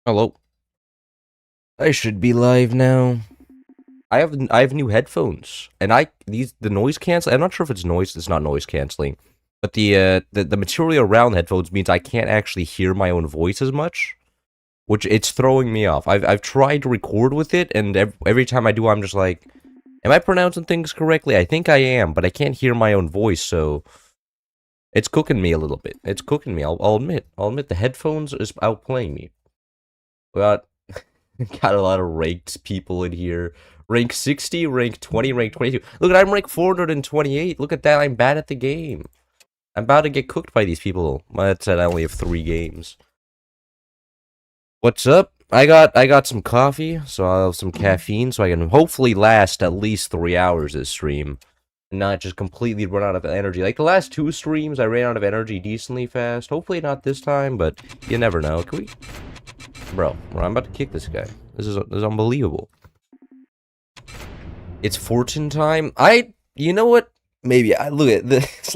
Hello. I should be live now. I have new headphones, and the noise cancel. I'm not sure if it's noise. It's not noise canceling, but the material around the headphones means I can't actually hear my own voice as much, which it's throwing me off. I've tried to record with it, and every time I do, I'm just like, am I pronouncing things correctly? I think I am, but I can't hear my own voice, so it's cooking me a little bit. It's cooking me. I'll admit. I'll admit the headphones is outplaying me. We got a lot of ranked people in here. Rank 60, rank 20, rank 22. Look at I'm rank 428. Look at that. I'm bad at the game. I'm about to get cooked by these people. That said, I only have 3 games. What's up? I got some coffee, so I'll have some caffeine, so I can hopefully last at least 3 hours this stream. And not just completely run out of energy. Like the last 2 streams, I ran out of energy decently fast. Hopefully not this time, but you never know. Can we... Bro, I'm about to kick this guy. This is unbelievable. It's fortin time. You know what? Maybe I look at this.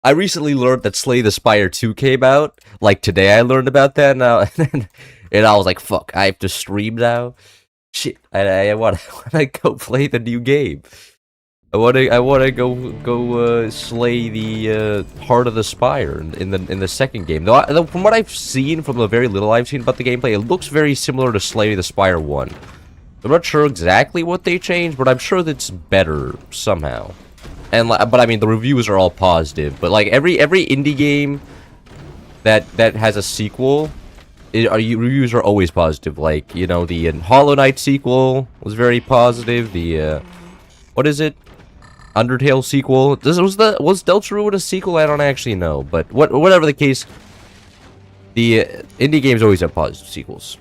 I recently learned that Slay the Spire 2 came out. Like today, I learned about that now, and I was like, "Fuck! I have to stream now." Shit! I want to go play the new game. I want to go slay the Heart of the Spire in the second game. Though from what I've seen, from the very little I've seen about the gameplay, it looks very similar to Slay the Spire 1. I'm not sure exactly what they changed, but I'm sure that's better somehow. But I mean, the reviews are all positive. But like every indie game that has a sequel, reviews are always positive. Like, you know, the Hollow Knight sequel was very positive. The what is it? Undertale sequel. Was Deltarune a sequel? I don't actually know, but whatever the case, the indie games always have positive sequels.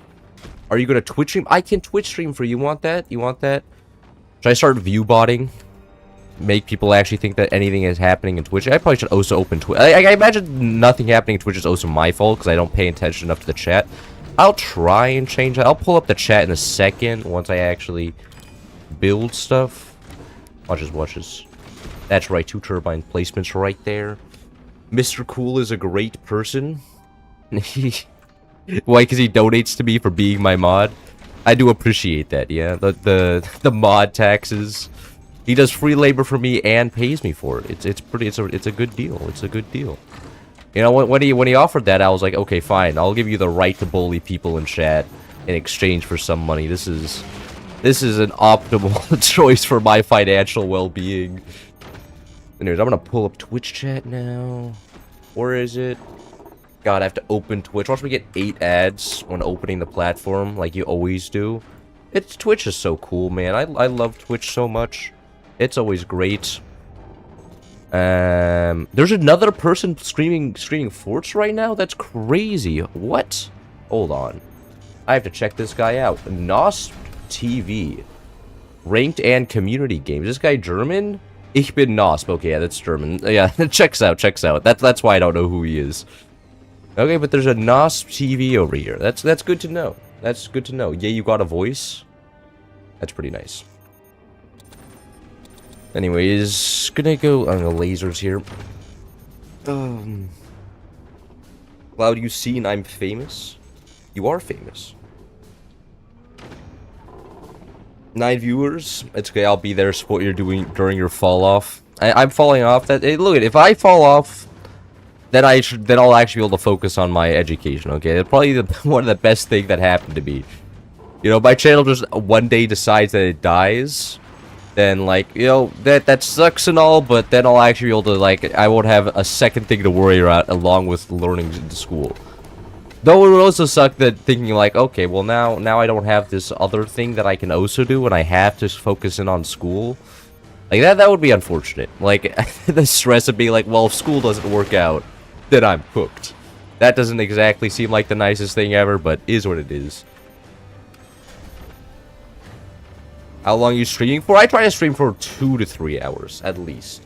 Are you gonna Twitch stream? I can Twitch stream for you. You want that? You want that? Should I start view botting? Make people actually think that anything is happening in Twitch? I probably should also open Twitch. I imagine nothing happening in Twitch is also my fault because I don't pay attention enough to the chat. I'll try and change that. I'll pull up the chat in a second once I actually build stuff. Watch this. That's right, 2 turbine placements right there. Mr. Cool is a great person. Why? Because he donates to me for being my mod. I do appreciate that. Yeah, the mod taxes. He does free labor for me and pays me for it. It's a good deal. It's a good deal. You know, when he offered that, I was like, okay, fine. I'll give you the right to bully people in chat in exchange for some money. This is an optimal choice for my financial well-being. Anyways, I'm gonna pull up Twitch chat now. Where is it? God, I have to open Twitch. Watch me get 8 ads when opening the platform, like you always do. Twitch is so cool, man. I love Twitch so much. It's always great. There's another person streaming Forts right now? That's crazy. What? Hold on. I have to check this guy out. NOS TV. Ranked and community games. This guy German? Ich bin NOS. Okay, yeah, that's German. Yeah, checks out. That's why I don't know who he is. Okay, but there's a NOS TV over here. That's good to know. That's good to know. Yeah, you got a voice. That's pretty nice. Anyways, gonna go on the lasers here. Cloud, you seen I'm famous? You are famous. 9 viewers. It's okay. I'll be there. Support you're doing during your fall off. I'm falling off. Look, if I fall off, then I'll actually be able to focus on my education. Okay, that's probably one of the best thing that happened to me. You know, my channel just one day decides that it dies. Then, like, you know, that sucks and all, but then I'll actually be able to, like, I won't have a second thing to worry about along with learning in school. Though it would also suck that thinking, like, okay, well, now I don't have this other thing that I can also do, and I have to focus in on school. Like, that would be unfortunate. Like, the stress of being like, well, if school doesn't work out, then I'm cooked. That doesn't exactly seem like the nicest thing ever, but is what it is. How long are you streaming for? I try to stream for 2 to 3 hours, at least.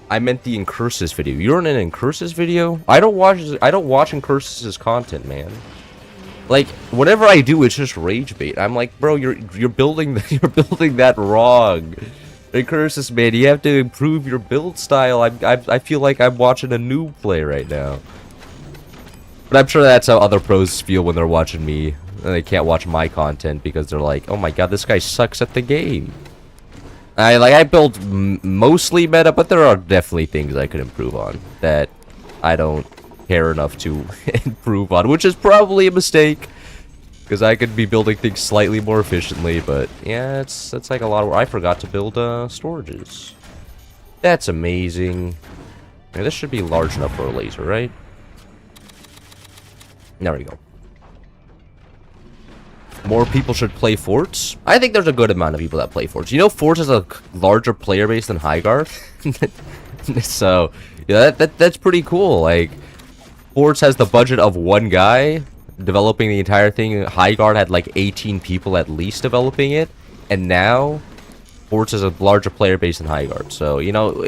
I meant the Incursus video. You're in an Incursus video? I don't watch Incursus's content, man. Like, whatever I do, it's just rage bait. I'm like, bro, you're building that wrong. Incursus, man, you have to improve your build style. I feel like I'm watching a noob play right now. But I'm sure that's how other pros feel when they're watching me. And they can't watch my content because they're like, oh my god, this guy sucks at the game. I build mostly meta, but there are definitely things I could improve on that I don't care enough to improve on, which is probably a mistake. Because I could be building things slightly more efficiently, but yeah, it's like a lot of... I forgot to build storages. That's amazing. Yeah, this should be large enough for a laser, right? There we go. More people should play forts. I think there's a good amount of people that play forts. You know, forts is a larger player base than Highguard. So, yeah, that's pretty cool. Like, forts has the budget of one guy developing the entire thing. Highguard had like 18 people at least developing it, and now forts is a larger player base than Highguard. So, you know,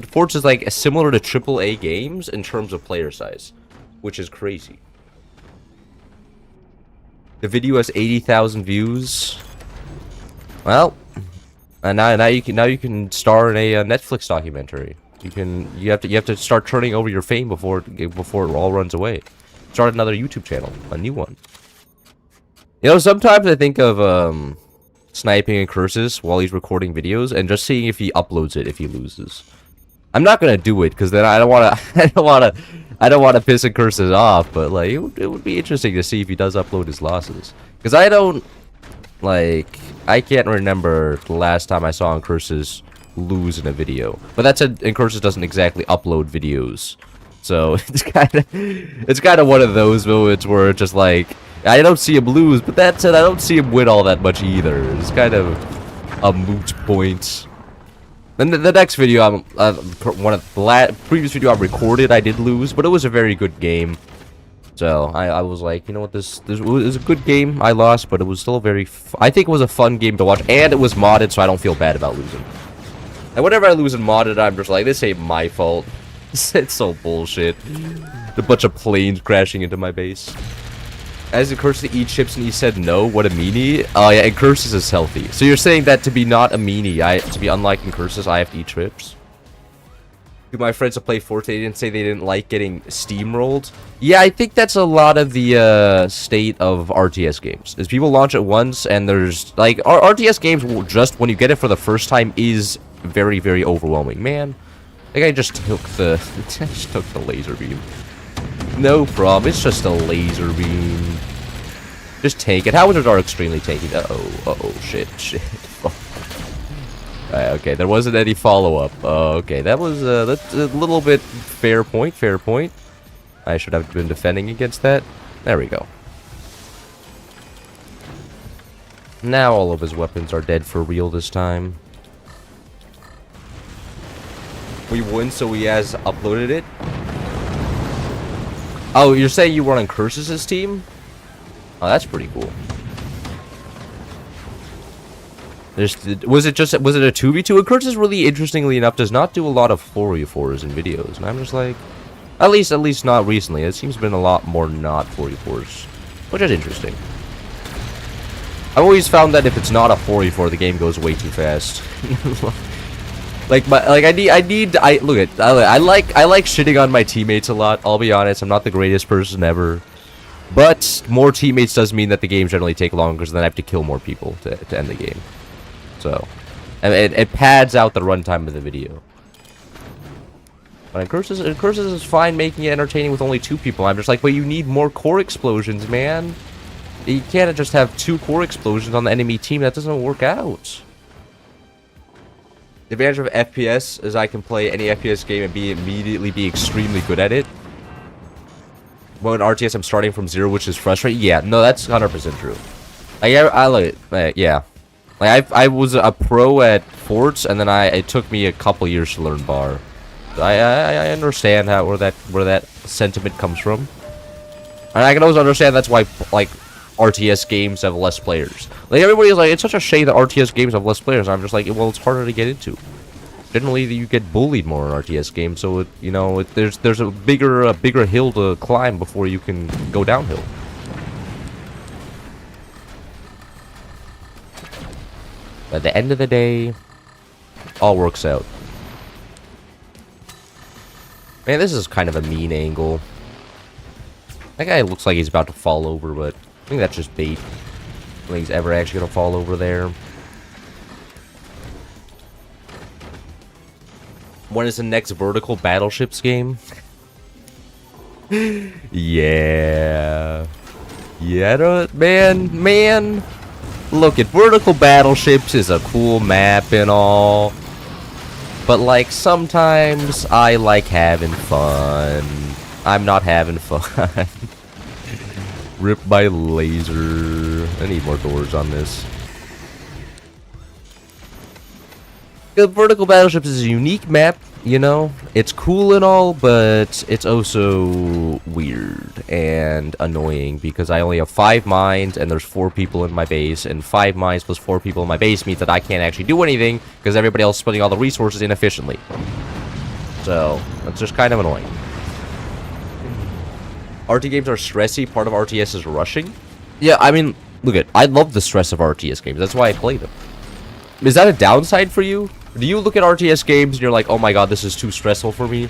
forts is like similar to AAA games in terms of player size, which is crazy. The video has 80,000 views. Well, and now you can star in a Netflix documentary. You have to start turning over your fame before it all runs away. Start another YouTube channel, a new one. You know, sometimes I think of sniping and curses while he's recording videos and just seeing if he uploads it if he loses. I'm not gonna do it because then I don't want to piss and curses off. But like, it would be interesting to see if he does upload his losses. Because I can't remember the last time I saw Curses lose in a video. But that said, Curses doesn't exactly upload videos. So it's kind of one of those moments where it's just like, I don't see him lose, but that said, I don't see him win all that much either. It's kind of a moot point. Then the next video, one of the previous video I recorded, I did lose, but it was a very good game. So I was like, you know what, this was a good game. I lost, but it was still I think it was a fun game to watch, and it was modded, so I don't feel bad about losing. And whenever I lose in modded, I'm just like, this ain't my fault. It's so bullshit. A bunch of planes crashing into my base. As it curses to eat chips and he said no, what a meanie. Oh yeah, and curses is healthy. So you're saying that to be not a meanie, to be unlike in curses, I have to eat chips? To my friends that play Forte, they didn't say they didn't like getting steamrolled. Yeah, I think that's a lot of the state of RTS games. Is people launch it once and there's like RTS games will just when you get it for the first time is very, very overwhelming. Man, I think I just took the laser beam. No problem, it's just a laser beam. Just take it. Howiters are extremely tanky. Uh-oh, shit. Okay, there wasn't any follow-up. Okay, that's a little bit fair point. I should have been defending against that. There we go. Now all of his weapons are dead for real this time. We won, so he has uploaded it. Oh, you're saying you were on Curses' team? Oh, that's pretty cool. Was it a 2v2? Curses, really interestingly enough, does not do a lot of 4v4s in videos, and I'm just like, at least not recently. It seems to been a lot more not 4v4s, which is interesting. I've always found that if it's not a 4v4, the game goes way too fast. I like shitting on my teammates a lot. I'll be honest, I'm not the greatest person ever. But more teammates does mean that the games generally take longer because then I have to kill more people to end the game. So, and it pads out the runtime of the video. But Curses is fine making it entertaining with only 2 people. I'm just like, but you need more core explosions, man. You can't just have 2 core explosions on the enemy team. That doesn't work out. The advantage of FPS is I can play any FPS game and immediately be extremely good at it. Well, in RTS, I'm starting from 0, which is frustrating. Yeah, no, that's 100% true. I like it. Yeah. Like, I was a pro at Forts, and then it took me a couple years to learn Bar. So I understand where that sentiment comes from. And I can also understand that's why, like, RTS games have less players. Like, everybody's like, it's such a shame that RTS games have less players. I'm just like, well, it's harder to get into. Generally, you get bullied more in RTS games, so there's a bigger hill to climb before you can go downhill. At the end of the day, all works out. Man, this is kind of a mean angle. That guy looks like he's about to fall over, but I think that's just bait. I don't think he's ever actually gonna fall over there. When is the next vertical battleships game? Yeah. Yeah, man. Look, at vertical battleships is a cool map and all. But, like, sometimes I like having fun. I'm not having fun. Rip my laser. I need more doors on this. The vertical battleships is a unique map, you know? It's cool and all, but it's also weird and annoying because I only have 5 mines and there's 4 people in my base, and 5 mines plus 4 people in my base means that I can't actually do anything because everybody else is spending all the resources inefficiently. So, that's just kind of annoying. RT games are stressy. Part of RTS is rushing. Yeah, I mean, look I love the stress of RTS games. That's why I play them. Is that a downside for you? Do you look at RTS games and you're like, oh my god, this is too stressful for me?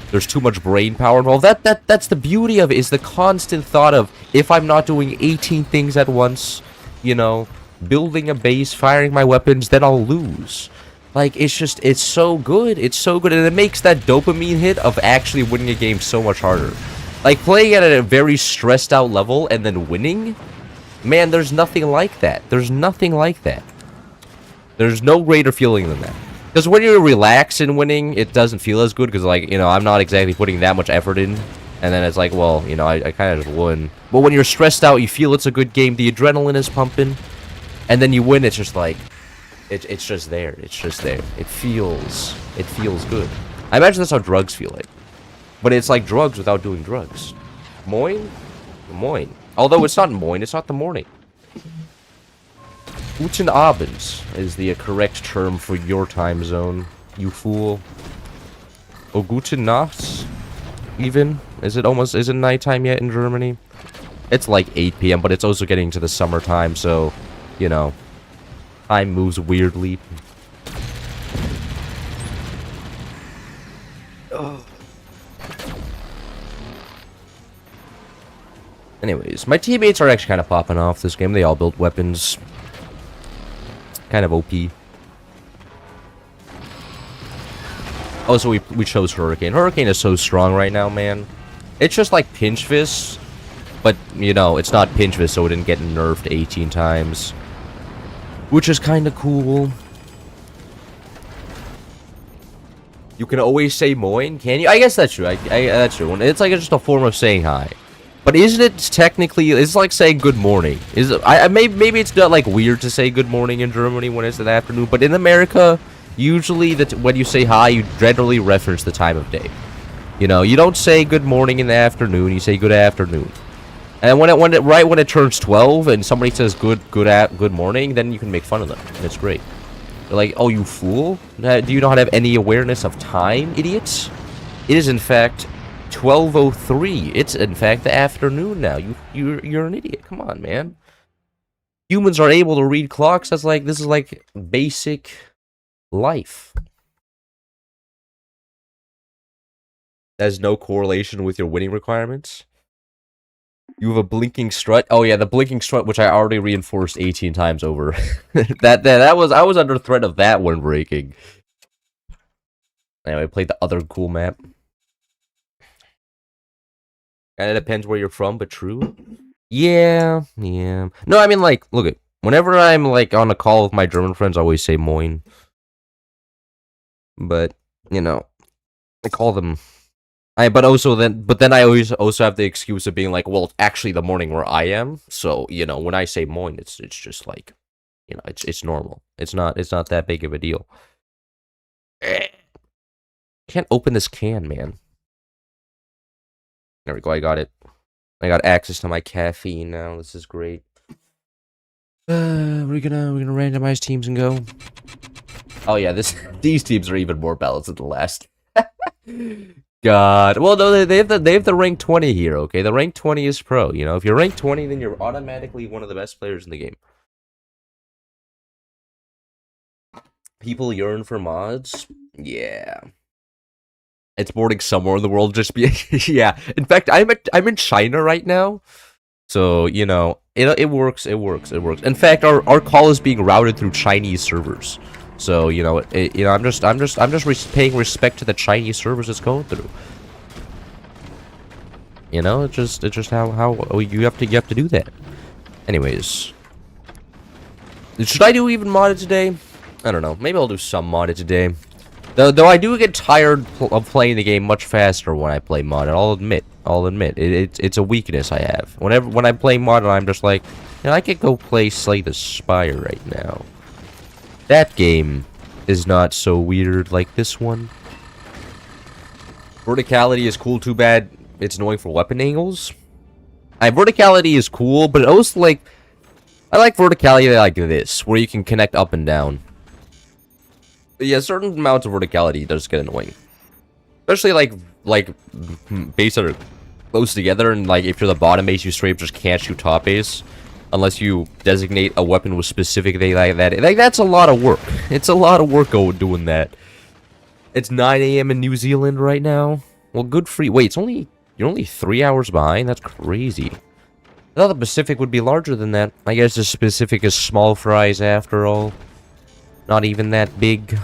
There's too much brain power involved. That's the beauty of it, is the constant thought of, if I'm not doing 18 things at once, you know, building a base, firing my weapons, then I'll lose. Like, it's so good. It's so good, and it makes that dopamine hit of actually winning a game so much harder. Like, playing it at a very stressed out level and then winning, man, there's nothing like that. There's nothing like that. There's no greater feeling than that. Because when you're relaxed in winning, it doesn't feel as good. Because, like, you know, I'm not exactly putting that much effort in. And then it's like, well, you know, I kind of just won. But when you're stressed out, you feel it's a good game. The adrenaline is pumping. And then you win, it's just like, it's just there. It's just there. It feels good. I imagine that's how drugs feel like. But it's like drugs without doing drugs. Moin? Moin. Although it's not moin, it's not the morning. Guten Abend is the correct term for your time zone, you fool. Oh, gute Nacht, even? Is it nighttime yet in Germany? It's like 8 p.m., but it's also getting to the summertime, so, you know, time moves weirdly. Oh. Anyways, my teammates are actually kind of popping off this game. They all built weapons. Kind of OP. Also, we chose Hurricane. Hurricane is so strong right now, man. It's just like Pinch Fist, but, you know, it's not Pinch Fist, so it didn't get nerfed 18 times. Which is kind of cool. You can always say moin, can you? I guess that's true. That's true. It's like just a form of saying hi. But isn't it technically, it's like saying good morning. Maybe it's not like weird to say good morning in Germany when it's in the afternoon, but in America, usually when you say hi, you generally reference the time of day. You know, you don't say good morning in the afternoon, you say good afternoon. And right when it turns 12 and somebody says good morning, then you can make fun of them. And it's great. They're like, oh, you fool? Do you not have any awareness of time, idiots? It is in fact 12:03. It's in fact the afternoon now. You're an idiot. Come on, man. Humans are able to read clocks. This is like basic life. That has no correlation with your winning requirements. You have a blinking strut. Oh yeah, the blinking strut, which I already reinforced 18 times over. I was under threat of that one breaking. Anyway, I played the other cool map. And it depends where you're from, but true. Yeah. No, I mean, like, look it. Whenever I'm like on a call with my German friends, I always say moin. But, you know, I call them. But then I always also have the excuse of being like, well, it's actually the morning where I am. So, you know, when I say moin, it's just like, you know, it's normal. It's not that big of a deal. Can't open this can, man. There we go, I got it. I got access to my caffeine now. This is great. We're gonna randomize teams and go. Oh yeah, these teams are even more balanced than the last. God. Well, no, they have the rank 20 here, okay? The rank 20 is pro, you know? If you're rank 20, then you're automatically one of the best players in the game. People yearn for mods? Yeah. It's boarding somewhere in the world. Just be yeah. In fact, I'm in China right now, so you know it works. It works. It works. In fact, our call is being routed through Chinese servers. So you know I'm just paying respect to the Chinese servers it's going through. You know, it's just how you have to do that. Anyways, should I do even modded today? I don't know. Maybe I'll do some modded today. Though I do get tired of playing the game much faster when I play modded. I'll admit it's a weakness I have. When I play modded, I'm just like, you know, I could go play Slay the Spire right now. That game is not so weird like this one. Verticality is cool. Too bad it's annoying for weapon angles. Verticality is cool, but it also like I like verticality like this, where you can connect up and down. But yeah, certain amounts of verticality does get annoying, especially like bases that are close together, and like if you're the bottom base, you straight up just can't shoot top base unless you designate a weapon with specifically like that. Like that's a lot of work. It's a lot of work doing that. It's 9 a.m. in New Zealand right now. Well, good for you. Wait, you're only 3 hours behind. That's crazy. I thought the Pacific would be larger than that. I guess the Pacific is small fries after all. Not even that big.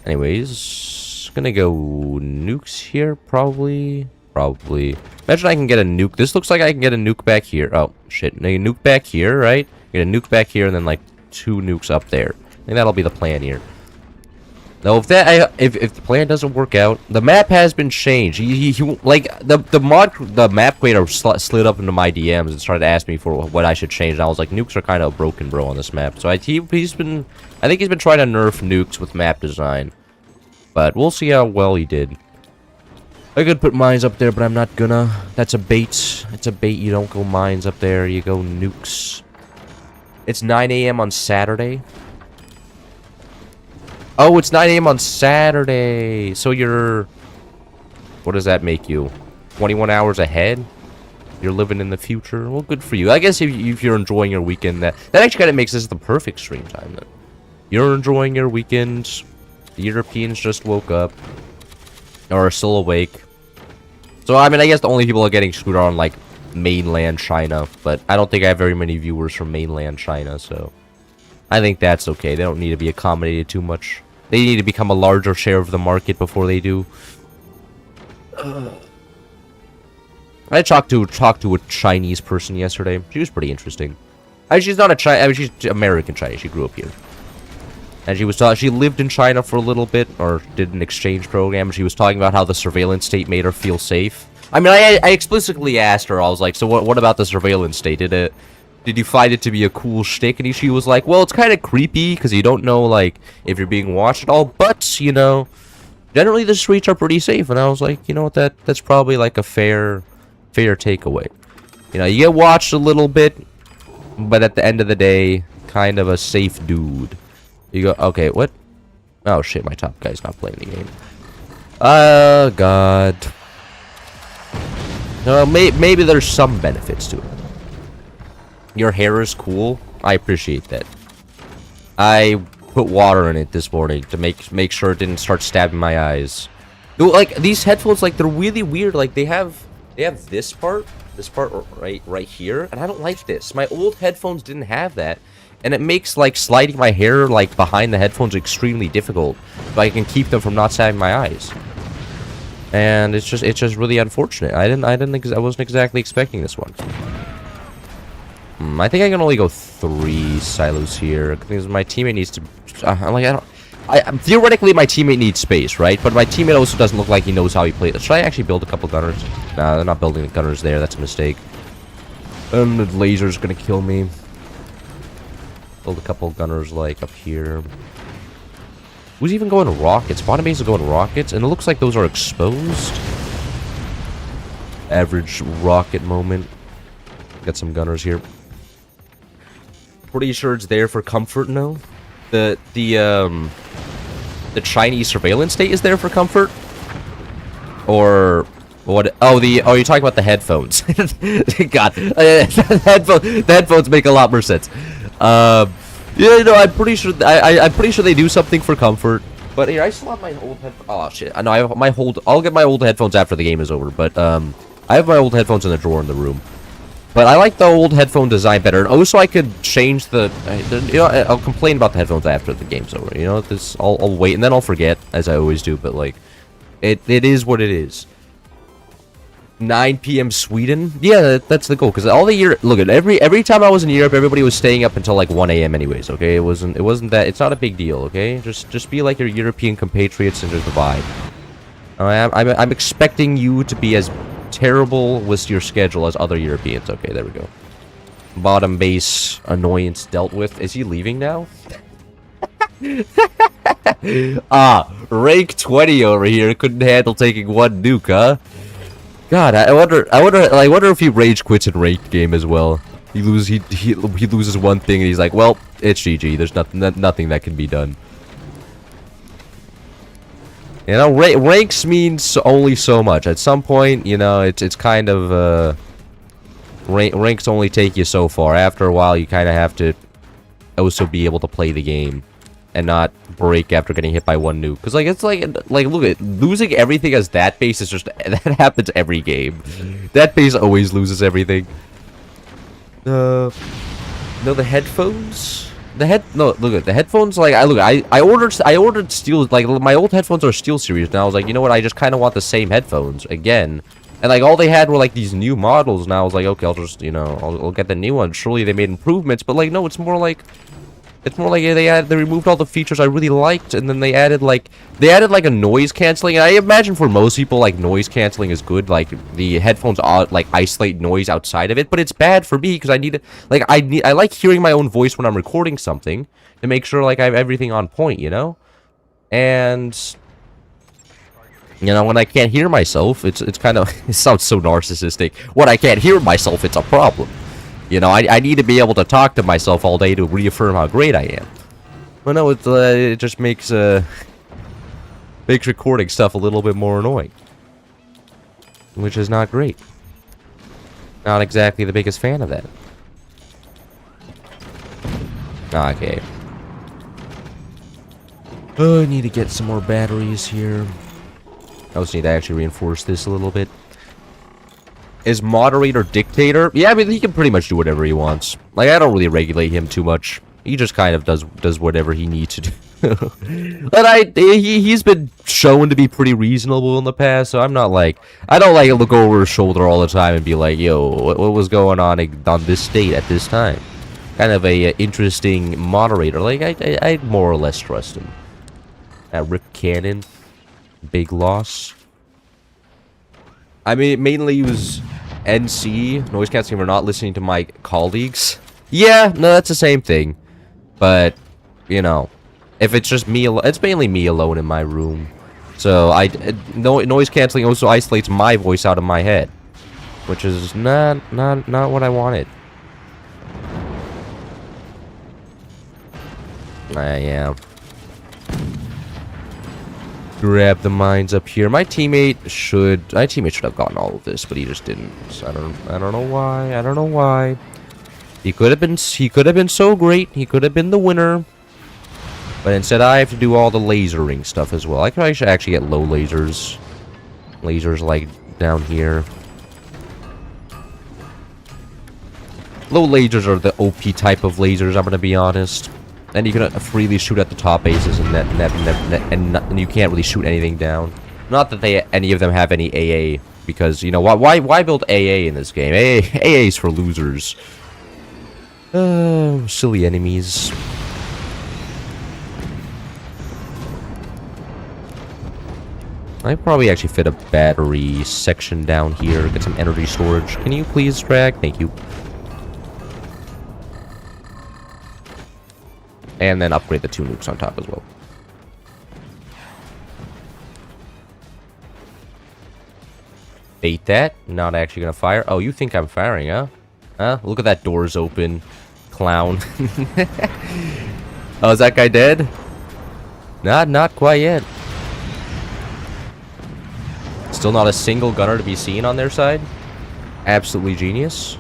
Anyways, gonna go nukes here, probably. Imagine I can get a nuke. This looks like I can get a nuke back here. Oh, shit. A nuke back here, right? Get a nuke back here, and then, like, 2 nukes up there. I think that'll be the plan here. Now, if the plan doesn't work out, the map has been changed. Like the map creator slid up into my DMs and started asking me for what I should change. And I was like, nukes are kind of broken, bro, on this map. So I think he's been trying to nerf nukes with map design, but we'll see how well he did. I could put mines up there, but I'm not gonna. That's a bait. It's a bait. You don't go mines up there. You go nukes. It's 9 a.m. on Saturday. Oh, it's 9 a.m. on Saturday. So you're... What does that make you? 21 hours ahead? You're living in the future? Well, good for you. I guess if you're enjoying your weekend, that actually kind of makes this the perfect stream time, then. You're enjoying your weekend. The Europeans just woke up. Or are still awake. So, I mean, I guess the only people are getting screwed are on, like, mainland China. But I don't think I have very many viewers from mainland China, so... I think that's okay. They don't need to be accommodated too much. They need to become a larger share of the market before they do. I talked to a Chinese person yesterday. She was pretty interesting. She's not a Chinese. I mean, she's American Chinese. She grew up here, and she lived in China for a little bit, or did an exchange program. She was talking about how the surveillance state made her feel safe. I mean, I explicitly asked her. I was like, "So what about the surveillance state? Did you find it to be a cool shtick?" And she was like, "Well, it's kind of creepy because you don't know, like, if you're being watched at all. But, you know, generally the streets are pretty safe." And I was like, you know what, that's probably, like, a fair takeaway. You know, you get watched a little bit, but at the end of the day, kind of a safe dude. You go, okay, what? Oh, shit, my top guy's not playing the game. Oh, God. No, maybe there's some benefits to it. Your hair is cool. I appreciate that. I put water in it this morning to make sure it didn't start stabbing my eyes. Like these headphones, like they're really weird. Like they have this part right here, and I don't like this. My old headphones didn't have that, and it makes like sliding my hair like behind the headphones extremely difficult. But I can keep them from not stabbing my eyes. And it's just really unfortunate. I wasn't exactly expecting this one. I think I can only go 3 silos here because my teammate needs to. Theoretically, my teammate needs space, right? But my teammate also doesn't look like he knows how he plays. Should I actually build a couple gunners? Nah, they're not building the gunners there. That's a mistake. The laser's gonna kill me. Build a couple gunners like up here. Who's even going rockets? Bottom base is going rockets, and it looks like those are exposed. Average rocket moment. Got some gunners here. Pretty sure it's there for comfort, no? The Chinese surveillance state is there for comfort? Or what? Oh, you're talking about the headphones. God, the headphones make a lot more sense. Yeah, no, I'm pretty sure they do something for comfort. But here, I still have my old headphones. Oh shit! I know I have my old. I'll get my old headphones after the game is over. But I have my old headphones in the drawer in the room. But I like the old headphone design better. And also, I could change the. You know, I'll complain about the headphones after the game's over. You know, this I'll wait and then I'll forget as I always do. But like, it is what it is. 9 p.m. Sweden. Yeah, that's the goal. Because all the year, look at every time I was in Europe, everybody was staying up until like 1 a.m. anyways. Okay, it wasn't that. It's not a big deal. Okay, just be like your European compatriots and just vibe. I'm expecting you to be as terrible with your schedule as other Europeans. Okay, there we go. Bottom base annoyance dealt with. Is he leaving now? Rank 20 over here couldn't handle taking one nuke, huh? God, I wonder if he rage quits in ranked game as well. He loses one thing and he's like, well, it's GG. There's nothing that can be done. You know, ranks means only so much. At some point, you know, it's kind of ranks only take you so far. After a while, you kind of have to also be able to play the game and not break after getting hit by one nuke. Because, like, it's like look at losing everything as that base is just that happens every game. That base always loses everything. No, the headphones. No, look at the headphones. Like, I ordered steel. Like, my old headphones are Steel Series, and I was like, you know what? I just kind of want the same headphones again. And like all they had were like these new models. And I was like, okay, I'll just I'll get the new one. Surely they made improvements, but like no, it's more like they removed all the features I really liked, and then they added like a noise canceling. And I imagine for most people like noise canceling is good. Like the headphones like isolate noise outside of it, but it's bad for me because I like hearing my own voice when I'm recording something to make sure like I have everything on point, you know. And you know, when I can't hear myself, it's kind of it sounds so narcissistic. When I can't hear myself, it's a problem. You know, I need to be able to talk to myself all day to reaffirm how great I am. But no, it just makes recording stuff a little bit more annoying, which is not great. Not exactly the biggest fan of that. Okay. Oh, I need to get some more batteries here. I also need to actually reinforce this a little bit. Is moderator dictator? Yeah, I mean, he can pretty much do whatever he wants. Like, I don't really regulate him too much. He just kind of does whatever he needs to do. But he's been shown to be pretty reasonable in the past, so I'm not like... I don't like look over his shoulder all the time and be like, yo, what was going on this date at this time? Kind of a interesting moderator. Like, I more or less trust him. Rip Cannon. Big loss. I mean, mainly use NC, noise cancelling, for not listening to my colleagues. Yeah, no, that's the same thing. But, you know, if it's just me alone, it's mainly me alone in my room. So, noise cancelling also isolates my voice out of my head. Which is not what I wanted. Yeah. Grab the mines up here. My teammate should have gotten all of this, but he just didn't. So I don't know why. I don't know why. He could have been so great. He could have been the winner. But instead I have to do all the lasering stuff as well. I could actually get low lasers. Lasers like down here. Low lasers are the OP type of lasers, I'm gonna be honest. And you can freely shoot at the top bases and you can't really shoot anything down. Not that any of them have any AA, because you know why build AA in this game? AA is for losers. Silly enemies. I probably actually fit a battery section down here. Get some energy storage. Can you please drag? Thank you. And then upgrade the 2 nukes on top as well. Bait that. Not actually gonna fire. Oh, you think I'm firing, huh? Huh? Look at that, doors open. Clown. Oh, is that guy dead? Not quite yet. Still not a single gunner to be seen on their side. Absolutely genius.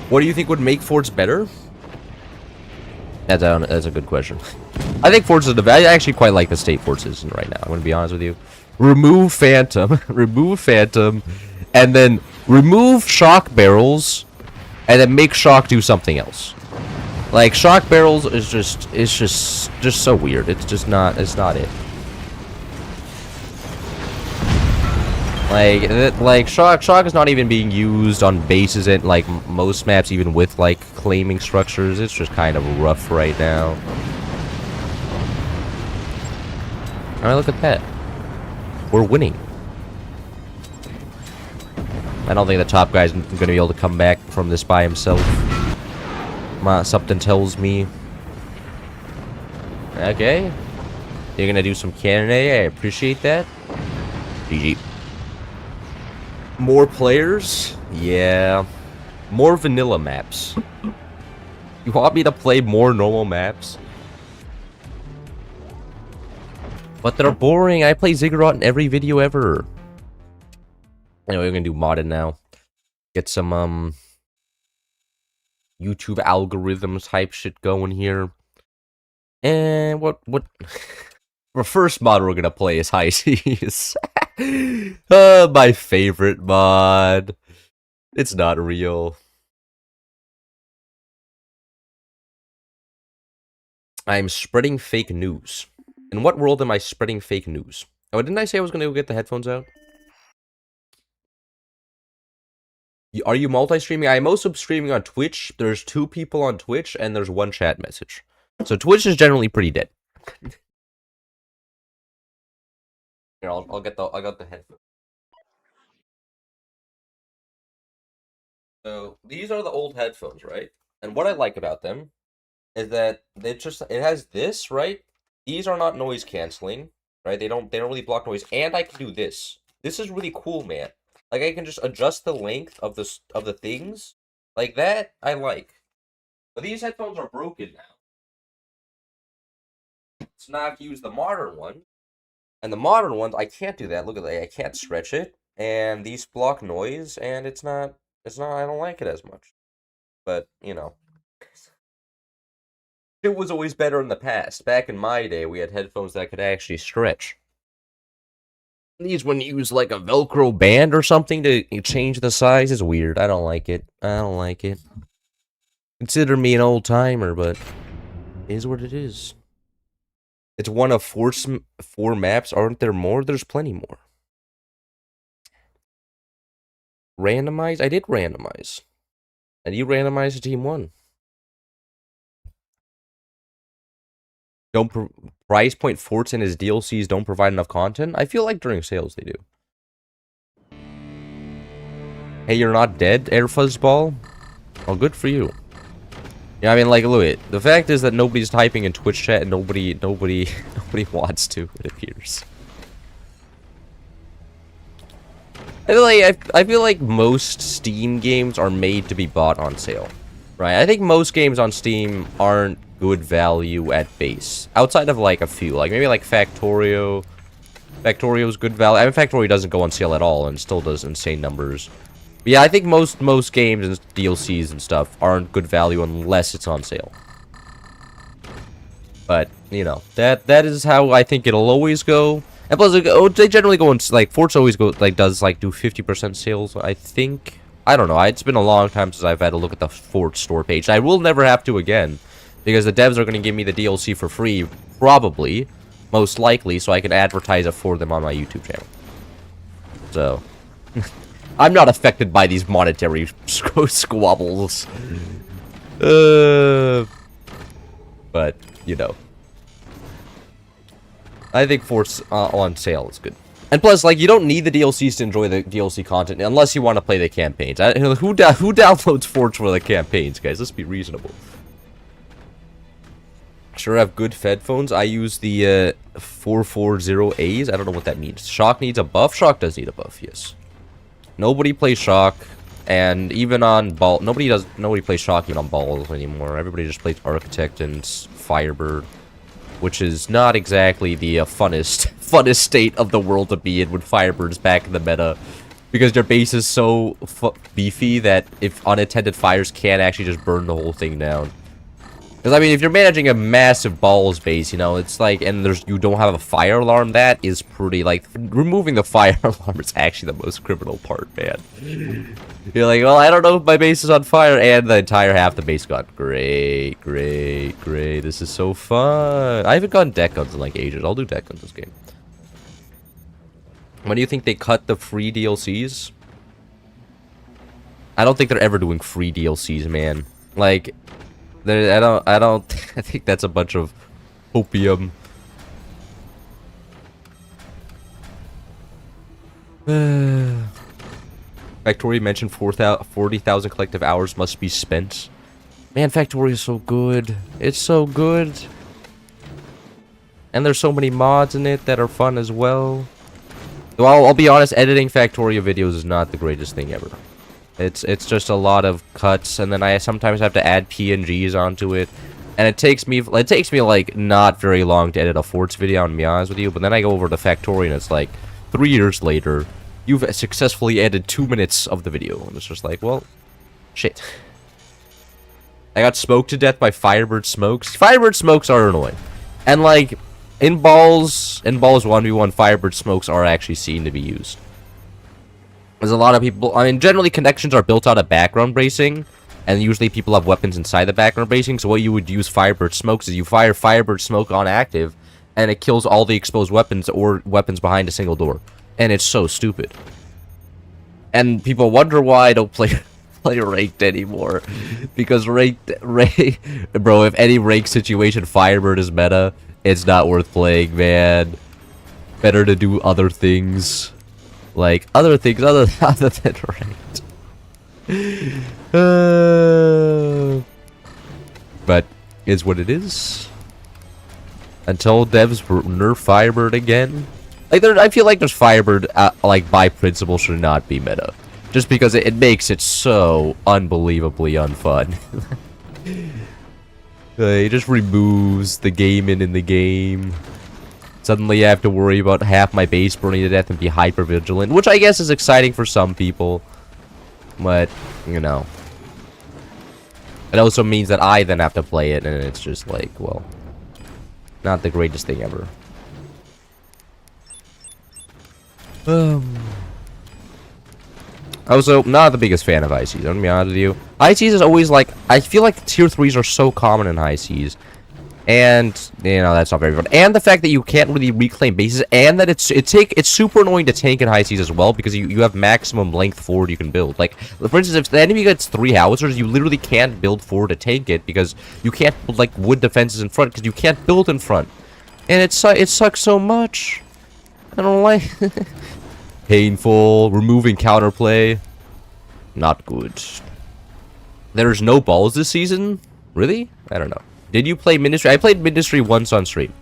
What do you think would make forts better? That's a good question. I think Forts is the best. I actually quite like the state Forts is in right now. I'm gonna be honest with you. Remove Phantom, remove Phantom, and then remove Shock Barrels, and then make Shock do something else. Like Shock Barrels is just so weird. It's just not. It's not it. Like Shock is not even being used on bases and like most maps, even with like claiming structures. It's just kind of rough right now. Alright, look at that. We're winning. I don't think the top guy's gonna be able to come back from this by himself. Something tells me. Okay. You're gonna do some cannon A. I appreciate that. GG. More players? Yeah. More vanilla maps. You want me to play more normal maps? But they're boring. I play Ziggurat in every video ever. Anyway, we're gonna do modded now. Get some YouTube algorithms type shit going here. And what the first mod we're gonna play is High Seas. My favorite mod. It's not real. I'm spreading fake news. In what world am I spreading fake news? Oh, didn't I say I was gonna go get the headphones out? Are you multi-streaming? I'm also streaming on Twitch. There's 2 people on Twitch, and there's 1 chat message. So Twitch is generally pretty dead. Here, I got the headphones. So these are the old headphones, right? And what I like about them is that it has this, right? These are not noise canceling, right? They don't really block noise, and I can do this. This is really cool, man. Like I can just adjust the length of the things. Like that I like. But these headphones are broken now. So now I have to use the modern one. And the modern ones, I can't do that. Look at that. I can't stretch it. And these block noise, and it's not, I don't like it as much. But, you know. It was always better in the past. Back in my day, we had headphones that could actually stretch. These wouldn't use like a Velcro band or something to change the size. It's weird. I don't like it. I don't like it. Consider me an old timer, but it is what it is. It's one of 4 maps. Aren't there more? There's plenty more. Randomize? I did randomize. And you randomized to Team 1. Price point fortin is DLCs don't provide enough content? I feel like during sales they do. Hey, you're not dead, Air Fuzzball? Well, good for you. Yeah, I mean, like, look, the fact is that nobody's typing in Twitch chat and nobody wants to, it appears. I feel like most Steam games are made to be bought on sale, right? I think most games on Steam aren't good value at base, outside of like a few, like maybe like Factorio. Factorio's good value. I mean, Factorio doesn't go on sale at all and still does insane numbers. But yeah, I think most games and DLCs and stuff aren't good value unless it's on sale. But you know, that is how I think it'll always go. And plus, they generally go on, like, Forts always go, like, does, like, do 50% sales, I think. I don't know, it's been a long time since I've had to look at the Fort store page. I will never have to again, because the devs are going to give me the DLC for free, probably, most likely, so I can advertise it for them on my YouTube channel. So, I'm not affected by these monetary squabbles. But, you know. I think Fort's on sale is good. And plus, like, you don't need the DLCs to enjoy the DLC content unless you want to play the campaigns. Who downloads Forts for the campaigns, guys? Let's be reasonable. Sure have good headphones. I use the 440As. I don't know what that means. Shock needs a buff? Shock does need a buff, yes. Nobody plays Shock, and even on ball, nobody plays Shock even on balls anymore. Everybody just plays Architect and Firebird, which is not exactly the funnest state of the world to be in when Firebird's back in the meta, because their base is so beefy that if unattended fires can actually just burn the whole thing down. Because, I mean, if you're managing a massive balls base, you know, it's like, and you don't have a fire alarm, that is pretty, like, removing the fire alarm is actually the most criminal part, man. You're like, well, I don't know if my base is on fire, and the entire half the base got. Great, great, great. This is so fun. I haven't gotten deck guns in, like, ages. I'll do deck guns this game. When do you think they cut the free DLCs? I don't think they're ever doing free DLCs, man. Like... I don't I think that's a bunch of opium. Factorio mentioned 40,000 collective hours must be spent. Man, Factorio is so good. It's so good. And there's so many mods in it that are fun as well. Well, I'll be honest, editing Factorio videos is not the greatest thing ever. It's just a lot of cuts, and then I sometimes have to add PNGs onto it, and it takes me like not very long to edit a Forts video, to be honest with you. But then I go over to Factorio, and it's like 3 years later, you've successfully edited 2 minutes of the video, and it's just like, well, shit. I got smoked to death by firebird smokes. Firebird smokes are annoying, and like in balls 1v1, firebird smokes are actually seen to be used. There's a lot of people, I mean, generally connections are built out of background bracing, and usually people have weapons inside the background bracing, so what you would use firebird smokes is you fire firebird smoke on active, and it kills all the exposed weapons or weapons behind a single door. And it's so stupid. And people wonder why I don't play ranked anymore. Because bro, if any ranked situation firebird is meta, it's not worth playing, man. Better to do other things. Like, other things other than ranked. But, is what it is. Until devs nerf Firebird again. Like, I feel like there's Firebird, like, by principle should not be meta. Just because it makes it so unbelievably unfun. It just removes the gaming in the game. Suddenly I have to worry about half my base burning to death and be hyper vigilant, which I guess is exciting for some people. But, you know. It also means that I then have to play it, and it's just like, well, not the greatest thing ever. Also, not the biggest fan of high seas, I'm gonna be honest with you. High seas is always like, I feel like tier 3s are so common in high seas. And, you know, that's not very fun. And the fact that you can't really reclaim bases, and that it's super annoying to tank in high seas as well, because you have maximum length forward you can build. Like, for instance, if the enemy gets 3 howitzers, you literally can't build forward to tank it, because you can't build, like, wood defenses in front, because you can't build in front. And it sucks so much. I don't like painful, removing counterplay. Not good. There's no balls this season? Really? I don't know. Did you play Ministry? I played Ministry once on stream.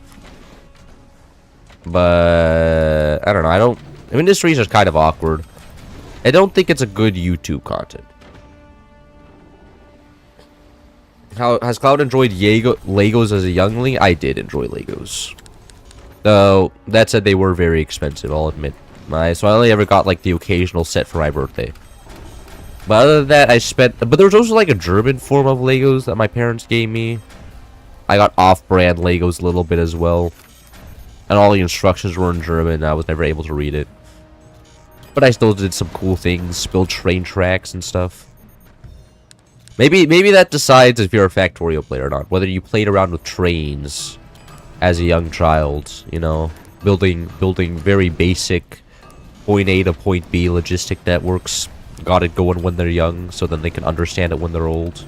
But I don't know. Ministry is just kind of awkward. I don't think it's a good YouTube content. How has Cloud enjoyed Legos as a youngling? I did enjoy Legos. Though that said, they were very expensive, I'll admit. So I only ever got like the occasional set for my birthday. But other than that, but there was also like a German form of Legos that my parents gave me. I got off-brand Legos a little bit as well. And all the instructions were in German, and I was never able to read it. But I still did some cool things, build train tracks and stuff. Maybe that decides if you're a Factorio player or not. Whether you played around with trains as a young child, you know. Building very basic point A to point B logistic networks. Got it going when they're young, so then they can understand it when they're old.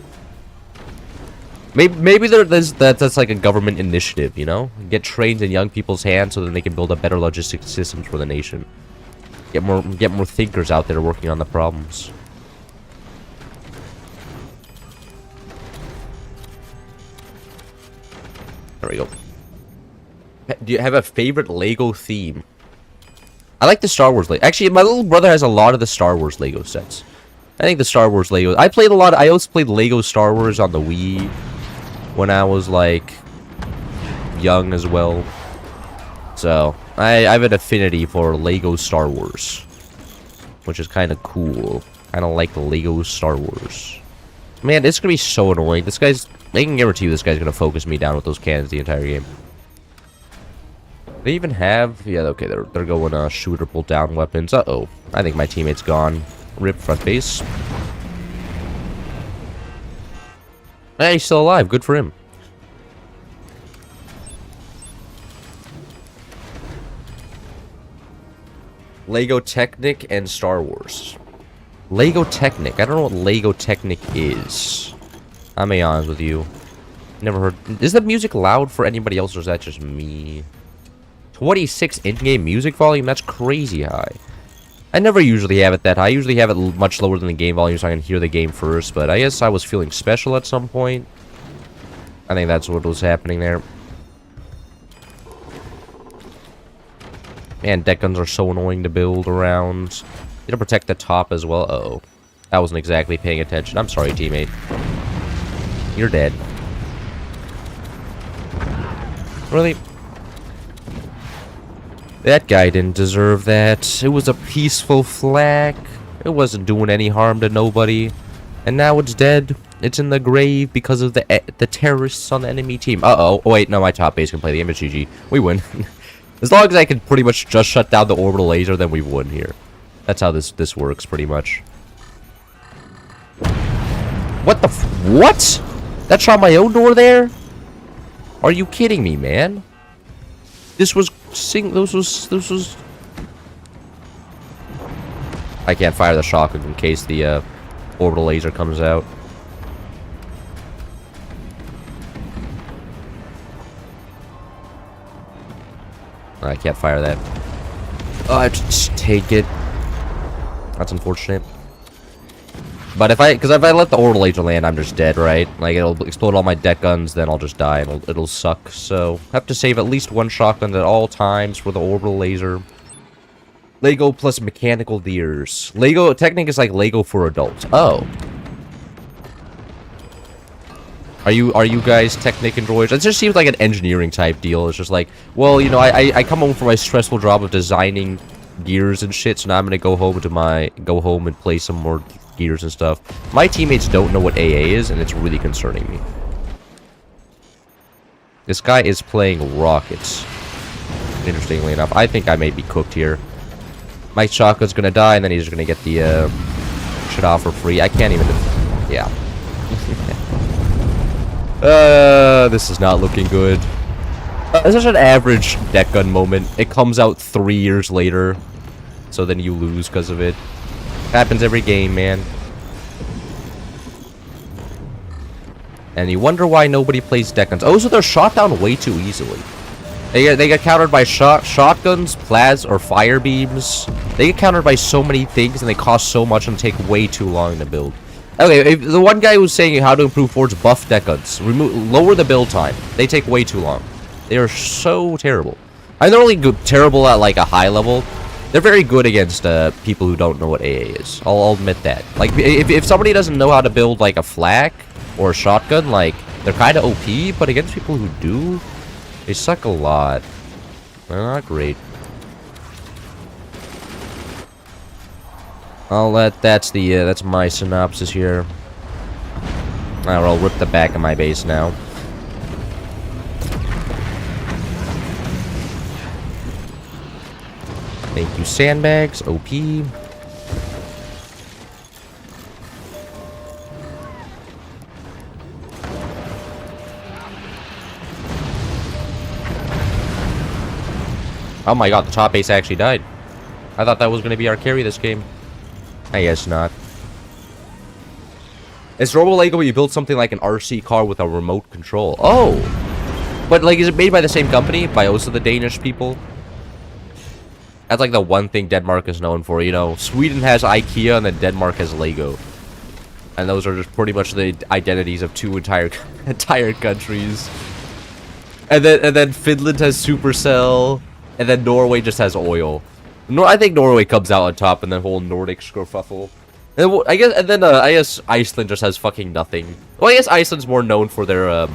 Maybe that's like a government initiative, you know? Get trains in young people's hands so then they can build a better logistics systems for the nation. Get more thinkers out there working on the problems. There we go. Do you have a favorite Lego theme? I like the Star Wars Lego. Actually, my little brother has a lot of the Star Wars Lego sets. I think the Star Wars Lego. I also played Lego Star Wars on the Wii when I was like young as well. So I have an affinity for Lego Star Wars, which is kind of cool. Kind of like Lego Star Wars. Man, it's gonna be so annoying. This guy's They can guarantee you this guy's gonna focus me down with those cannons the entire game. They even have... Yeah, okay, they're going shooter pull down weapons. Uh-oh. I think my teammate's gone. Rip front base. Hey, he's still alive. Good for him. Lego Technic and Star Wars. Lego Technic. I don't know what Lego Technic is. I'm gonna be honest with you. Never heard... Is the music loud for anybody else, or is that just me? 26 in-game music volume? That's crazy high. I never usually have it that high. I usually have it much lower than the game volume so I can hear the game first, but I guess I was feeling special at some point. I think that's what was happening there. Man, deck guns are so annoying to build around. You gotta protect the top as well. Uh-oh. I wasn't exactly paying attention. I'm sorry, teammate. You're dead. Really? That guy didn't deserve that. It was a peaceful flak. It wasn't doing any harm to nobody. And now it's dead. It's in the grave because of the terrorists on the enemy team. Uh-oh. Oh, wait, no, my top base can play the image GG. We win. As long as I can pretty much just shut down the orbital laser, then we win here. That's how this works, pretty much. What the what? That shot my own door there? Are you kidding me, man? This was... This was... I can't fire the shotgun in case the orbital laser comes out. I can't fire that. Oh, I have to just take it. That's unfortunate. But if I let the orbital laser land, I'm just dead, right? Like, it'll explode all my deck guns, then I'll just die, and it'll suck. So, I have to save at least one shotgun at all times for the orbital laser. Lego plus mechanical deers. Lego Technic is like Lego for adults. Oh. Are you guys Technic enjoyers? It just seems like an engineering type deal. It's just like, well, you know, I come home from my stressful job of designing gears and shit, so now I'm gonna go home and play some more gears and stuff. My teammates don't know what AA is, and it's really concerning me. This guy is playing rockets. Interestingly enough, I think I may be cooked here. My shotgun's gonna die, and then he's gonna get the shit off for free. I can't even... Yeah. This is not looking good. It's such an average deck gun moment. It comes out 3 years later, so then you lose because of it. Happens every game, man. And you wonder why nobody plays deck guns. Oh, so they're shot down way too easily. They get countered by shotguns, plaz, or fire beams. They get countered by so many things, and they cost so much and take way too long to build. Okay, if the one guy who's saying how to improve Forge buff deck guns. Lower the build time. They take way too long. They are so terrible. I'm not only terrible at like a high level. They're very good against people who don't know what AA is. I'll admit that. Like, if somebody doesn't know how to build like a flak or a shotgun, like, they're kind of OP, but against people who do, they suck a lot. They're not great. That's my synopsis here. Alright, I'll rip the back of my base now. Thank you, sandbags. OP. Oh my god, the top base actually died. I thought that was going to be our carry this game. I guess not. It's normal Lego where you build something like an RC car with a remote control. Oh! But, like, is it made by the same company? By also the Danish people? That's, like, the one thing Denmark is known for, you know? Sweden has IKEA, and then Denmark has Lego. And those are just pretty much the identities of two entire countries. And then Finland has Supercell, and then Norway just has oil. I think Norway comes out on top in the whole Nordic scruffle. And I guess Iceland just has fucking nothing. Well, I guess Iceland's more known for their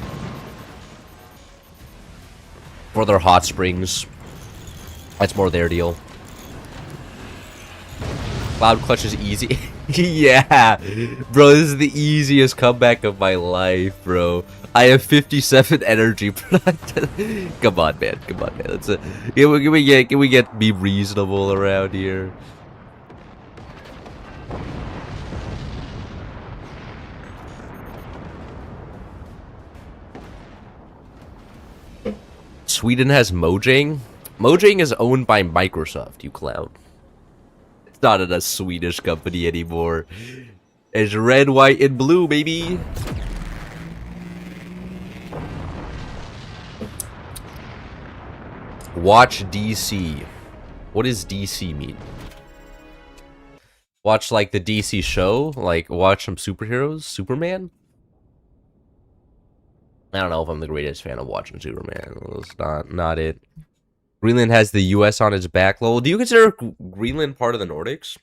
hot springs. That's more their deal. Cloud Clutch is easy. Yeah, bro, this is the easiest comeback of my life, bro. I have 57 energy product. Come on, man. Come on, man. Let's can we get be reasonable around here? Sweden has Mojang. Mojang is owned by Microsoft, you clown. It's not a Swedish company anymore. It's red, white, and blue, baby. Watch DC. What does DC mean? Watch like the DC show? Like watch some superheroes? Superman? I don't know if I'm the greatest fan of watching Superman. It's not it. Greenland has the US on its back. Lol. Do you consider Greenland part of the Nordics?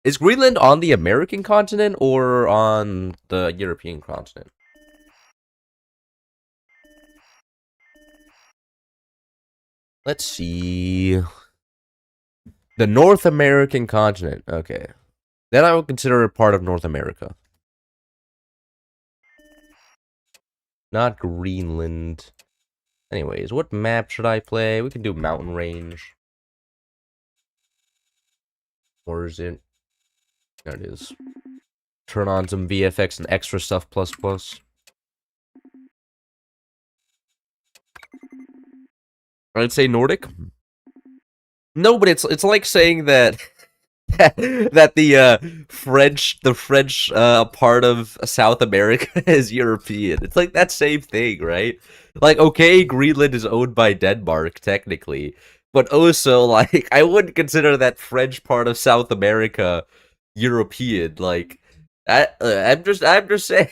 Is Greenland on the American continent or on the European continent? Let's see. The North American continent. Okay. Then I would consider it part of North America. Not Greenland. Anyways, what map should I play? We can do mountain range. Or is it? There it is. Turn on some VFX and extra stuff plus plus. I'd say Nordic. No, but it's like saying that that the French part of South America is European. It's like that same thing, right? Like, okay, Greenland is owned by Denmark technically, but also like I wouldn't consider that French part of South America European. Like, I'm just saying,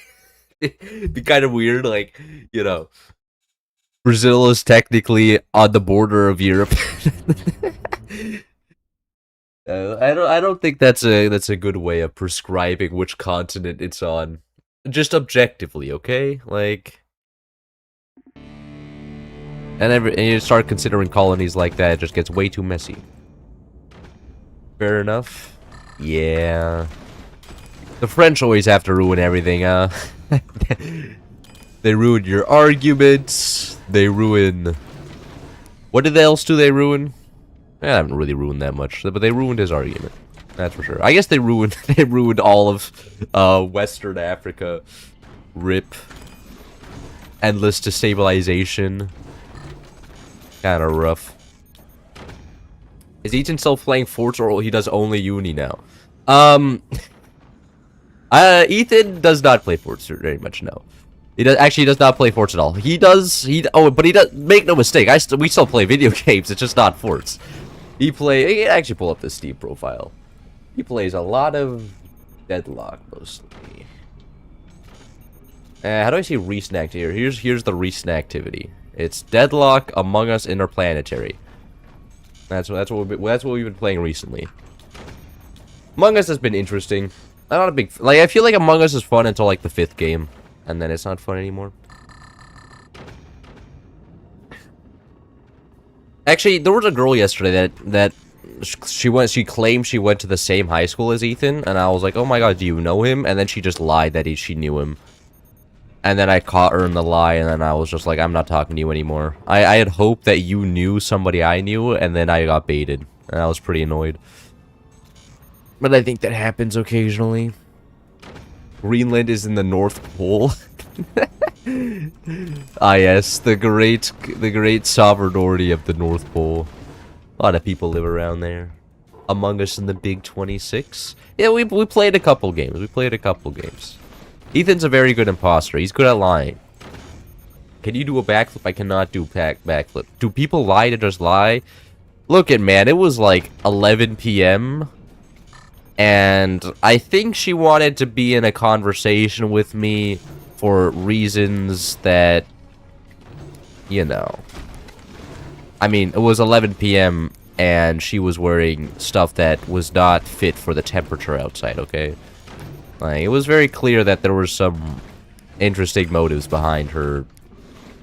it'd be kind of weird, like, you know. Brazil is technically on the border of Europe. I don't think that's a good way of prescribing which continent it's on. Just objectively, okay? Like, and you start considering colonies like that, it just gets way too messy. Fair enough. Yeah. The French always have to ruin everything, They ruin your arguments. They ruin... What else do they ruin? I haven't really ruined that much, but they ruined his argument. That's for sure. I guess they ruined all of Western Africa. RIP. Endless destabilization. Kind of rough. Is Ethan still playing Forts or he does only Uni now? Ethan does not play Forts very much, no. He does not play Forts at all. But he does, make no mistake, we still play video games, it's just not Forts. He can actually pull up the Steam profile. He plays a lot of Deadlock, mostly. How do I see recent activity here? Here's the recent activity. It's Deadlock, Among Us, Interplanetary. That's what we've been playing recently. Among Us has been interesting. I'm not a big... Like, I feel like Among Us is fun until, like, the 5th game. And then it's not fun anymore. Actually, there was a girl yesterday that she claimed she went to the same high school as Ethan, and I was like, oh my god, do you know him? And then she just lied that she knew him. And then I caught her in the lie, and then I was just like, I'm not talking to you anymore. I had hoped that you knew somebody I knew, and then I got baited. And I was pretty annoyed. But I think that happens occasionally. Greenland is in the North Pole. Ah yes, the great sovereignty of the North Pole. A lot of people live around there. Among Us in the Big 26. Yeah, we played a couple games. Ethan's a very good imposter. He's good at lying. Can you do a backflip? I cannot do backflip. Do people lie to just lie? Look at man, it was like 11 p.m. And I think she wanted to be in a conversation with me for reasons that, you know. I mean, it was 11 p.m. and she was wearing stuff that was not fit for the temperature outside, okay? Like, it was very clear that there were some interesting motives behind her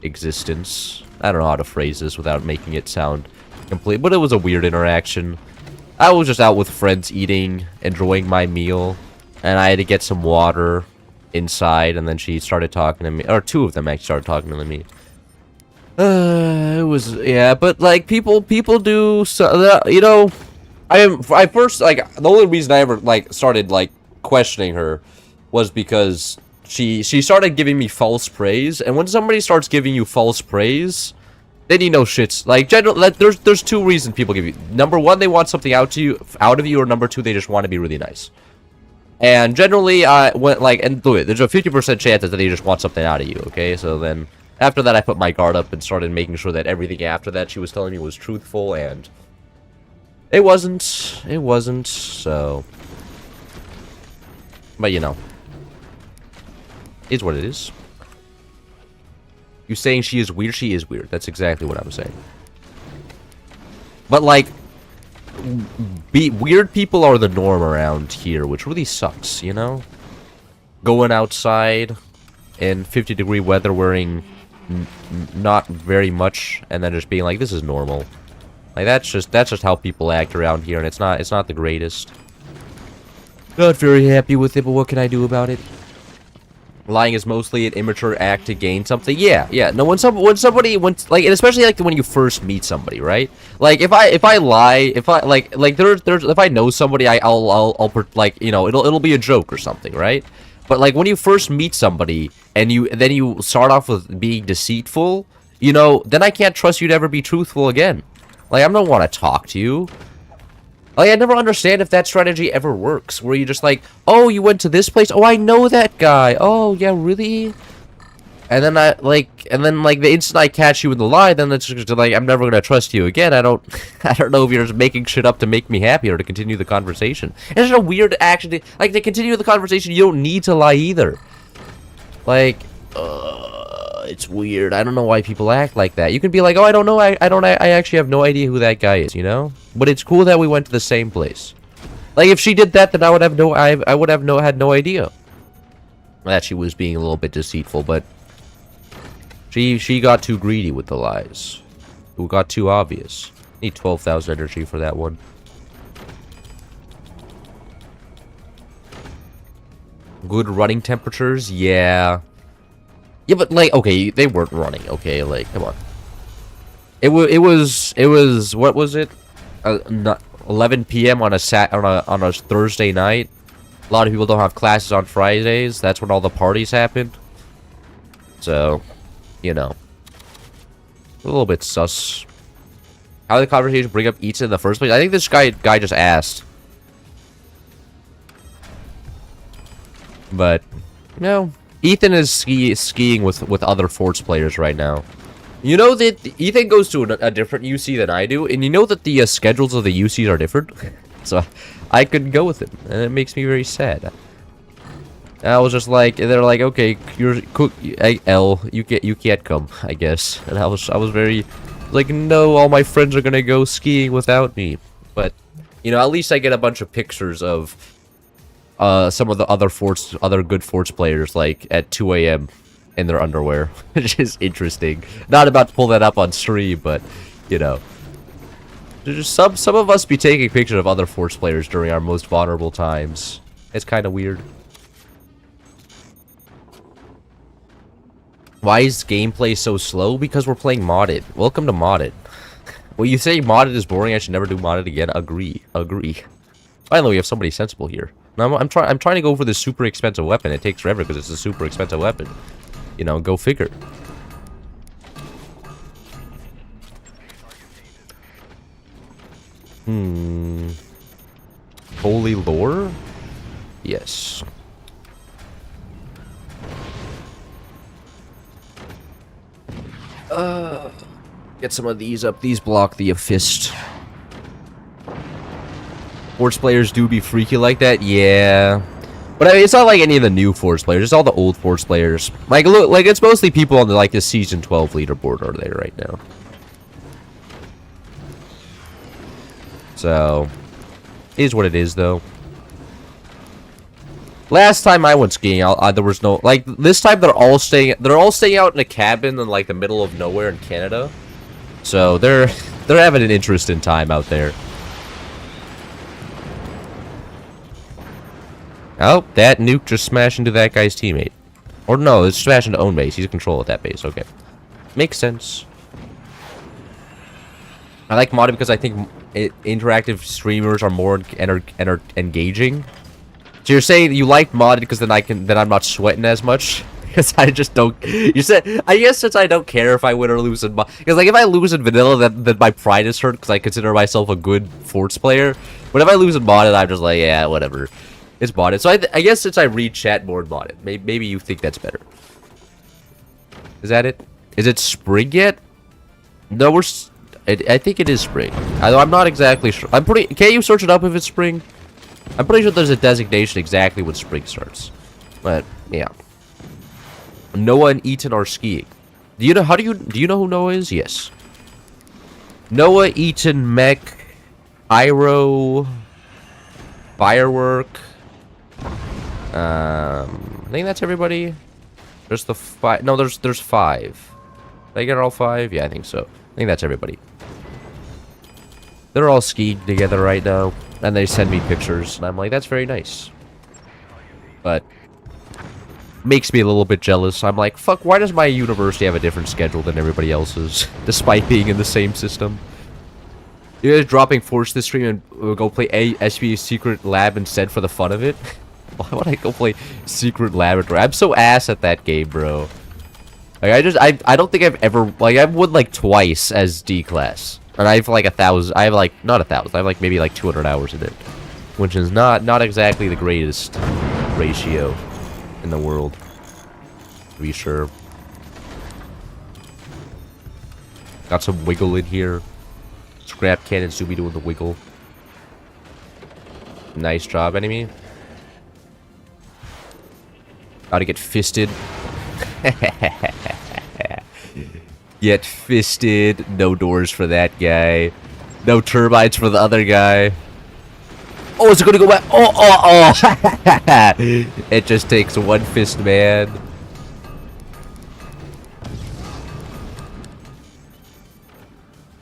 existence. I don't know how to phrase this without making it sound complete, but it was a weird interaction. I was just out with friends eating, enjoying my meal, and I had to get some water inside, and then she started talking to me, or two of them actually started talking to me. It was, yeah, but like people do, so, you know, I first, like, the only reason I ever like started like questioning her was because she started giving me false praise, and when somebody starts giving you false praise, then you know shit's like there's two reasons people give you. Number one, they want something out of you, or number two, they just want to be really nice. And generally, I went like, and look, there's a 50% chance that they just want something out of you. Okay, so then after that, I put my guard up and started making sure that everything after that she was telling me was truthful, and it wasn't. It wasn't. So, but you know, it's what it is. You saying she is weird? She is weird. That's exactly what I'm saying. But like, weird people are the norm around here, which really sucks, you know? Going outside in 50-degree weather wearing not very much, and then just being like, this is normal. Like, that's just how people act around here, and it's not the greatest. Not very happy with it, but what can I do about it? Lying is mostly an immature act to gain something. Yeah. No, when somebody like, and especially like when you first meet somebody, right? Like if I lie, if I like there's if I know somebody, I'll like, you know, it'll be a joke or something, right? But like when you first meet somebody and then you start off with being deceitful, you know, then I can't trust you to ever be truthful again. Like, I don't want to talk to you. Like, I never understand if that strategy ever works, where you just like, oh, you went to this place? Oh, I know that guy. Oh, yeah, really? And then the instant I catch you in the lie, then it's just like, I'm never gonna trust you again. I don't know if you're just making shit up to make me happy or to continue the conversation. And it's a weird action, like, to continue the conversation, you don't need to lie either. Like, it's weird. I don't know why people act like that. You can be like, oh, I don't know. I actually have no idea who that guy is, you know? But it's cool that we went to the same place. Like, if she did that, then I would have had no idea that she was being a little bit deceitful, but she got too greedy with the lies. It got too obvious. Need 12,000 energy for that one. Good running temperatures? Yeah. Yeah, but like, okay, they weren't running. Okay, like, come on. It was what was it? 11 p.m. on a Thursday night. A lot of people don't have classes on Fridays. That's when all the parties happened. So, you know, a little bit sus. How did the conversation bring up Eats in the first place? I think this guy just asked. But no, Ethan is skiing with other Forts players right now. You know that Ethan goes to a different UC than I do, and you know that the schedules of the UCs are different. So I couldn't go with him, and it makes me very sad. And I was just like, they're like, okay, you're cook L, you can't come, I guess. And I was very like, no, all my friends are gonna go skiing without me. But you know, at least I get a bunch of pictures of some of the other good Forts players, like at 2 a.m. in their underwear, which is interesting. Not about to pull that up on stream, but you know, there's some of us be taking pictures of other Forts players during our most vulnerable times. It's kind of weird. Why is gameplay so slow? Because we're playing modded. Welcome to modded. Well, you say modded is boring, I should never do modded again. Agree. Finally, we have somebody sensible here. Now, I'm trying to go for this super expensive weapon. It takes forever because it's a super expensive weapon. You know, go figure. Holy lore? Yes. Get some of these up. These block the fist. Forts players do be freaky like that, yeah. But I mean, it's not like any of the new Forts players. It's all the old Forts players. Like, look, like it's mostly people on the like the season 12 leaderboard are there right now. So, it is what it is, though. Last time I went skiing, there was no like. This time they're all staying out in a cabin in like the middle of nowhere in Canada. So they're having an interesting time out there. Oh, that nuke just smashed into that guy's teammate. Or no, it's smashed into own base. He's in control of that base. Okay. Makes sense. I like modded because I think interactive streamers are more engaging. So you're saying you like modded because then I'm not sweating as much? Because I just don't. You said, I guess since I don't care if I win or lose in because like if I lose in vanilla, then my pride is hurt because I consider myself a good Forts player. But if I lose in modded, I'm just like, yeah, whatever. It's modded. So I guess since I read chat more in modded, maybe you think that's better. Is that it? Is it spring yet? No, I think it is spring. Although I'm not exactly sure. Can't you search it up if it's spring? I'm pretty sure there's a designation exactly when spring starts. But yeah. Noah and Eaton are skiing. Do you know who Noah is? Yes. Noah, Eaton, Mech, Pyro, Firework. I think that's everybody. There's the 5. No, there's 5. Did I get all 5? Yeah, I think so. I think that's everybody. They're all skiing together right now, and they send me pictures, and I'm like, that's very nice. But makes me a little bit jealous. I'm like, fuck, why does my university have a different schedule than everybody else's, despite being in the same system? You guys dropping Force this stream and we'll go play SBA Secret Lab instead for the fun of it? Why would I go play Secret Laboratory? I'm so ass at that game, bro. Like, I don't think I've ever, like, I've won, like, twice as D-class. And I have, like, 1,000, I have, like, not 1,000, I have, like, maybe, like, 200 hours in it. Which is not exactly the greatest ratio in the world, to be sure. Got some wiggle in here. Scrap cannon Subi doing the wiggle. Nice job, enemy. Gotta get fisted. Get fisted. No doors for that guy. No turbines for the other guy. Oh, is it gonna go back? Oh. It just takes one fist, man.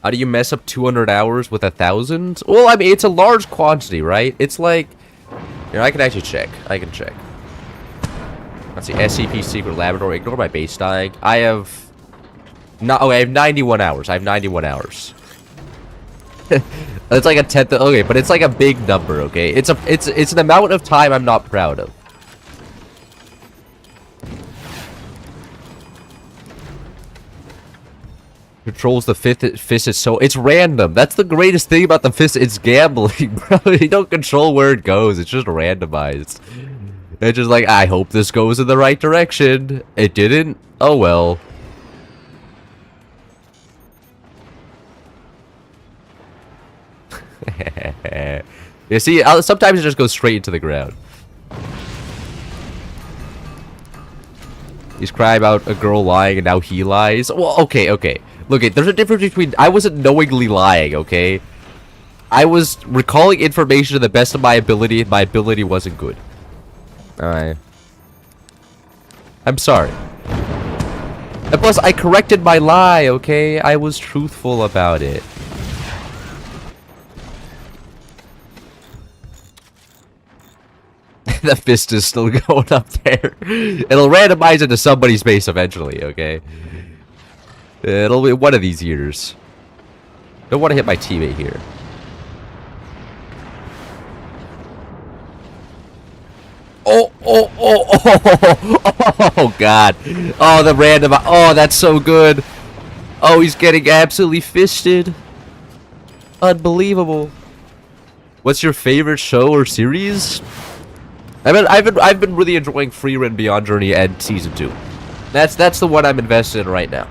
How do you mess up 200 hours with 1,000? Well, I mean, it's a large quantity, right? It's like... Here, I can actually check. I can check. Let's see. SCP Secret Laboratory. Ignore my base dying. I have... No, okay, I have 91 hours. I have 91 hours. It's like a 10th. Okay, but it's like a big number. Okay, it's an amount of time I'm not proud of. Controls the fist is so it's random. That's the greatest thing about the fist. It's gambling, bro. You don't control where it goes. It's just randomized. It's just like, I hope this goes in the right direction. It didn't. Oh well. You see, sometimes it just goes straight into the ground. He's crying about a girl lying and now he lies. Well, okay. Look, there's a difference between... I wasn't knowingly lying, okay? I was recalling information to the best of my ability, and my ability wasn't good. Alright. I'm sorry. And plus, I corrected my lie, okay? I was truthful about it. The fist is still going up there. It'll randomize into somebody's base eventually, okay? It'll be one of these years. Don't want to hit my teammate here. Oh, God. Oh, the random. Oh, that's so good. Oh, he's getting absolutely fisted. Unbelievable. What's your favorite show or series? I've been really enjoying Free Run Beyond Journey and Season 2. That's the one I'm invested in right now.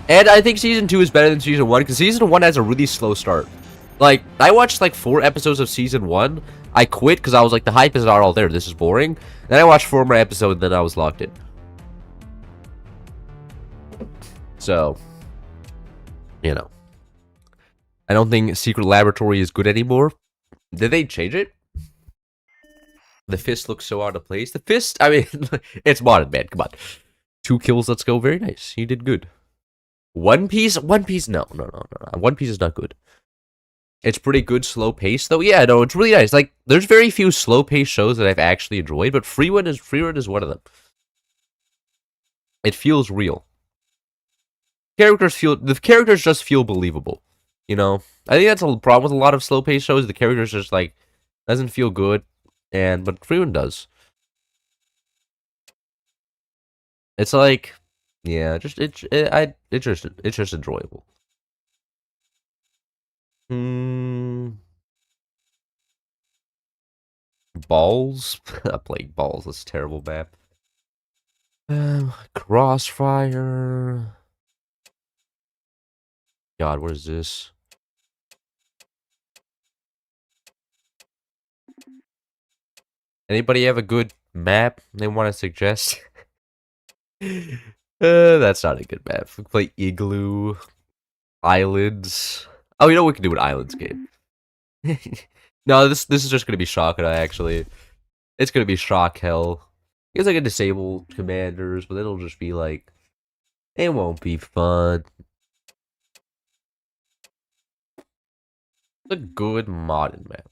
And I think Season 2 is better than Season 1, because Season 1 has a really slow start. Like, I watched like 4 episodes of Season 1. I quit because I was like, the hype is not all there. This is boring. Then I watched 4 more episodes, and then I was locked in. So, you know. I don't think Secret Laboratory is good anymore. Did they change it? The fist looks so out of place. The fist, I mean, it's modded, man. Come on. 2 kills, let's go. Very nice. You did good. One Piece? One Piece? No. One Piece is not good. It's pretty good slow pace though. Yeah, no, it's really nice. Like, there's very few slow pace shows that I've actually enjoyed, but Freerun is one of them. It feels real. The characters just feel believable. You know, I think that's a problem with a lot of slow pace shows. The characters just like doesn't feel good, but Freerun does. It's like, yeah, it's just enjoyable. Balls. I'm playing balls. That's a terrible map. Crossfire. God, what is this? Anybody have a good map they want to suggest? That's not a good map. We can play Igloo, Islands. Oh, you know we can do an Islands game. No, this is just gonna be shock. Actually, it's gonna be shock hell. Because I can disable commanders, but it'll just be like, it won't be fun. It's a good modern map.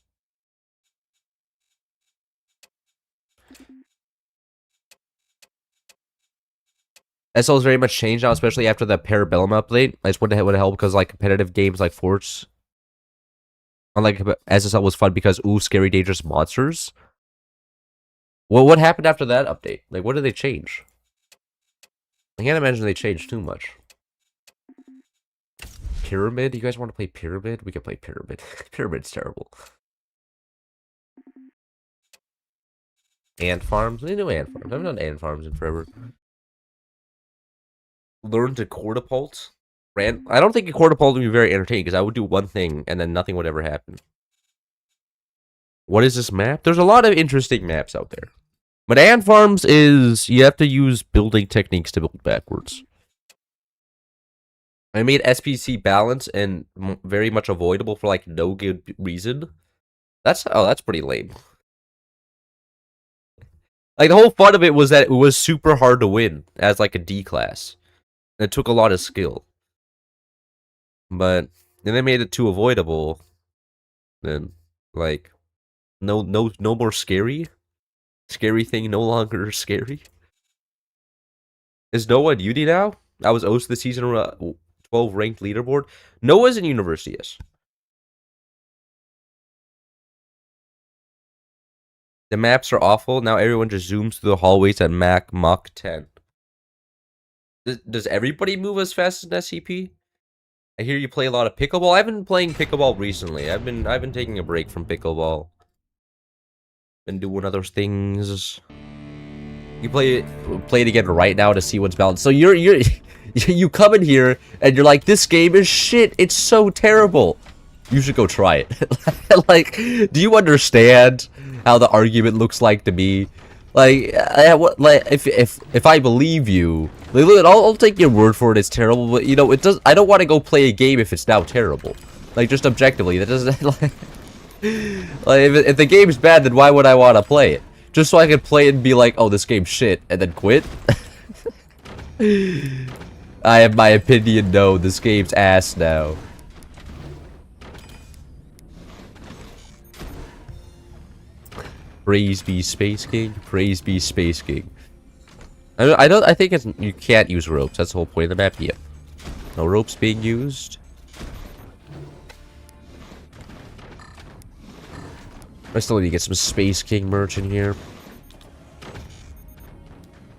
SL is very much changed now, especially after the Parabellum update. I just wanted to help because like competitive games like Forts, unlike SSL was fun because scary dangerous monsters. Well, what happened after that update? Like, what did they change? I can't imagine they changed too much. Pyramid? You guys want to play Pyramid? We can play Pyramid. Pyramid's terrible. Ant farms? I know ant farms. I haven't done ant farms in forever. Learn to quartapult? I don't think a quartapult would be very entertaining because I would do one thing and then nothing would ever happen. What is this map? There's a lot of interesting maps out there. But ant farms is, you have to use building techniques to build backwards. I made SPC balance and very much avoidable for like no good reason. That's pretty lame. Like the whole fun of it was that it was super hard to win as like a D class. And it took a lot of skill. But then they made it too avoidable. Then like no more scary. Scary thing no longer scary. Is Noah at uni now? I was host of the season 12 ranked leaderboard. Noah's in university, yes. The maps are awful. Now everyone just zooms through the hallways at Mach 10. Does everybody move as fast as an SCP? I hear you play a lot of pickleball. I've been playing pickleball recently. I've been taking a break from pickleball. Been doing other things. You play it again right now to see what's balanced. So you come in here and you're like, this game is shit. It's so terrible. You should go try it. Like, do you understand how the argument looks like to me? Like, if I believe you, like, look, I'll take your word for it. It's terrible, but you know, it does. I don't want to go play a game if it's now terrible. Like, just objectively, that doesn't. Like if the game's bad, then why would I want to play it? Just so I can play it and be like, oh, this game's shit, and then quit? I have my opinion, no, this game's ass now. Praise be Space King, praise be Space King. I think you can't use ropes, that's the whole point of the map, yeah. No ropes being used. I still need to get some Space King merch in here.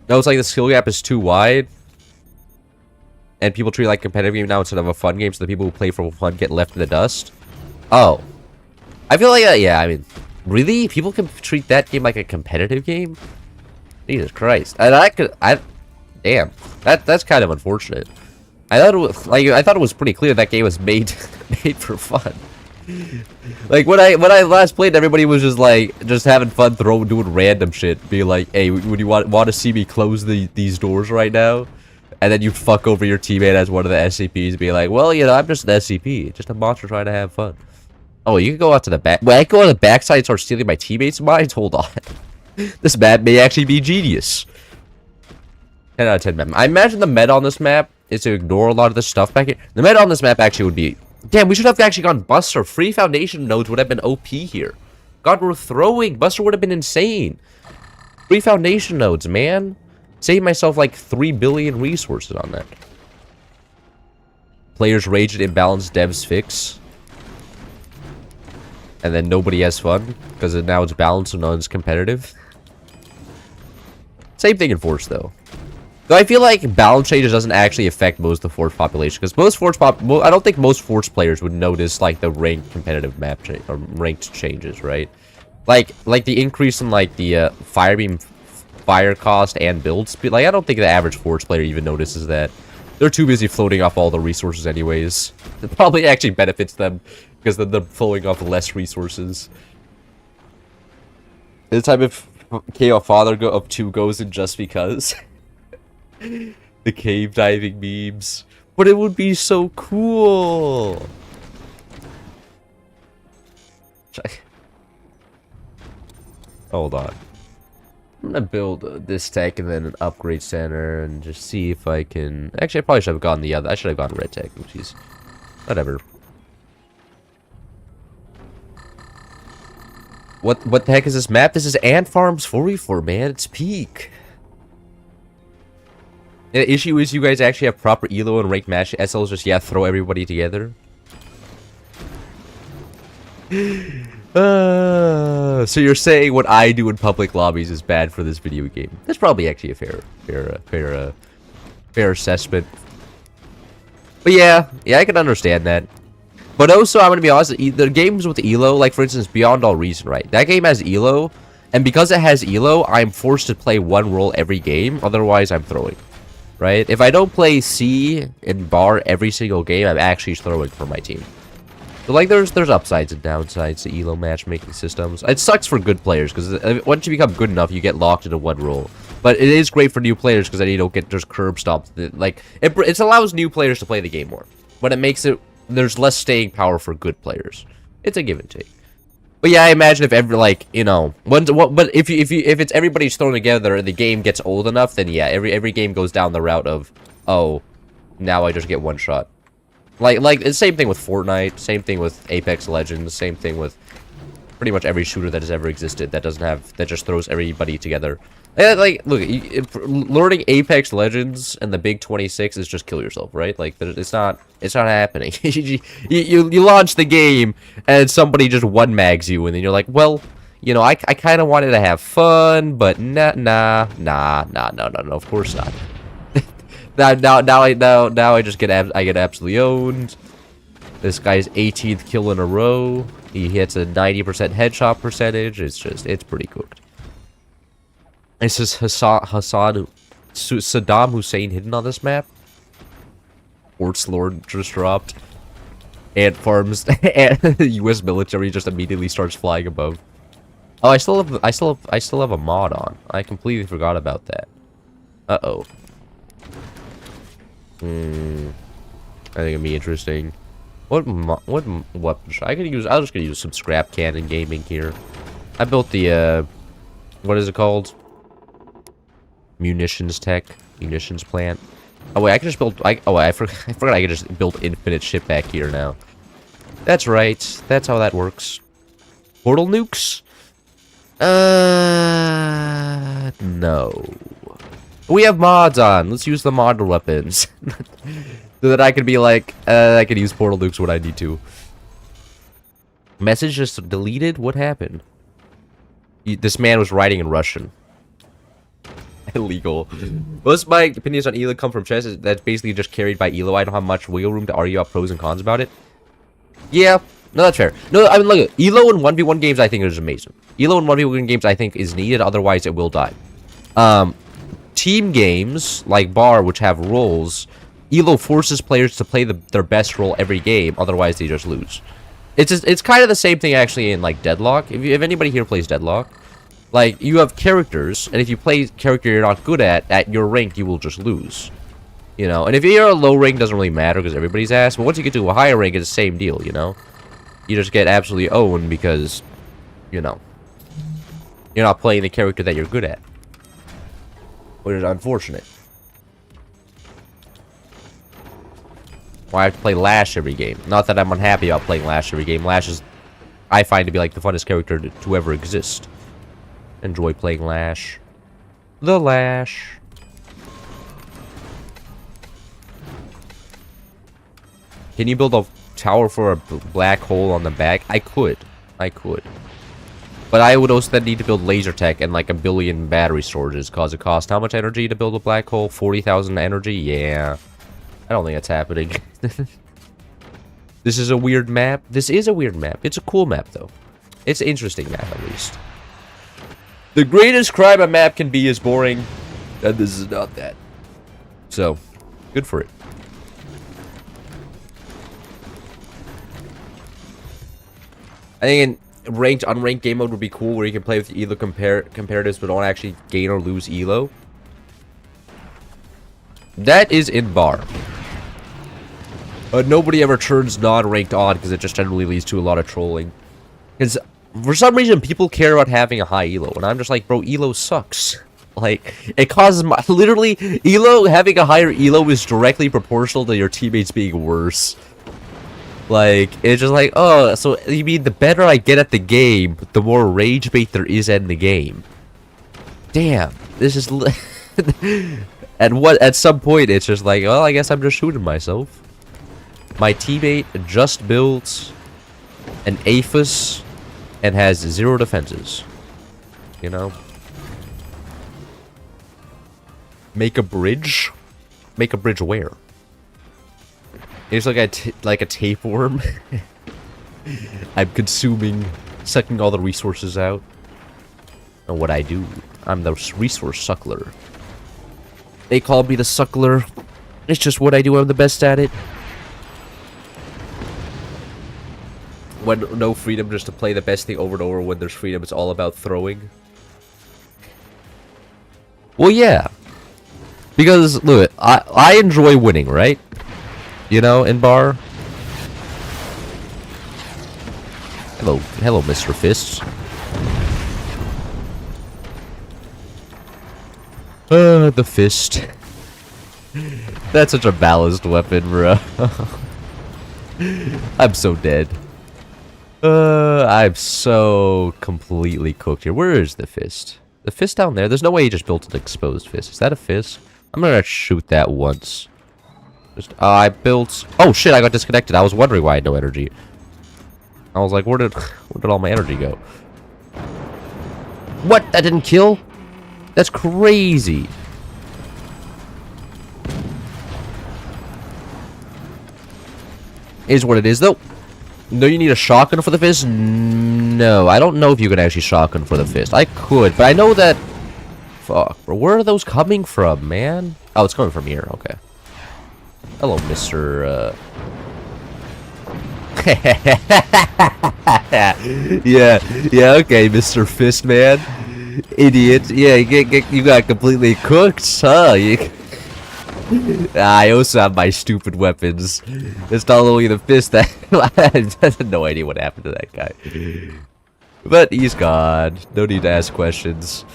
No, it's like the skill gap is too wide. And people treat it like a competitive game now instead of a fun game, so the people who play for fun get left in the dust. Oh. I feel like, yeah, I mean, really? People can treat that game like a competitive game? Jesus Christ. And damn. That's kind of unfortunate. I thought it was pretty clear that game was made for fun. Like when I last played, everybody was just having fun, doing random shit, being like, "Hey, would you want to see me close these doors right now?" And then you fuck over your teammate as one of the SCPs, be like, "Well, you know, I'm just an SCP, just a monster trying to have fun." Oh, you can go out to the back. When I go on the backside and start stealing my teammates' minds, hold on. This map may actually be genius. 10 out of 10 map. I imagine the meta on this map is to ignore a lot of the stuff back here. The meta on this map actually would be Damn, we should have actually gone Buster. Free Foundation nodes would have been OP here. God, we're throwing. Buster would have been insane. Free Foundation nodes, man. Save myself like 3 billion resources on that. Players rage at imbalanced devs fix. And then nobody has fun. Because now it's balanced and no one's competitive. Same thing in Force, though. Though I feel like balance changes doesn't actually affect most of the Force population. Because most Force I don't think most Force players would notice, like, the ranked competitive map change or ranked changes, right? Like the increase in, like, the Firebeam fire cost and build speed. Like, I don't think the average Force player even notices that. They're too busy floating off all the resources anyways. It probably actually benefits them because then they're flowing off less resources. This type of KO Father of 2 goes in just because. The cave diving memes. But it would be so cool. Hold on. I'm gonna build this tech and then an upgrade center and just see if I can... Actually, I probably should have gone the other... I should have gone red tech, which is... Whatever. What the heck is this map? This is Ant Farms 44, man. It's peak. The issue is you guys actually have proper elo and ranked match. SLs just, yeah, throw everybody together. So you're saying what I do in public lobbies is bad for this video game? That's probably actually a fair assessment. But yeah, I can understand that. But also, I'm gonna be honest, the games with the elo, like for instance, Beyond All Reason, right? That game has elo, and because it has elo, I'm forced to play one role every game. Otherwise, I'm throwing. Right? If I don't play C and bar every single game, I'm actually throwing for my team. So, like, there's upsides and downsides to elo matchmaking systems. It sucks for good players, because once you become good enough, you get locked into one role. But it is great for new players, because then you don't get just curb stops. Like, it allows new players to play the game more. But it makes it... There's less staying power for good players. It's a give and take. But yeah, I imagine if every, like, you know, but if it's everybody's thrown together and the game gets old enough, then yeah, every game goes down the route of, oh, now I just get one shot. Like it's same thing with Fortnite, same thing with Apex Legends, same thing with pretty much every shooter that has ever existed that just throws everybody together. Like, look, learning Apex Legends and the Big 26 is just kill yourself, right? Like, it's not happening. you launch the game and somebody just one mags you, and then you're like, well, you know, I kind of wanted to have fun, but no, of course not. now I just get absolutely owned. This guy's 18th kill in a row. He hits a 90% headshot percentage. It's pretty cooked. This is Saddam Hussein hidden on this map. Orts Lord just dropped. Ant farms and the U.S. military just immediately starts flying above. Oh, I still have a mod on. I completely forgot about that. Uh-oh. I think it'd be interesting. What weapon should I could use? I'm just gonna use some scrap cannon gaming here. I built the what is it called? Munitions plant. Oh wait, I can just build. I forgot I could just build infinite shit back here now. That's right. That's how that works. Portal nukes? No. We have mods on. Let's use the mod weapons. So that I can be like, I can use portal nukes when I need to. Message just deleted? What happened? This man was writing in Russian. Illegal. Most of my opinions on ELO come from chess. That's basically just carried by ELO. I don't have much wiggle room to argue about pros and cons about it. Yeah. No, that's fair. No, I mean, look, ELO in 1v1 games I think is amazing. ELO in 1v1 games I think is needed, otherwise it will die. Team games, like Bar, which have roles, ELO forces players to play their best role every game, otherwise they just lose. It's kind of the same thing actually in like Deadlock. If anybody here plays Deadlock, like you have characters, and if you play a character you're not good at your rank, you will just lose. You know, and if you're a low rank, it doesn't really matter because everybody's ass. But once you get to a higher rank, it's the same deal. You know, you just get absolutely owned because, you know, you're not playing the character that you're good at, which is unfortunate. Why I have to play Lash every game. Not that I'm unhappy about playing Lash every game. Lash is, I find, to be like the funnest character to ever exist. Enjoy playing Lash. The Lash. Can you build a tower for a black hole on the back? I could. But I would also then need to build laser tech and like a billion battery storages, cause it costs how much energy to build a black hole? 40,000 energy? Yeah. I don't think that's happening. This is a weird map. This is a weird map. It's a cool map, though. It's an interesting map, at least. The greatest crime a map can be is boring, and this is not that. So, good for it. I think in ranked, unranked game mode would be cool, where you can play with ELO comparatives, but don't actually gain or lose ELO. That is in bar. Nobody ever turns non-ranked on because it just generally leads to a lot of trolling. Because for some reason, people care about having a high elo, and I'm just like, bro, elo sucks. Like, it causes my... Literally, elo, having a higher elo is directly proportional to your teammates being worse. Like, it's just like, oh, so you mean the better I get at the game, the more rage bait there is in the game. Damn, this is... At some point, it's just like, well, I guess I'm just shooting myself. My teammate just built an Aphis and has 0 defenses. You know? Make a bridge? Make a bridge where? It's like a tapeworm. I'm consuming, sucking all the resources out. And what I do, I'm the resource suckler. They call me the suckler. It's just what I do, I'm the best at it. When no freedom just to play the best thing over and over. When there's freedom, it's all about throwing. Well, yeah. Because, look, I enjoy winning, right? You know, in bar. Hello, Mr. Fists. The fist. That's such a balanced weapon, bro. I'm so dead. I'm so completely cooked here. Where is the fist? The fist down there? There's no way he just built an exposed fist. Is that a fist? I'm gonna shoot that once. Just, I built... Oh shit, I got disconnected. I was wondering why I had no energy. I was like, where did all my energy go? What? That didn't kill? That's crazy. Is what it is, though. No, you need a shotgun for the fist? No, I don't know if you can actually shotgun for the fist. I could, but I know that... Fuck, bro. Where are those coming from, man? Oh, it's coming from here. Okay. Hello, Mr. yeah, okay, Mr. Fist Man. Idiot. Yeah, you got completely cooked, huh? I also have my stupid weapons. It's not only the fist that... I have no idea what happened to that guy. But he's gone. No need to ask questions.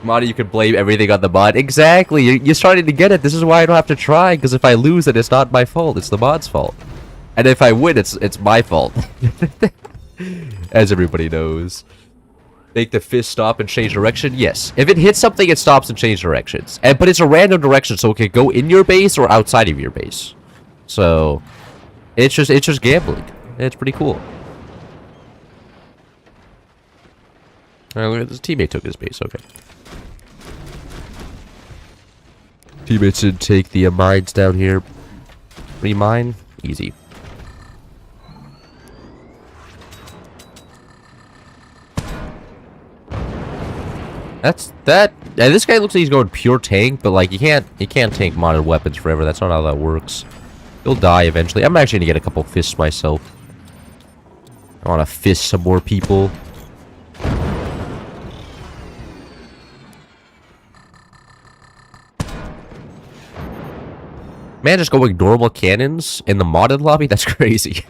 Mod, you can blame everything on the mod. Exactly. You're starting to get it. This is why I don't have to try. Because if I lose, then it's not my fault. It's the mod's fault. And if I win, it's my fault. As everybody knows. Make the fist stop and change direction? Yes. If it hits something, it stops and changes directions. But it's a random direction, so it can go in your base or outside of your base. So, it's just gambling. It's pretty cool. Alright, look at this. Teammate took his base. Okay. Teammates should take the mines down here. Remine? Easy. That. And this guy looks like he's going pure tank, but like you can't tank modded weapons forever. That's not how that works. He'll die eventually. I'm actually gonna get a couple fists myself. I want to fist some more people. Man, just going normal cannons in the modded lobby? That's crazy.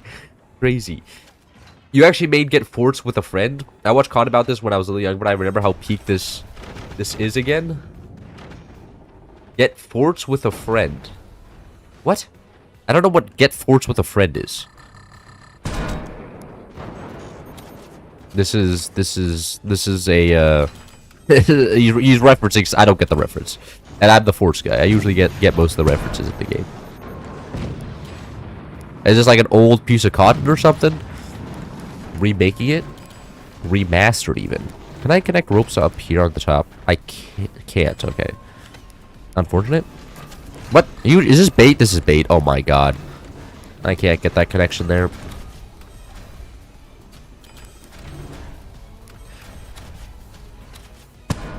Crazy. You actually made get forts with a friend? I watched COD about this when I was a little young, but I remember how peak this is again. Get forts with a friend. What? I don't know what get forts with a friend is. This is a he's referencing. I don't get the reference, and I'm the force guy. I usually get most of the references in the game. Is this like an old piece of cotton or something? Remaking it, remastered even. Can I connect ropes up here on the top? I can't. Okay, unfortunate. What? Is this bait? This is bait. Oh my god, I can't get that connection there.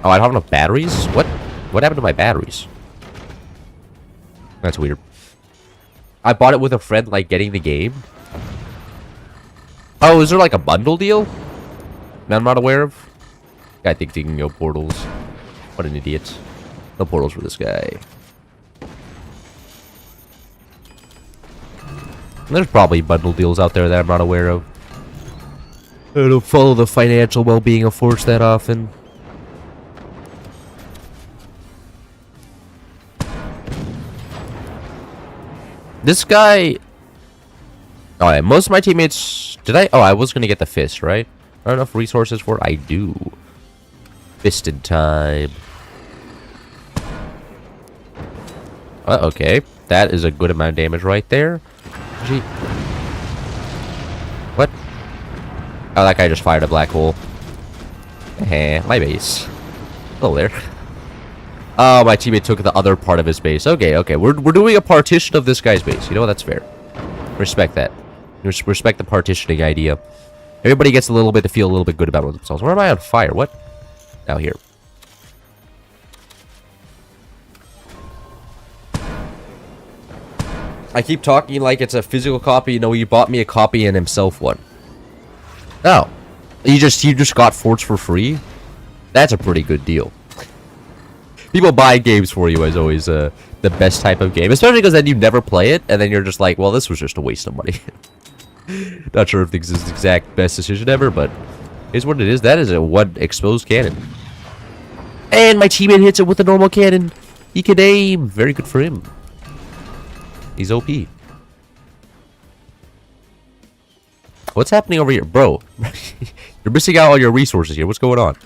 Oh, I don't have enough batteries? What? What happened to my batteries? That's weird. I bought it with a friend, like, getting the game. Oh, is there, like, a bundle deal? That I'm not aware of? Guy thinks he can go portals. What an idiot. No portals for this guy. There's probably bundle deals out there that I'm not aware of. I don't follow the financial well-being of Force that often. This guy... Alright, most of my teammates... Did I... Oh, I was gonna get the fist, right? I don't have enough resources for it. I do. Fisted time. Okay. That is a good amount of damage right there. Gee. What? Oh, that guy just fired a black hole. My base. Oh, there. Oh, my teammate took the other part of his base. Okay, okay. We're doing a partition of this guy's base. You know what? That's fair. Respect that. Respect the partitioning idea. Everybody gets a little bit to feel a little bit good about themselves. Where am I on fire? What? Out here. I keep talking like it's a physical copy. You know, you bought me a copy and himself one. Oh. You just got forts for free? That's a pretty good deal. People buy games for you is always the best type of game. Especially because then you never play it, and then you're just like, well, this was just a waste of money. Not sure if this is the exact best decision ever, but here's what it is. That is a one exposed cannon. And my teammate hits it with a normal cannon. He can aim. Very good for him. He's OP. What's happening over here? Bro, you're missing out on your resources here. What's going on?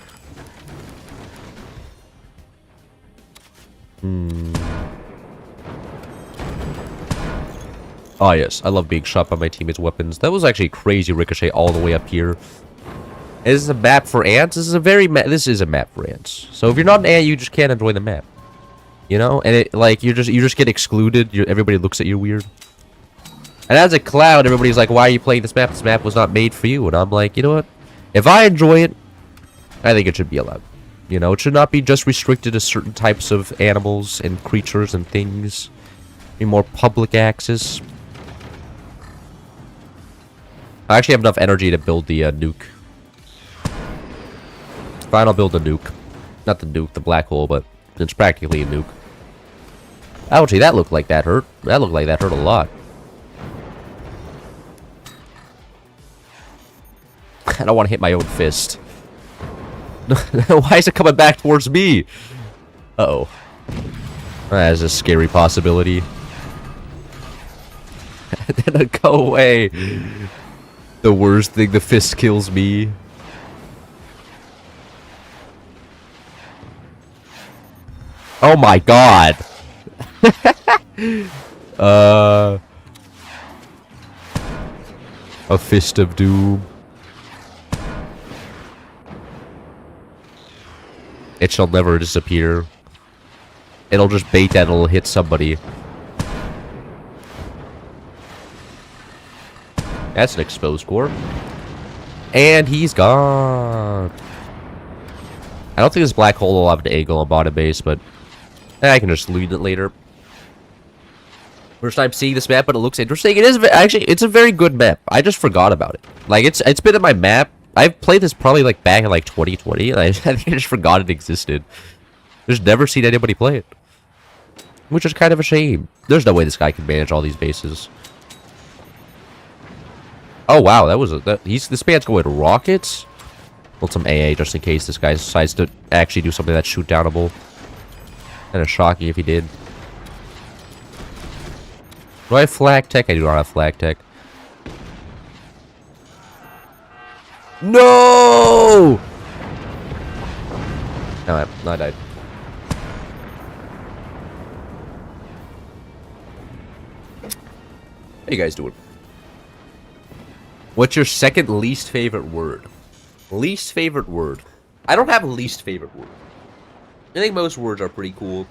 Oh, yes. I love being shot by my teammates' weapons. That was actually crazy ricochet all the way up here. Is this a map for ants? This is a map for ants. So if you're not an ant, you just can't enjoy the map. You know? And it, like, you just get excluded. Everybody looks at you weird. And as a cloud, everybody's like, why are you playing this map? This map was not made for you. And I'm like, you know what? If I enjoy it, I think it should be allowed. You know, it should not be just restricted to certain types of animals and creatures and things. Be more public access. I actually have enough energy to build the nuke. Fine, I'll build a nuke. Not the nuke, the black hole, but it's practically a nuke. Ouchie, that looked like that hurt. That looked like that hurt a lot. I don't want to hit my own fist. Why is it coming back towards me? Uh-oh. That is a scary possibility. Then go away. The worst thing, the fist kills me. Oh my god. A fist of doom. It shall never disappear. It'll just bait that it'll hit somebody. That's an exposed core. And he's gone. I don't think this black hole will have an angle on bottom base, but I can just loot it later. First time seeing this map, but it looks interesting. It is actually, it's a very good map. I just forgot about it. Like it's been in my map. I've played this probably like back in like 2020, and I think I just forgot it existed. Just never seen anybody play it, which is kind of a shame. There's no way this guy can manage all these bases. Oh wow, that was this man's going rockets. Build some AA just in case this guy decides to actually do something that's shoot downable. Kind of shocking if he did. Do I have flag tech? I do not have flag tech. No! No, I died. How you guys doing? What's your second least favorite word? Least favorite word. I don't have a least favorite word. I think most words are pretty cool.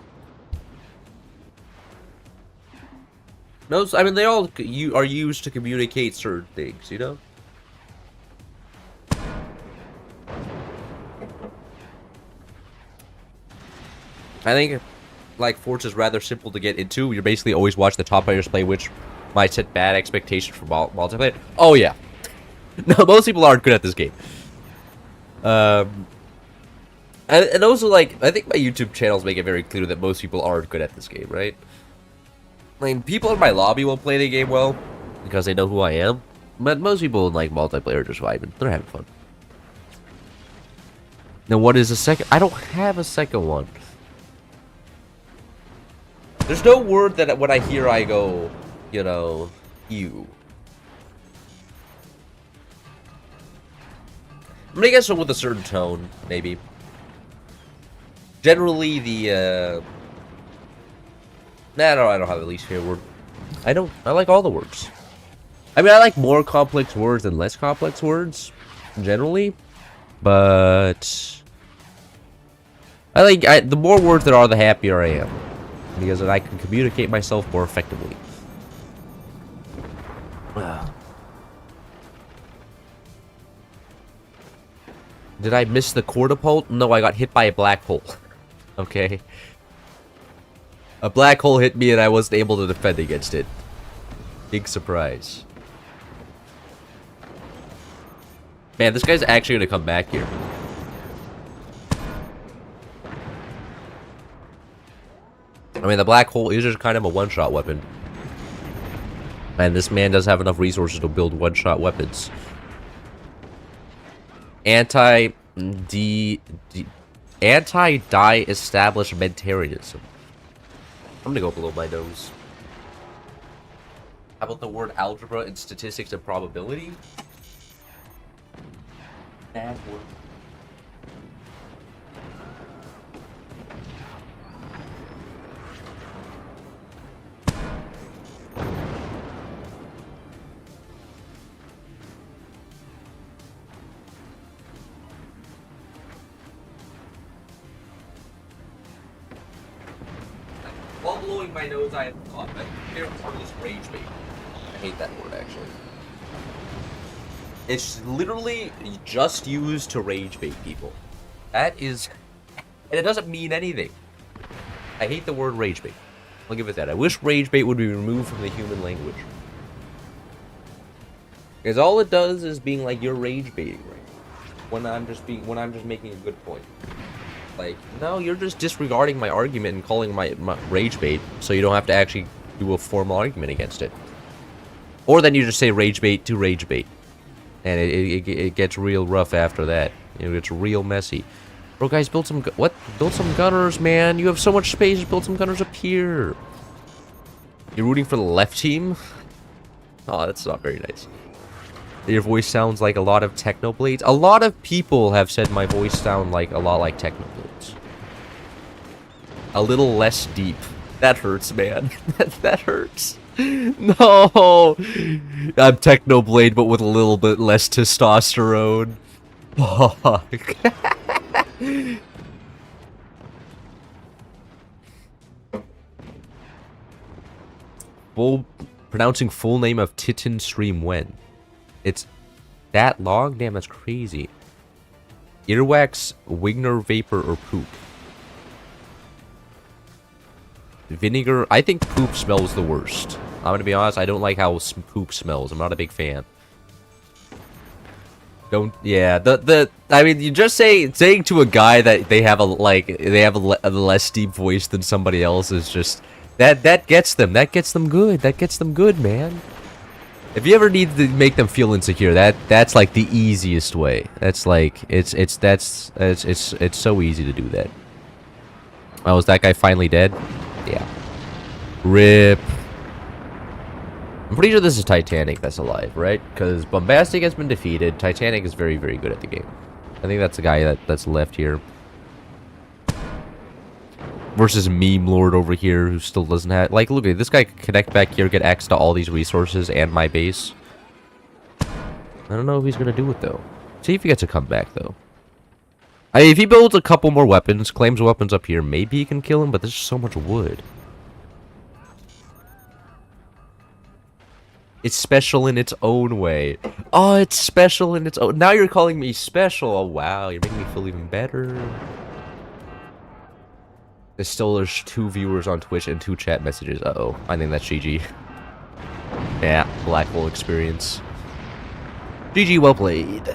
Most, I mean, they all are used to communicate certain things, you know? I think, like, Forza's rather simple to get into. You're basically always watch the top players play, which might set bad expectations for multiplayer. Oh, yeah. No, most people aren't good at this game. And also, like, I think my YouTube channels make it very clear that most people aren't good at this game, right? I mean, people in my lobby will play the game well, because they know who I am. But most people in, like, multiplayer are just vibing. They're having fun. Now, what is the second? I don't have a second one. There's no word that when I hear I go, you know, you. I'm gonna guess with a certain tone, maybe. Generally, the, Nah, no, I don't have the least favorite word. I like all the words. I mean, I like more complex words than less complex words, generally. But I like, the more words there are, the happier I am. Because then I can communicate myself more effectively. Did I miss the catapult? No, I got hit by a black hole. Okay. A black hole hit me and I wasn't able to defend against it. Big surprise. Man, this guy's actually gonna come back here. I mean, the black hole is just kind of a one-shot weapon. And this man does have enough resources to build one-shot weapons. Anti-die establishmentarianism. I'm gonna go below my nose. How about the word algebra and statistics and probability? Bad word. While blowing my nose, I have thought my favorite word is rage bait. I hate that word, actually. It's literally just used to rage bait people. That is... And it doesn't mean anything. I hate the word rage bait. I'll give it that. I wish rage bait would be removed from the human language. Because all it does is being like, you're rage baiting right now. When I'm just making a good point. Like, no, you're just disregarding my argument and calling my rage bait, so you don't have to actually do a formal argument against it. Or then you just say rage bait to rage bait. And it gets real rough after that. You know, it's real messy. Bro, guys, build some gunners, man. You have so much space, build some gunners up here. You're rooting for the left team? Oh, that's not very nice. Your voice sounds like a lot of Technoblades. A lot of people have said my voice sounds like a lot like Technoblades. A little less deep. That hurts, man. that hurts. No. I'm Technoblade, but with a little bit less testosterone. Fuck. Pronouncing full name of Titan Stream when? It's that long? Damn, that's crazy. Earwax, Wigner vapor, or poop? Vinegar. I think poop smells the worst. I'm gonna be honest, I don't like how poop smells. I'm not a big fan. Don't. Yeah. I mean, you just saying to a guy that they have a less deep voice than somebody else is just that gets them. That gets them good. That gets them good, man. If you ever need to make them feel insecure, that's like the easiest way. That's like it's so easy to do that. Oh, is that guy finally dead? Yeah. RIP. I'm pretty sure this is Titanic that's alive, right? Because Bombastic has been defeated. Titanic is very, very good at the game. I think that's the guy that's left here. Versus Meme Lord over here, who still doesn't have... Like, look at this guy can connect back here, get access to all these resources and my base. I don't know if he's going to do it, though. See if he gets a comeback, though. If he builds a couple more weapons, claims weapons up here, maybe he can kill him, but there's so much wood. It's special in its own way. Oh, it's special in its own... Now you're calling me special. Oh, wow. You're making me feel even better. There's 2 viewers on Twitch and 2 chat messages. Uh-oh. I think that's GG. Yeah, black hole experience. GG, well played.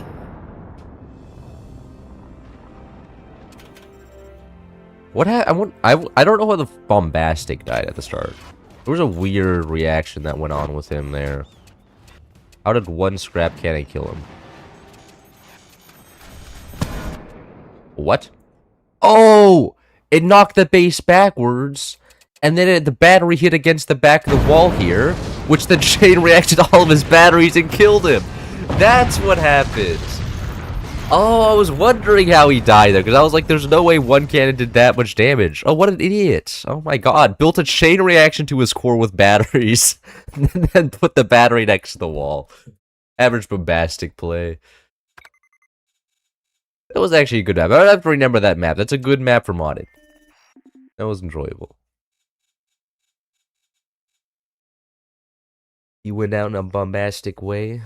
What happened? I don't know how the Bombastic died at the start. There was a weird reaction that went on with him there. How did one scrap cannon kill him? What? Oh! It knocked the base backwards, and then the battery hit against the back of the wall here, which the chain reacted to all of his batteries and killed him. That's what happened. Oh, I was wondering how he died there, because I was like, there's no way one cannon did that much damage. Oh, what an idiot. Oh my god. Built a chain reaction to his core with batteries, and then put the battery next to the wall. Average Bombastic play. That was actually a good map. I don't have to remember that map. That's a good map for modding. That was enjoyable. You went out in a bombastic way.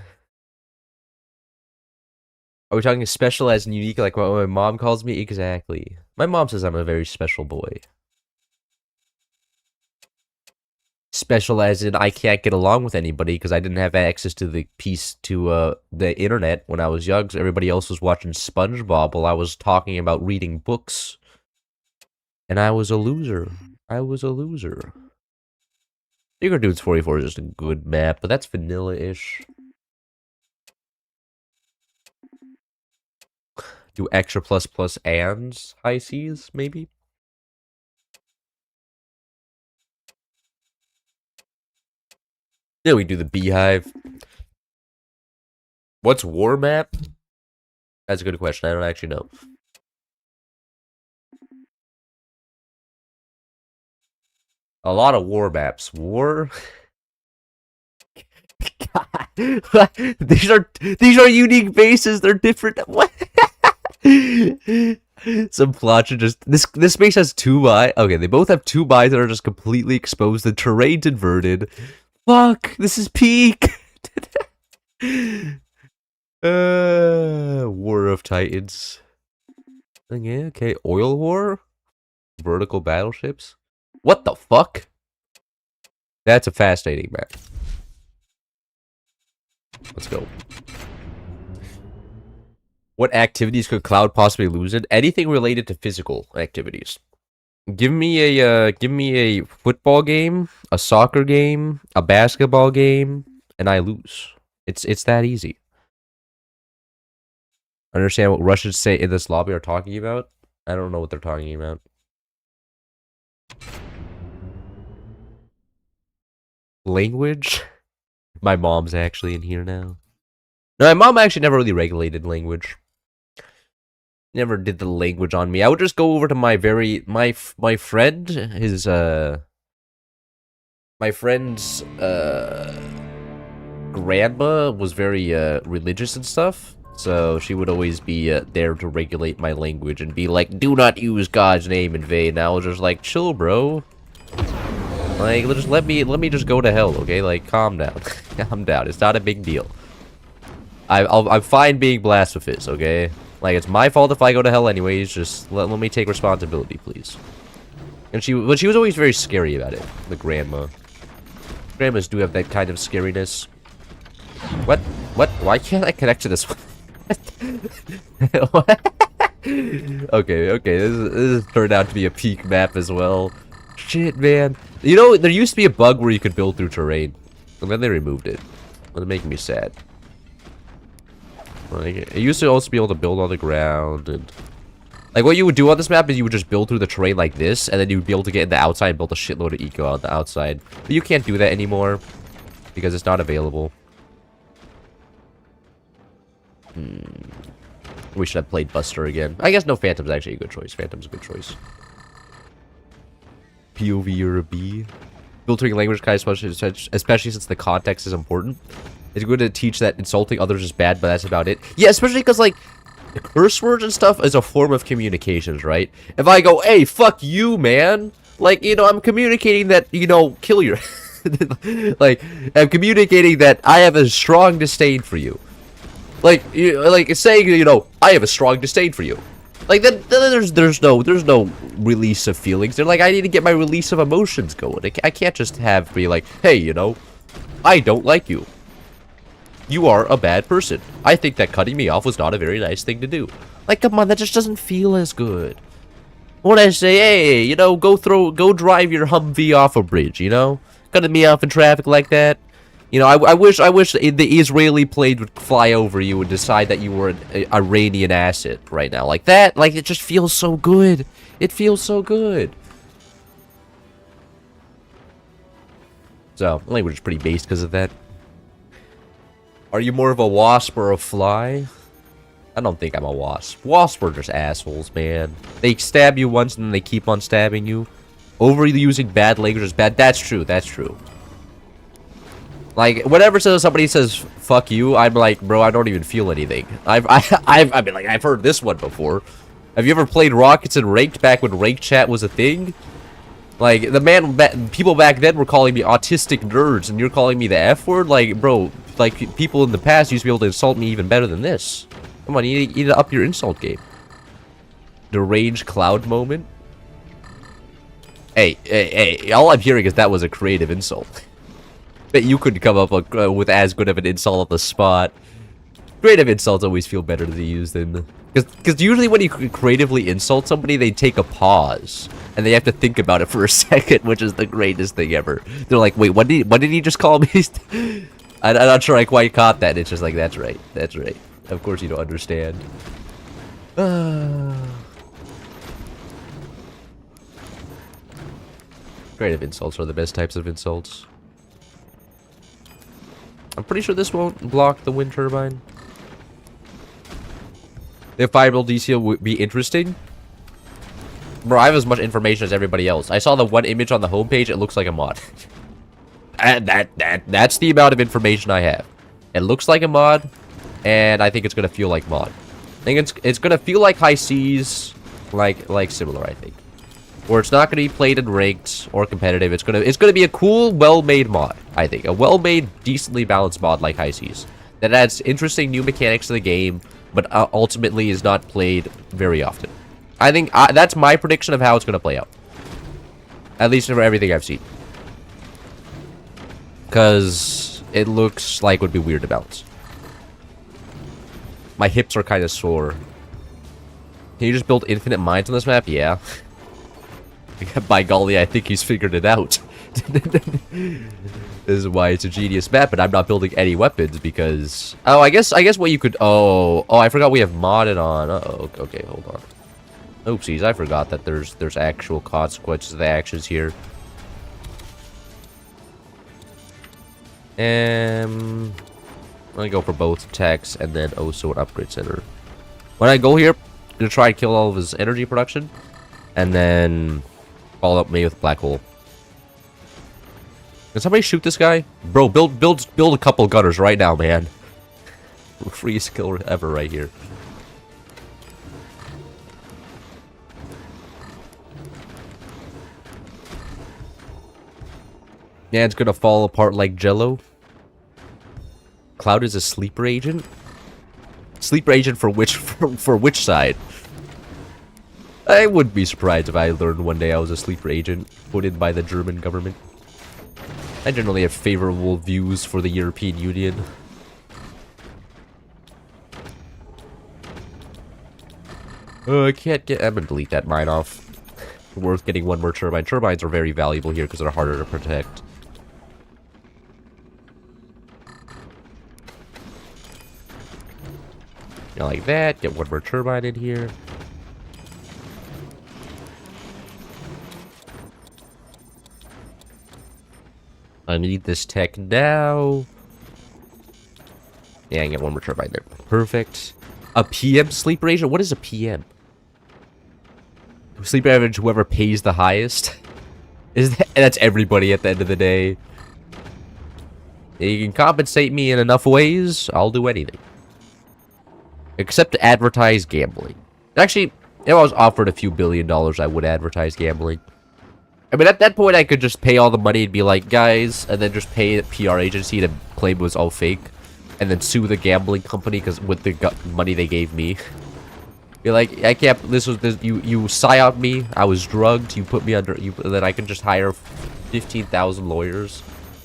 Are we talking specialized and unique like what my mom calls me? Exactly. My mom says I'm a very special boy. Specialized in I can't get along with anybody because I didn't have access to the the internet when I was young. So everybody else was watching SpongeBob while I was talking about reading books. And I was a loser. I was a loser. Secret Dudes 44 is just a good map, but that's vanilla-ish. Do extra plus ands high seas, maybe? Yeah, we do the beehive. What's war map? That's a good question. I don't actually know. A lot of war maps. War? God. These are unique bases. They're different. What? Some plots are just this base has 2 buys. Okay, they both have 2 buys that are just completely exposed. The terrain's inverted. Fuck, this is peak. War of Titans. Yeah, okay. Oil war? Vertical battleships? What the fuck? That's a fascinating map. Let's go. What activities could Cloud possibly lose in? Anything related to physical activities. Give me a football game, a soccer game, a basketball game, and I lose. It's that easy. Understand what Russians say in this lobby are talking about? I don't know what they're talking about. Language? My mom's actually in here now. No, my mom actually never really regulated language. Never did the language on me. I would just go over to my friend, my friend's grandma was very religious and stuff, so she would always be there to regulate my language and be like, "Do not use God's name in vain." And I was just like, "Chill, bro. Like, just let me just go to hell, okay? Like, calm down, calm down. It's not a big deal. I'm fine being blasphemous, okay? Like, it's my fault if I go to hell anyways. Just let me take responsibility, please." And she was always very scary about it. The grandma. Grandmas do have that kind of scariness. What? Why can't I connect to this one? What? Okay. This turned out to be a peak map as well. Shit, man. You know, there used to be a bug where you could build through terrain, and then they removed it. It's making me sad. Like, it used to also be able to build on the ground, and like what you would do on this map is you would just build through the terrain like this, and then you'd be able to get in the outside and build a shitload of eco on the outside. But you can't do that anymore. because it's not available. We should have played Buster again. I guess no, Phantom's actually a good choice. Phantom's a good choice. POV or a B. Filtering language kind of especially since the context is important. It's good to teach that insulting others is bad, but that's about it. Yeah, especially because, like, curse words and stuff is a form of communications, right? If I go, hey, fuck you, man. Like, you know, I'm communicating that, you know, kill your... like, I'm communicating that I have a strong disdain for you. Like, it's saying, you know, I have a strong disdain for you. Like, then there's no release of feelings. They're like, I need to get my release of emotions going. I can't just be like, hey, you know, I don't like you. You are a bad person. I think that cutting me off was not a very nice thing to do. Like, come on, that just doesn't feel as good. When I say, hey, you know, go drive your Humvee off a bridge, you know? Cutting me off in traffic like that. You know, I wish the Israeli plane would fly over you and decide that you were an Iranian asset right now. Like that, like, it just feels so good. It feels so good. So, language is pretty based because of that. Are you more of a wasp or a fly? I don't think I'm a wasp. Wasps are just assholes, man. They stab you once and then they keep on stabbing you. Overusing bad language is bad. That's true, that's true. Like, whenever somebody says "fuck you," I'm like, bro, I don't even feel anything. I've been like, I've heard this one before. Have you ever played Rockets and Ranked back when Ranked chat was a thing? Like, people back then were calling me autistic nerds, and you're calling me the F word? Like, bro, like, people in the past used to be able to insult me even better than this. Come on, you need to up your insult game. Deranged cloud moment. Hey, all I'm hearing is that was a creative insult. Bet you couldn't come up with as good of an insult on the spot. Creative insults always feel better to use than... Because usually when you creatively insult somebody, they take a pause. And they have to think about it for a second, which is the greatest thing ever. They're like, wait, what did he just call me? I'm not sure I quite caught that. It's just like, that's right. That's right. Of course you don't understand. Creative insults are the best types of insults. I'm pretty sure this won't block the wind turbine. If firebird DCO would be interesting. Bro, I have as much information as everybody else. I saw the one image on the homepage, it looks like a mod. And that's the amount of information I have. It looks like a mod, and I think it's gonna feel like mod. I think it's gonna feel like High Seas, like similar, I think. Where it's not gonna be played in ranked or competitive. It's gonna be a cool, well-made mod, I think. A well-made, decently balanced mod like High Seas. That adds interesting new mechanics to the game, but ultimately is not played very often. I think that's my prediction of how it's gonna play out. At least for everything I've seen. Because it looks like it would be weird to balance. My hips are kind of sore. Can you just build infinite mines on this map? Yeah. By golly, I think he's figured it out. This is why it's a genius map, but I'm not building any weapons because... Oh, I guess what you could... Oh, I forgot we have modded on. Uh-oh, okay, hold on. Oopsies, I forgot that there's actual consequences of the actions here. I'm gonna go for both techs and then also an upgrade center. When I go here, I'm gonna try and kill all of his energy production, and then follow up me with black hole. Can somebody shoot this guy? Bro, build a couple gunners right now, man. Free skill ever right here. Yeah, it's gonna fall apart like Jello. Cloud is a sleeper agent. Sleeper agent for which side? I wouldn't be surprised if I learned one day I was a sleeper agent put in by the German government. I generally have favorable views for the European Union. I can't get... I'm gonna delete that mine off. Worth getting one more turbine. Turbines are very valuable here because they're harder to protect. You know, like that. Get one more turbine in here. I need this tech now. Yeah, I can get one more turbine there. Perfect. A PM sleeper agent? What is a PM? Sleeper average, whoever pays the highest. That's everybody at the end of the day. You can compensate me in enough ways, I'll do anything. Except to advertise gambling. Actually, if I was offered a few $1 billion, I would advertise gambling. I mean, at that point, I could just pay all the money and be like, guys, and then just pay a PR agency to claim it was all fake. And then sue the gambling company because with the money they gave me. Be like, I can't, you psyoped me, I was drugged, you put me under, then I can just hire 15,000 lawyers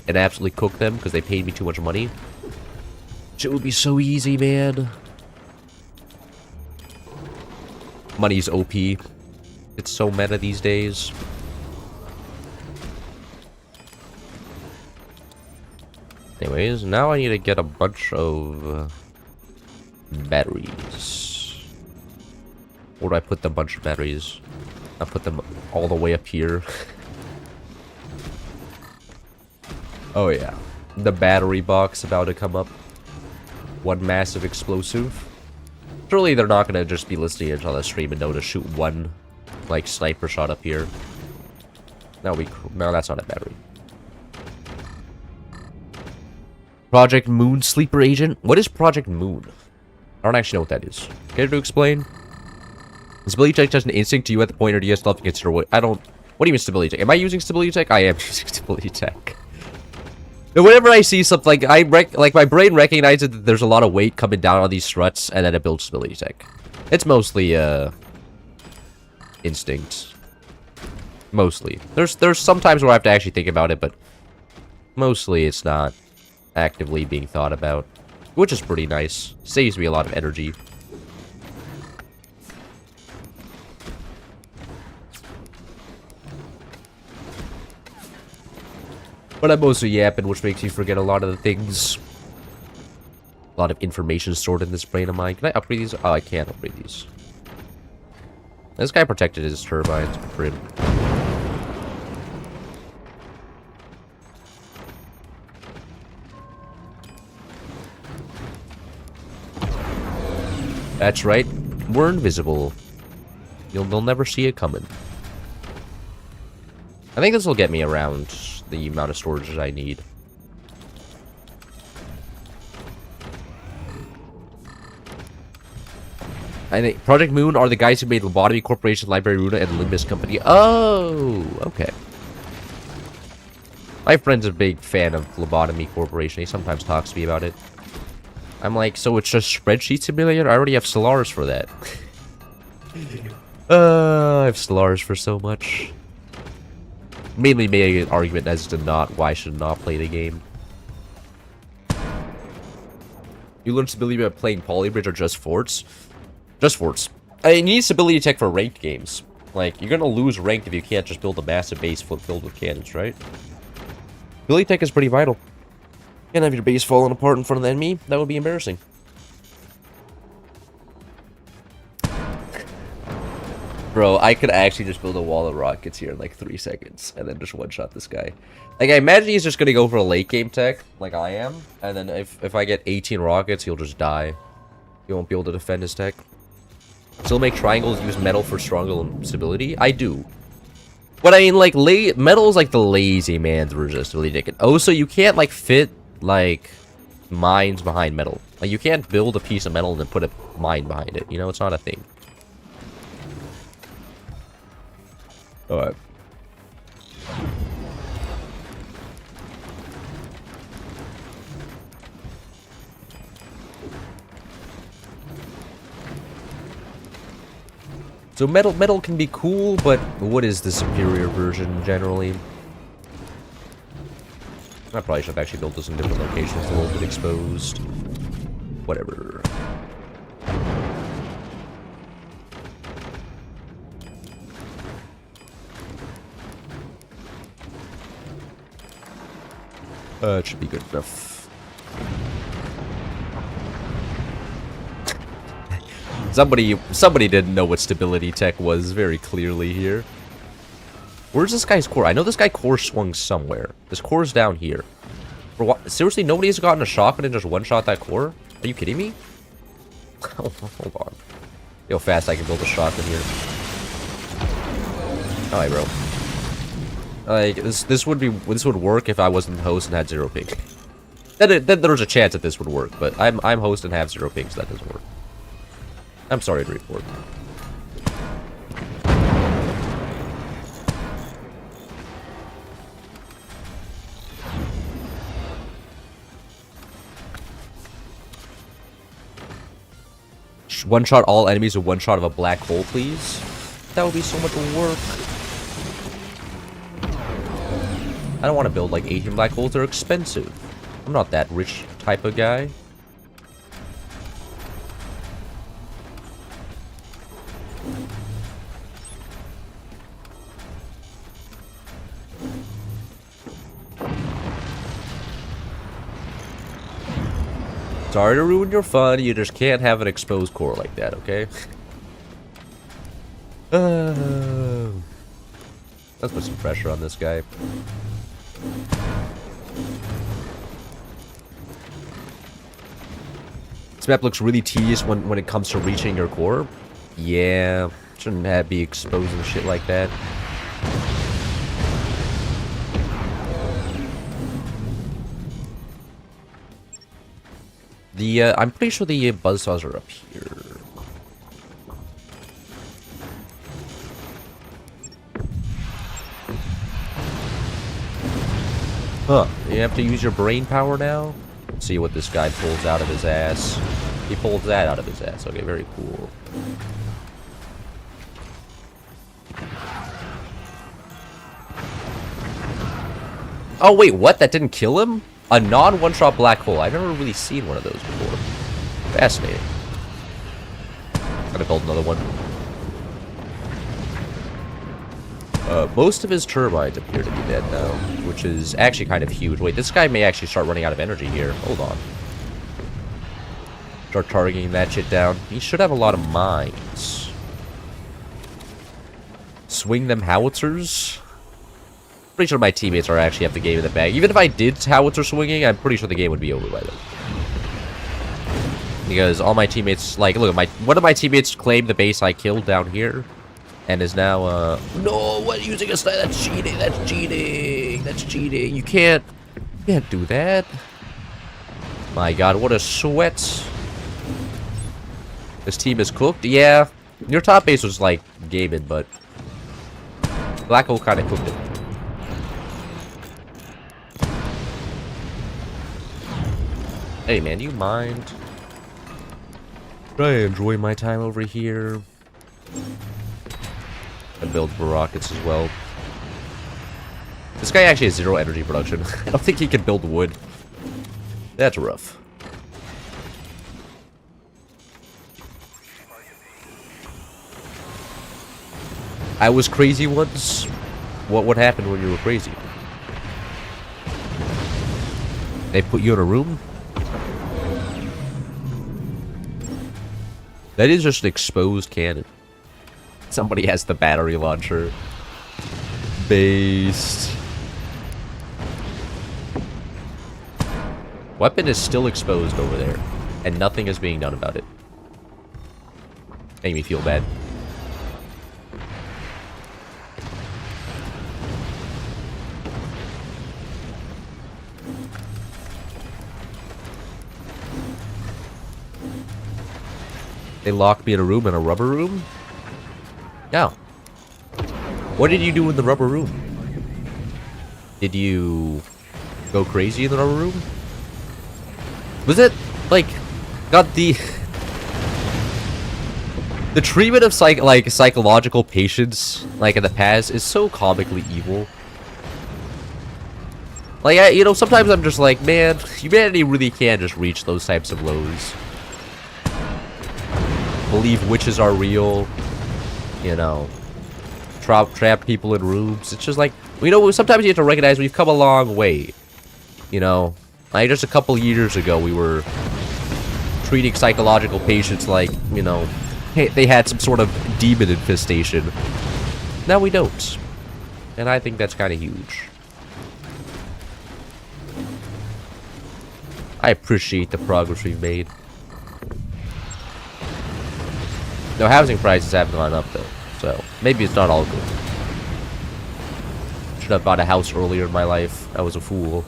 and absolutely cook them because they paid me too much money. Shit would be so easy, man. Money's OP. It's so meta these days. Anyways, now I need to get a bunch of batteries. Where do I put the bunch of batteries? I put them all the way up here. Oh yeah. The battery box about to come up. One massive explosive. Surely they're not gonna just be listening into the stream and know to shoot one, like, sniper shot up here. No, that's not a battery. Project Moon Sleeper Agent? What is Project Moon? I don't actually know what that is. Care to explain? Stability check just an instinct to you at the point, or do you still have to consider what? I don't. What do you mean stability check? Am I using stability check? I am using stability check. And whenever I see something, like my brain recognizes that there's a lot of weight coming down on these struts, and then it builds stability check. It's mostly instinct. Mostly. There's some times where I have to actually think about it, but mostly it's not actively being thought about, which is pretty nice. Saves me a lot of energy. But I'm mostly yapping, which makes you forget a lot of the things. A lot of information stored in this brain of mine. Can I upgrade these? Oh, I can't upgrade these. This guy protected his turbines for him. That's right. We're invisible. They'll never see it coming. I think this will get me around the amount of storage that I need. I think Project Moon are the guys who made Lobotomy Corporation, Library Runa, and Limbus Company. Oh, okay. My friend's a big fan of Lobotomy Corporation. He sometimes talks to me about it. I'm like, so it's just Spreadsheet Simulator? I already have Stellaris for that. I have Stellaris for so much. Mainly made an argument as to why I should not play the game. You learn stability by playing Polybridge or just forts? Just forts. I mean, you need stability tech for ranked games. Like, you're gonna lose ranked if you can't just build a massive base filled with cannons, right? Stability tech is pretty vital. You can't have your base falling apart in front of the enemy. That would be embarrassing. Bro, I could actually just build a wall of rockets here in like 3 seconds and then just one-shot this guy. Like, I imagine he's just gonna go for a late game tech, like I am, and then if I get 18 rockets, he'll just die. He won't be able to defend his tech. Still make triangles use metal for stronger stability? I do. But I mean, like, metal is like the lazy man's version of stability tech. Oh, so you can't, like, fit, like, mines behind metal. Like, you can't build a piece of metal and then put a mine behind it. You know, it's not a thing. Alright. So metal can be cool, but wood is the superior version generally. I probably should have actually built this in different locations, a little bit exposed. Whatever. It should be good enough. Somebody didn't know what stability tech was very clearly here. Where's this guy's core? I know this guy core swung somewhere. This core's down here. For what? Seriously, nobody has gotten a shotgun and just one-shot that core? Are you kidding me? Hold on. Yo, fast I can build a shotgun here. Alright, bro. Like, this would work if I wasn't the host and had 0 ping. Then there's a chance that this would work, but I'm host and have 0 ping, so that doesn't work. I'm sorry to report. One-shot all enemies with one-shot of a black hole, please. That would be so much work. I don't want to build like 18 black holes. They're expensive. I'm not that rich type of guy. Sorry to ruin your fun, you just can't have an exposed core like that, okay? Let's put some pressure on this guy. This map looks really tedious when it comes to reaching your core. Yeah, shouldn't be exposing shit like that. I'm pretty sure the buzzsaws are up here. Huh. You have to use your brain power now? Let's see what this guy pulls out of his ass. He pulls that out of his ass. Okay, very cool. Oh, wait, what? That didn't kill him? A non-one-shot black hole. I've never really seen one of those before. Fascinating. Gotta build another one. Most of his turbines appear to be dead now, which is actually kind of huge. Wait, this guy may actually start running out of energy here. Hold on. Start targeting that shit down. He should have a lot of mines. Swing them howitzers? Pretty sure my teammates are actually have the game in the bag. Even if I did howitzer swinging, I'm pretty sure the game would be over by then. Because all my teammates, like, look, one of my teammates claimed the base I killed down here, and is now, no, what, using a sniper? That's cheating. That's cheating. That's cheating. You can't do that. My God, what a sweat. This team is cooked. Yeah, your top base was like gaming, but Black Hole kind of cooked it. Hey man, do you mind? I enjoy my time over here. I build rockets as well. This guy actually has 0 energy production. I don't think he can build wood. That's rough. I was crazy once. What happened when you were crazy? They put you in a room? That is just an exposed cannon. Somebody has the battery launcher. Based. Weapon is still exposed over there, and nothing is being done about it. Making me feel bad. They locked me in a room, in a rubber room? No. What did you do in the rubber room? Did you go crazy in the rubber room? Was it, like, got the treatment of psychological patients, like, in the past is so comically evil. Like, you know, sometimes I'm just like, man, humanity really can just reach those types of lows. Believe witches are real, you know, trap people in rooms. It's just like, you know, sometimes you have to recognize we've come a long way. You know, like just a couple years ago, we were treating psychological patients like, you know, they had some sort of demon infestation. Now we don't. And I think that's kind of huge. I appreciate the progress we've made. No, housing prices haven't gone up though, so maybe it's not all good. Should have bought a house earlier in my life. I was a fool.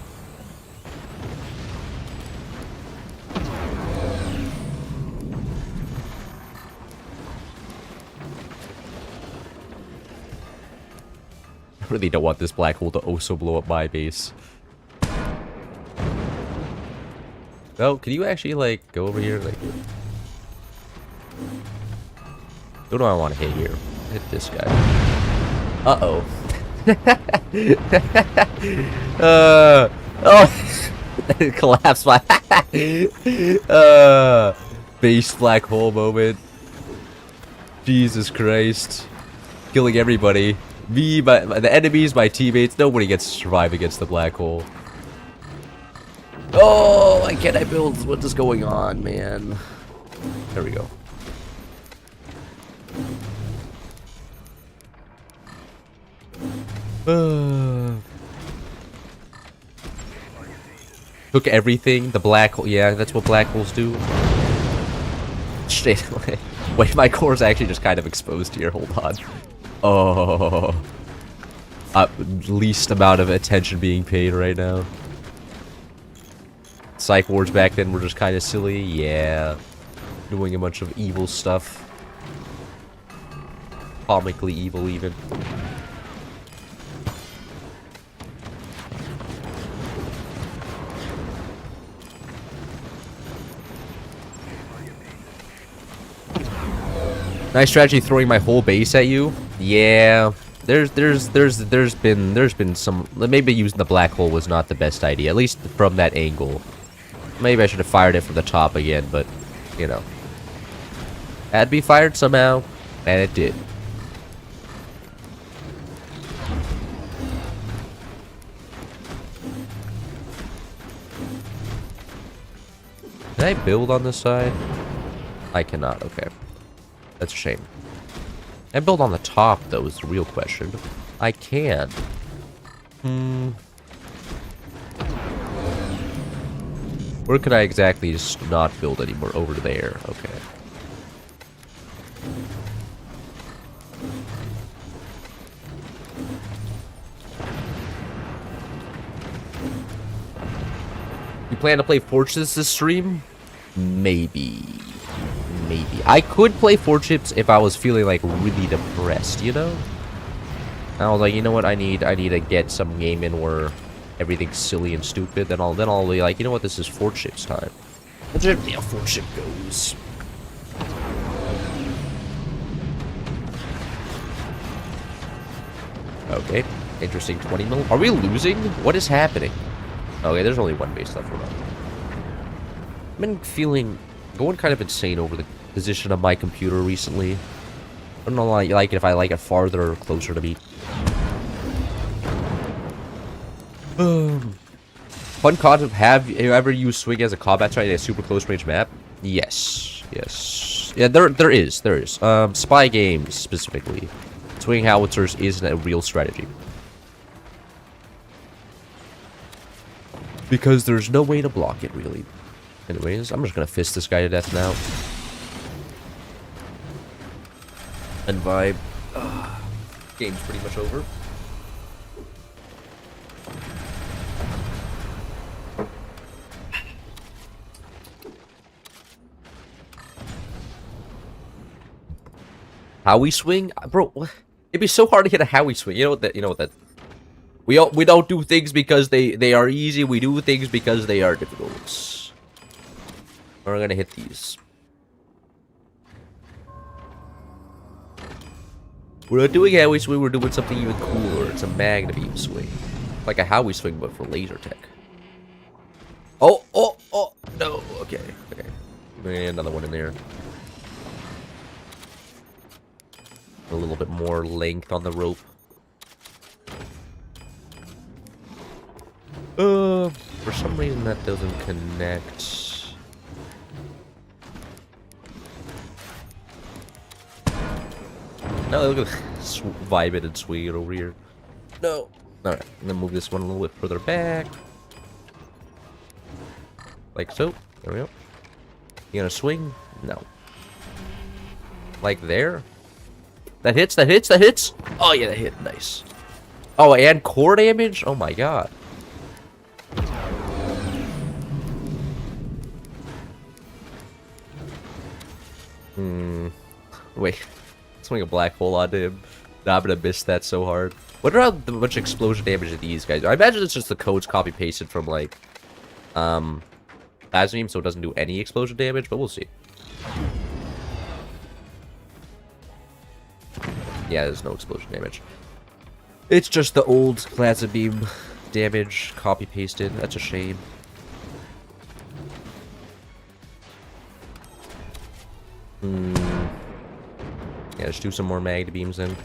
I really don't want this black hole to also blow up my base. No, can you actually, like, go over here? Like, who do I want to hit here? Hit this guy. Uh-oh. Oh! It collapsed my... base black hole moment. Jesus Christ. Killing everybody. Me, the enemies, my teammates. Nobody gets to survive against the black hole. Oh, why can't I build? What is going on, man? There we go. Took everything. The black hole. Yeah, that's what black holes do. Straight away. Wait, my core is actually just kind of exposed here. Hold on. Oh. Least amount of attention being paid right now. Psych wards back then were just kind of silly. Yeah. Doing a bunch of evil stuff. Comically evil, even. Nice strategy throwing my whole base at you. Yeah. There's been some, maybe using the black hole was not the best idea, at least from that angle. Maybe I should have fired it from the top again, but you know. Had to be fired somehow, and it did. Can I build on this side? I cannot, okay. That's a shame. I build on the top, though, is the real question. I can. Where could I exactly just not build anymore? Over there. Okay. You plan to play Fortress this stream? Maybe. Maybe. I could play Fortress if I was feeling like really depressed, you know? I was like, you know what, I need to get some game in where everything's silly and stupid, then I'll be like, you know what, this is Fortress time. That's generally how Fortress goes. Okay. Interesting 20 mil. Are we losing? What is happening? Okay, there's only one base left for me. I've been going kind of insane over the position of my computer recently. I don't know like if I like it farther or closer to me. Fun concept. Have you ever used swing as a combat strat in a super close range map? Yes. Yes. Yeah, there is. Spy games specifically. Swing howitzers isn't a real strategy. Because there's no way to block it, really. Anyways, I'm just gonna fist this guy to death now. And vibe. Game's pretty much over. Howie swing? Bro, it'd be so hard to hit a Howie swing. You know what that we don't do things because they are easy. We do things because they are difficult. We're gonna hit these. We're not doing Howie swing, we're doing something even cooler. It's a magna beam swing. Like a Howie swing, but for laser tech. Oh, no. Okay. Another one in there. A little bit more length on the rope. For some reason that doesn't connect. No, look at vibe it and swing it over here. No. Alright, I'm gonna move this one a little bit further back. Like so. There we go. You gonna swing? No. Like there? That hits, that hits, that hits! Oh yeah, that hit. Nice. Oh, and core damage? Oh my god. Wait. Swing a black hole onto him. Nah, I'm gonna miss that so hard. Wonder how much explosion damage that these guys do. I imagine it's just the codes copy-pasted from, like, Plasmium, so it doesn't do any explosion damage, but we'll see. Yeah, there's no explosion damage. It's just the old plasma beam damage copy-pasted. That's a shame. Yeah, just do some more mag beams then.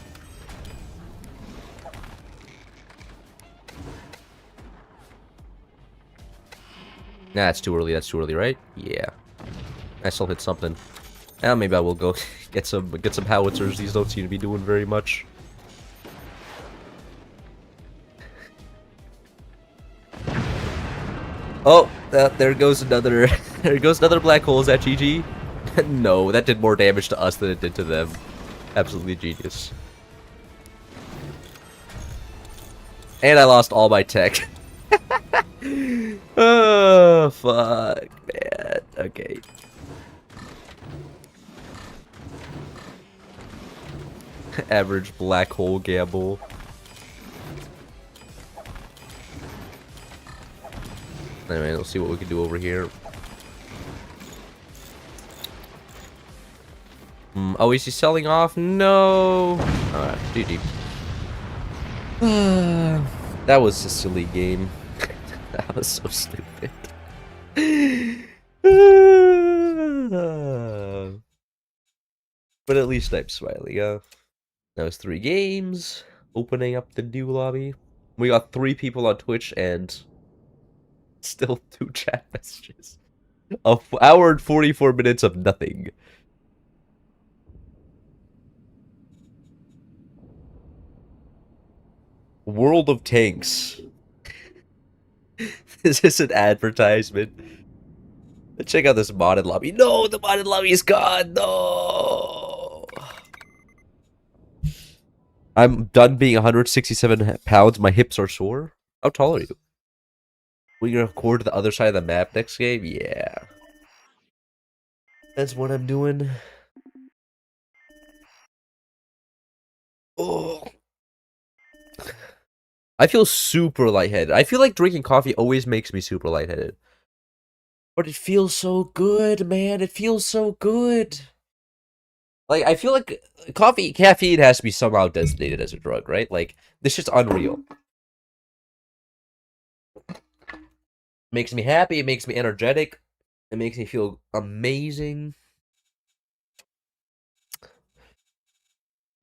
Nah, that's too early. That's too early, right? Yeah. I still hit something. Now maybe I will go get some howitzers. These don't seem to be doing very much. Oh, there goes another. There goes another black hole. Is that GG? No, that did more damage to us than it did to them. Absolutely genius. And I lost all my tech. Oh, fuck, man. Okay. Average black hole gamble. Anyway, let's see what we can do over here. Oh, is he selling off? No. Alright, GG. That was a silly game. That was so stupid. But at least I'm smiling, huh? That was 3 games. Opening up the new lobby. We got 3 people on Twitch and still 2 chat messages. An hour and 44 minutes of nothing. World of Tanks. Is this an advertisement? Check out this modded lobby. No, the modded lobby is gone. No. I'm done being 167 pounds. My hips are sore. How tall are you? We gonna record to the other side of the map next game? Yeah. That's what I'm doing. Oh. I feel super lightheaded. I feel like drinking coffee always makes me super lightheaded. But it feels so good, man. It feels so good. Like, I feel like caffeine has to be somehow designated as a drug, right? Like, this shit's unreal. Makes me happy. It makes me energetic. It makes me feel amazing.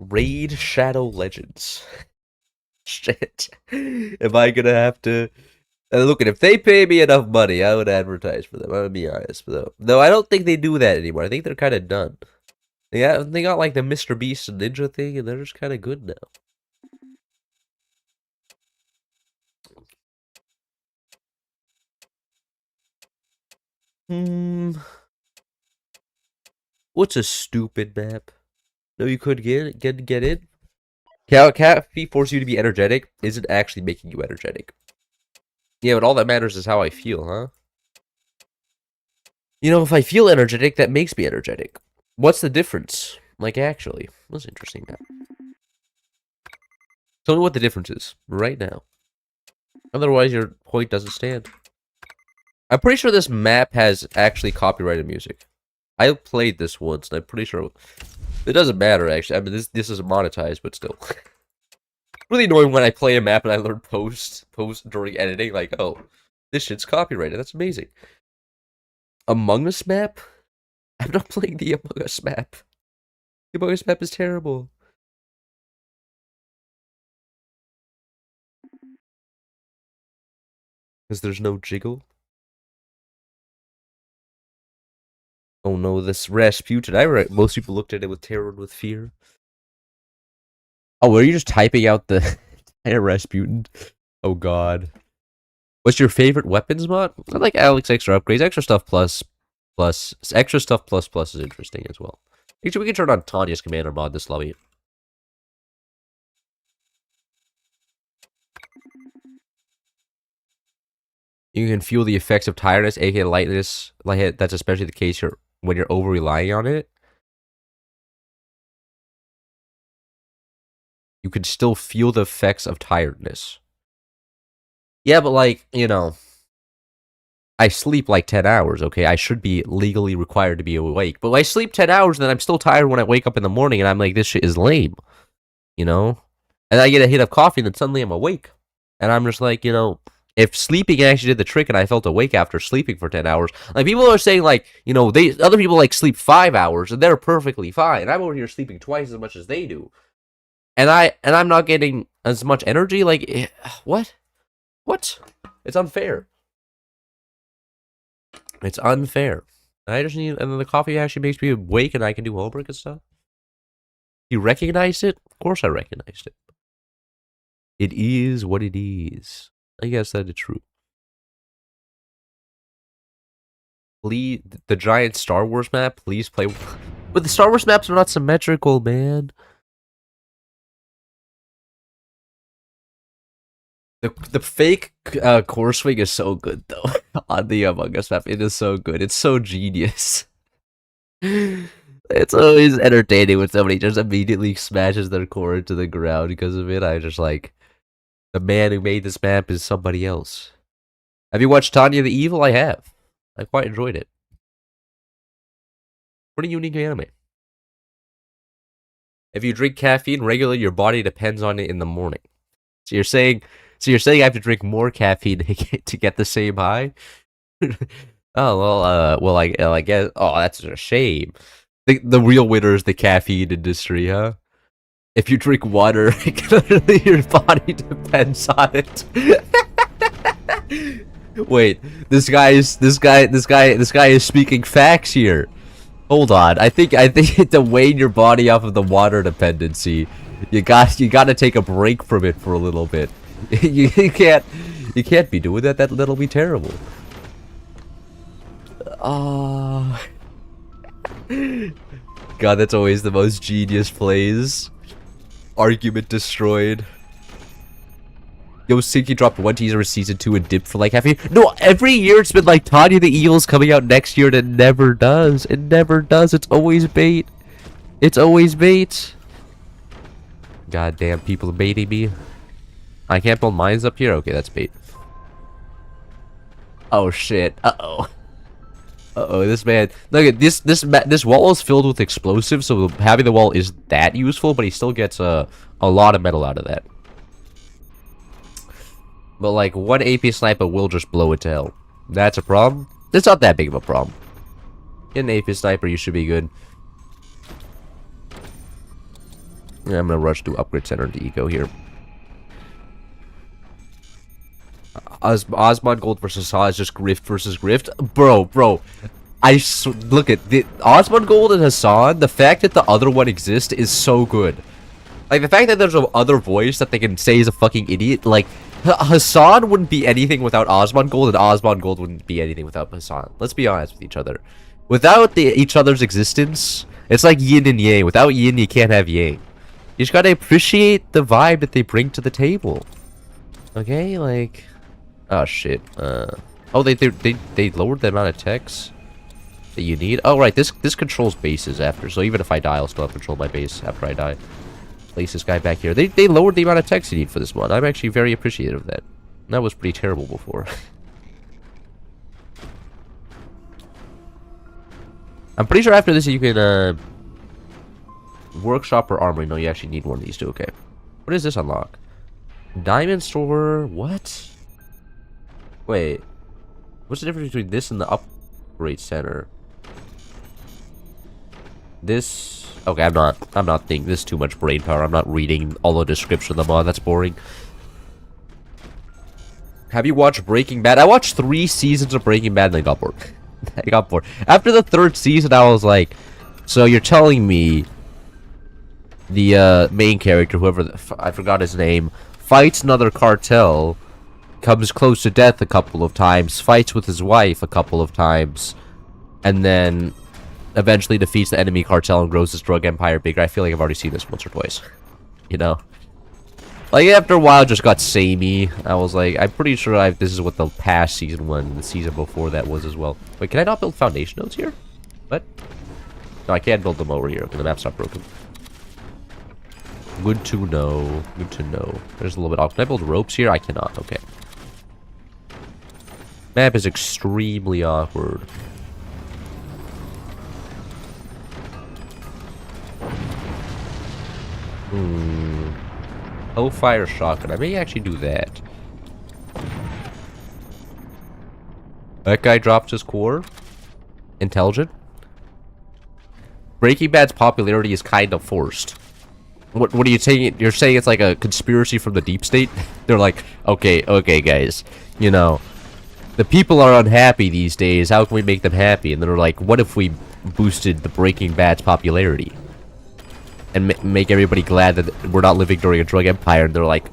Raid Shadow Legends. Shit. Am I gonna have to... look, if they pay me enough money, I would advertise for them. I'm gonna be honest with them. No, I don't think they do that anymore. I think they're kind of done. Yeah, they got like the Mr. Beast and Ninja thing, and they're just kind of good now. What's a stupid map? No, you could get in. Caffeine forces you to be energetic. Isn't actually making you energetic. Yeah, but all that matters is how I feel, huh? You know, if I feel energetic, that makes me energetic. What's the difference? Like, actually. That's interesting, map. Tell me what the difference is right now. Otherwise, your point doesn't stand. I'm pretty sure this map has actually copyrighted music. I played this once, and I'm pretty sure it doesn't matter. Actually, I mean this is monetized, but still, really annoying when I play a map and I learn post during editing. Like, oh, this shit's copyrighted. That's amazing. Among Us map? I'm not playing the Among Us map. The Among Us map is terrible. Because there's no jiggle. Oh no, this Rasputin. Most people looked at it with terror and with fear. Oh, were you just typing out the Hey, Rasputin. Oh god. What's your favorite weapons mod? I like Alex extra upgrades. Extra stuff extra stuff plus is interesting as well. Actually, we can turn on Tanya's commander mod this lobby. You can feel the effects of tiredness, aka lightness. That's especially the case when you're over relying on it. You can still feel the effects of tiredness. Yeah, but like, you know, I sleep like 10 hours, okay? I should be legally required to be awake. But I sleep 10 hours and then I'm still tired when I wake up in the morning and I'm like, this shit is lame. You know? And I get a hit of coffee and then suddenly I'm awake. And I'm just like, you know, if sleeping actually did the trick and I felt awake after sleeping for 10 hours, like people are saying like, you know, other people like sleep 5 hours and they're perfectly fine. And I'm over here sleeping twice as much as they do. And I'm not getting as much energy. Like, what? What? It's unfair. It's unfair. I just need, and then the coffee actually makes me awake and I can do homework and stuff. You recognized it? Of course I recognized it. It is what it is. I guess that is true. Please, the giant Star Wars map, please play. But the Star Wars maps are not symmetrical, man. The fake core swing is so good though on the Among Us map. It is so good. It's so genius. It's always entertaining when somebody just immediately smashes their core into the ground because of it. I just like, the man who made this map is somebody else. Have you watched Tanya the Evil? I have. I quite enjoyed it. Pretty unique anime. If you drink caffeine regularly, your body depends on it in the morning. So you're saying I have to drink more caffeine to get the same high? Oh well, I guess. Oh, that's a shame. The real winner is the caffeine industry, huh? If you drink water, literally your body depends on it. Wait, this guy is speaking facts here. Hold on, I think to wane your body off of the water dependency, you got to take a break from it for a little bit. you can't be doing that. That'll be terrible. Oh. God, that's always the most genius plays. Argument destroyed. Yo, Sinky dropped one teaser of season 2 and dipped for like half a year. No, every year it's been like Tanya the Eagle's coming out next year and it never does. It never does. It's always bait. It's always bait. Goddamn people baiting me. I can't build mines up here? Okay, that's bait. Oh shit. Uh-oh. Uh-oh, this man. Look at this wall is filled with explosives, so having the wall is that useful, but he still gets a lot of metal out of that. But like one AP sniper will just blow it to hell. That's a problem. It's not that big of a problem. Get an AP sniper, you should be good. Yeah, I'm gonna rush to upgrade center to eco here. Osmond Gold versus Saw is just Grift versus Grift. Bro. Look at the Osmond Gold and Hassan. The fact that the other one exists is so good. Like, the fact that there's a other voice that they can say is a fucking idiot. Like, Hassan wouldn't be anything without Osmond Gold, and Osmond Gold wouldn't be anything without Hassan. Let's be honest with each other. Without each other's existence, it's like yin and yang. Without yin, you can't have yang. You just gotta appreciate the vibe that they bring to the table. Okay, like... Oh, shit. Oh, they lowered the amount of techs that you need. Oh, right, this controls bases after, so even if I die, I'll still have control my base after I die. Place this guy back here. They lowered the amount of techs you need for this one. I'm actually very appreciative of that. That was pretty terrible before. I'm pretty sure after this you can, workshop or armory. No, you actually need one of these two, okay. What does this unlock? Diamond store, what? Wait. What's the difference between this and the upgrade center? This... Okay, I'm not thinking this is too much brain power. I'm not reading all the description of the mod. That's boring. Have you watched Breaking Bad? I watched 3 seasons of Breaking Bad and I got bored. I got bored. After the 3rd season, I was like, so you're telling me the main character, whoever I forgot his name, fights another cartel, comes close to death a couple of times, fights with his wife a couple of times, and then eventually defeats the enemy cartel and grows his drug empire bigger. I feel like I've already seen this once or twice. You know? Like, after a while, it just got samey. I was like, I'm pretty sure this is what the past season was, and the season before that was as well. Wait, can I not build foundation nodes here? What? No, I can't build them over here, because the map's not broken. Good to know. Good to know. There's a little bit off. Can I build ropes here? I cannot. Okay. Map is extremely awkward. Oh, fire shotgun. I may actually do that. That guy drops his core. Intelligent. Breaking Bad's popularity is kind of forced. What are you saying? You're saying it's like a conspiracy from the deep state? They're like, okay, guys. You know, the people are unhappy these days. How can we make them happy? And they're like, what if we boosted the Breaking Bad's popularity? And make everybody glad that we're not living during a drug empire. And they're like,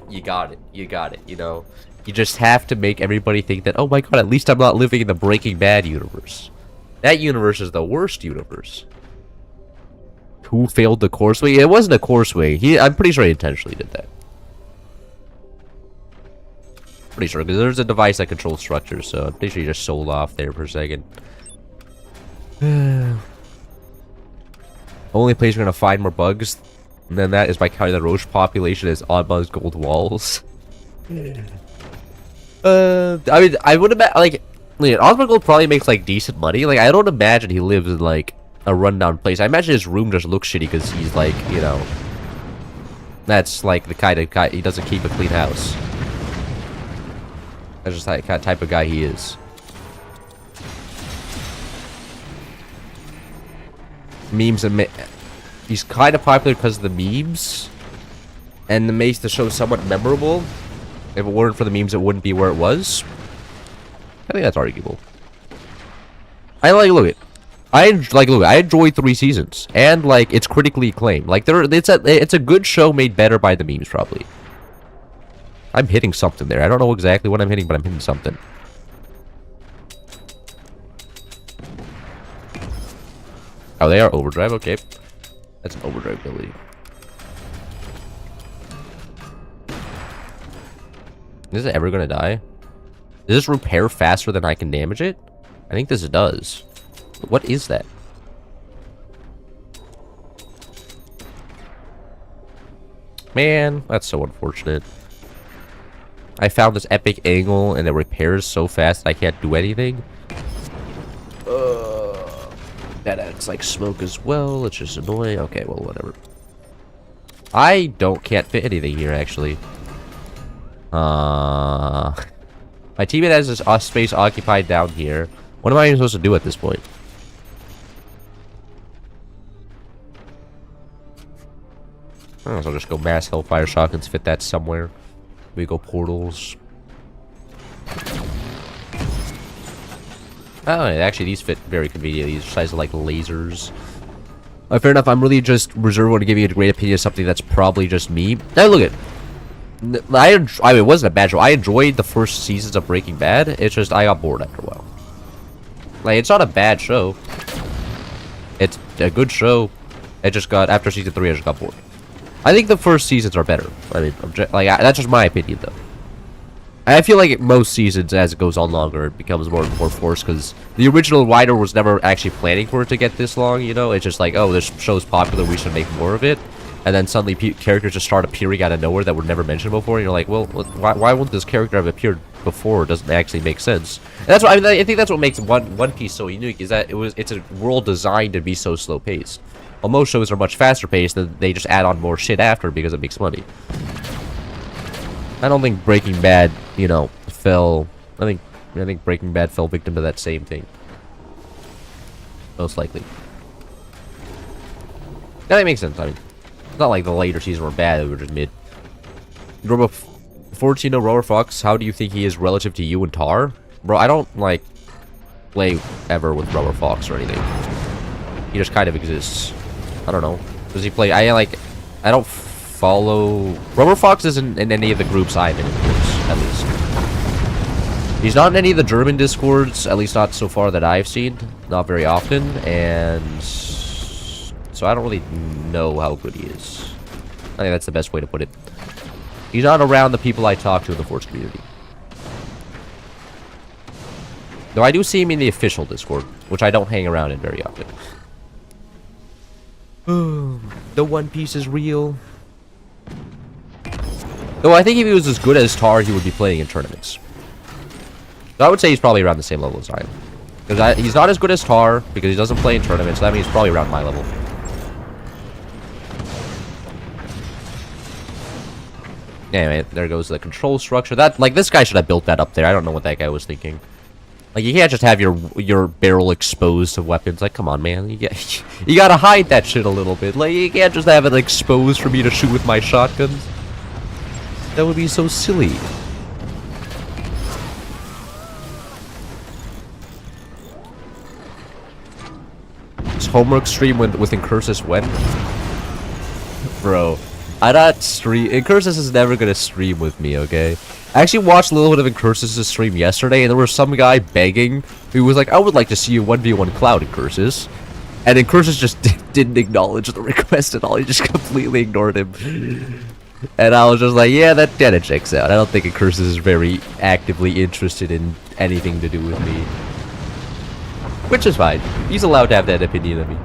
you got it, you know. You just have to make everybody think that, oh my god, at least I'm not living in the Breaking Bad universe. That universe is the worst universe. Who failed the core swing? It wasn't a core swing. I'm pretty sure he intentionally did that. Pretty sure, because there's a device that controls structures, so I'm pretty sure he just sold off there for a second. Only place we're gonna find more bugs than that is by counting the roach population as Oddbug's gold walls. I mean, I would imagine, like, Oddbug Gold probably makes, like, decent money. Like, I don't imagine he lives in, like, a rundown place. I imagine his room just looks shitty because he's, like, you know, that's, like, the kind of guy, he doesn't keep a clean house. That's just the type of guy he is. Memes and he's kind of popular because of the memes, and it makes the show somewhat memorable. If it weren't for the memes, it wouldn't be where it was. I think that's arguable. I look at, I enjoyed 3 seasons, and like it's critically acclaimed. Like it's a good show made better by the memes, probably. I'm hitting something there. I don't know exactly what I'm hitting, but I'm hitting something. Oh, they are overdrive. Okay, that's an overdrive ability. Is it ever gonna die? Does this repair faster than I can damage it? I think this does. What is that? Man, that's so unfortunate. I found this epic angle and it repairs so fast that I can't do anything. That acts like smoke as well. It's just annoying. Okay, well, whatever. I can't fit anything here, actually. My teammate has this space occupied down here. What am I even supposed to do at this point? Oh, so I'll just go mass hellfire shotguns, fit that somewhere. We go portals. Oh, actually, these fit very conveniently. These are sized like lasers. Fair enough. I'm really just reserved to give you a great opinion of something that's probably just me. Now, look at. I mean, it wasn't a bad show. I enjoyed the first seasons of Breaking Bad. It's just I got bored after a while. Like, it's not a bad show. It's a good show. It just got after season 3. I just got bored. I think the first seasons are better. I mean, that's just my opinion, though. I feel like most seasons, as it goes on longer, it becomes more and more forced, because the original writer was never actually planning for it to get this long, you know? It's just like, oh, this show's popular, we should make more of it. And then suddenly characters just start appearing out of nowhere that were never mentioned before, and you're like, well, why won't this character have appeared before? It doesn't actually make sense. And that's what, I mean, I think that's what makes One Piece so unique, is that it's a world designed to be so slow-paced. While most shows are much faster-paced, and they just add on more shit after because it makes money. I don't think Breaking Bad, you know, fell. I think Breaking Bad fell victim to that same thing. Most likely. Yeah, that makes sense. I mean, it's not like the later seasons were bad; they were just mid. Fortino Rower Fox, how do you think he is relative to you and Tar? Bro, I don't like play ever with Rower Fox or anything. He just kind of exists. I don't know. Does he play? I don't follow... Rubber Fox isn't in any of the groups I'm in, at least. He's not in any of the German Discords, at least not so far that I've seen. Not very often, and... So I don't really know how good he is. I think that's the best way to put it. He's not around the people I talk to in the Forge community. Though I do see him in the official Discord, which I don't hang around in very often. The One Piece is real. Though I think if he was as good as Tar, he would be playing in tournaments. So I would say he's probably around the same level as I am. Because he's not as good as Tar, because he doesn't play in tournaments, so that means he's probably around my level. Anyway, there goes the control structure. That, like, this guy should have built that up there. I don't know what that guy was thinking. Like, you can't just have your barrel exposed to weapons. Like, come on, man. You gotta hide that shit a little bit. Like, you can't just have it exposed for me to shoot with my shotguns. That would be so silly. Is homework stream with Incursus when? Bro, I not stream. Incursus is never gonna stream with me, okay? I actually watched a little bit of Incursus' stream yesterday, and there was some guy begging who was like, I would like to see you 1v1 Cloud Incursus. And Incursus just didn't acknowledge the request at all. He just completely ignored him. And I was just like, yeah, that kinda checks out. I don't think Incursus is very actively interested in anything to do with me. Which is fine. He's allowed to have that opinion of me.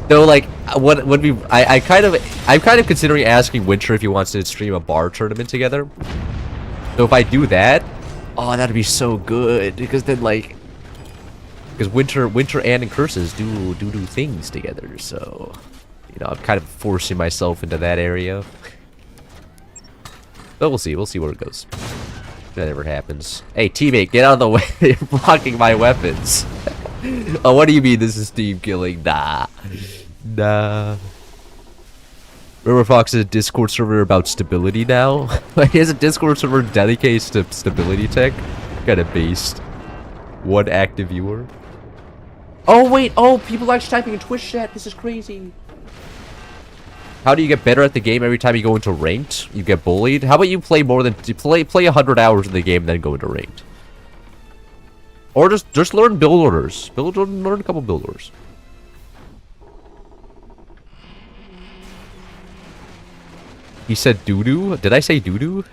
Though, like, I'm kind of considering asking Winter if he wants to stream a bar tournament together. So if I do that, oh, that'd be so good. Because then, like, because Winter and Incursus do things together. So, you know, I'm kind of forcing myself into that area. But we'll see. We'll see where it goes. If that ever happens. Hey, teammate, get out of the way. You're blocking my weapons. Oh, what do you mean this is team killing? Nah. River Fox is a Discord server about stability now. He has a Discord server dedicated to stability tech. Kind of based. One active viewer. Oh, wait. Oh, people are actually typing in Twitch chat. This is crazy. How do you get better at the game every time you go into ranked? You get bullied? How about you play more than... Play 100 hours in the game and then go into ranked? Or just learn build orders. Learn a couple build orders. He said doo-doo? Did I say doo-doo?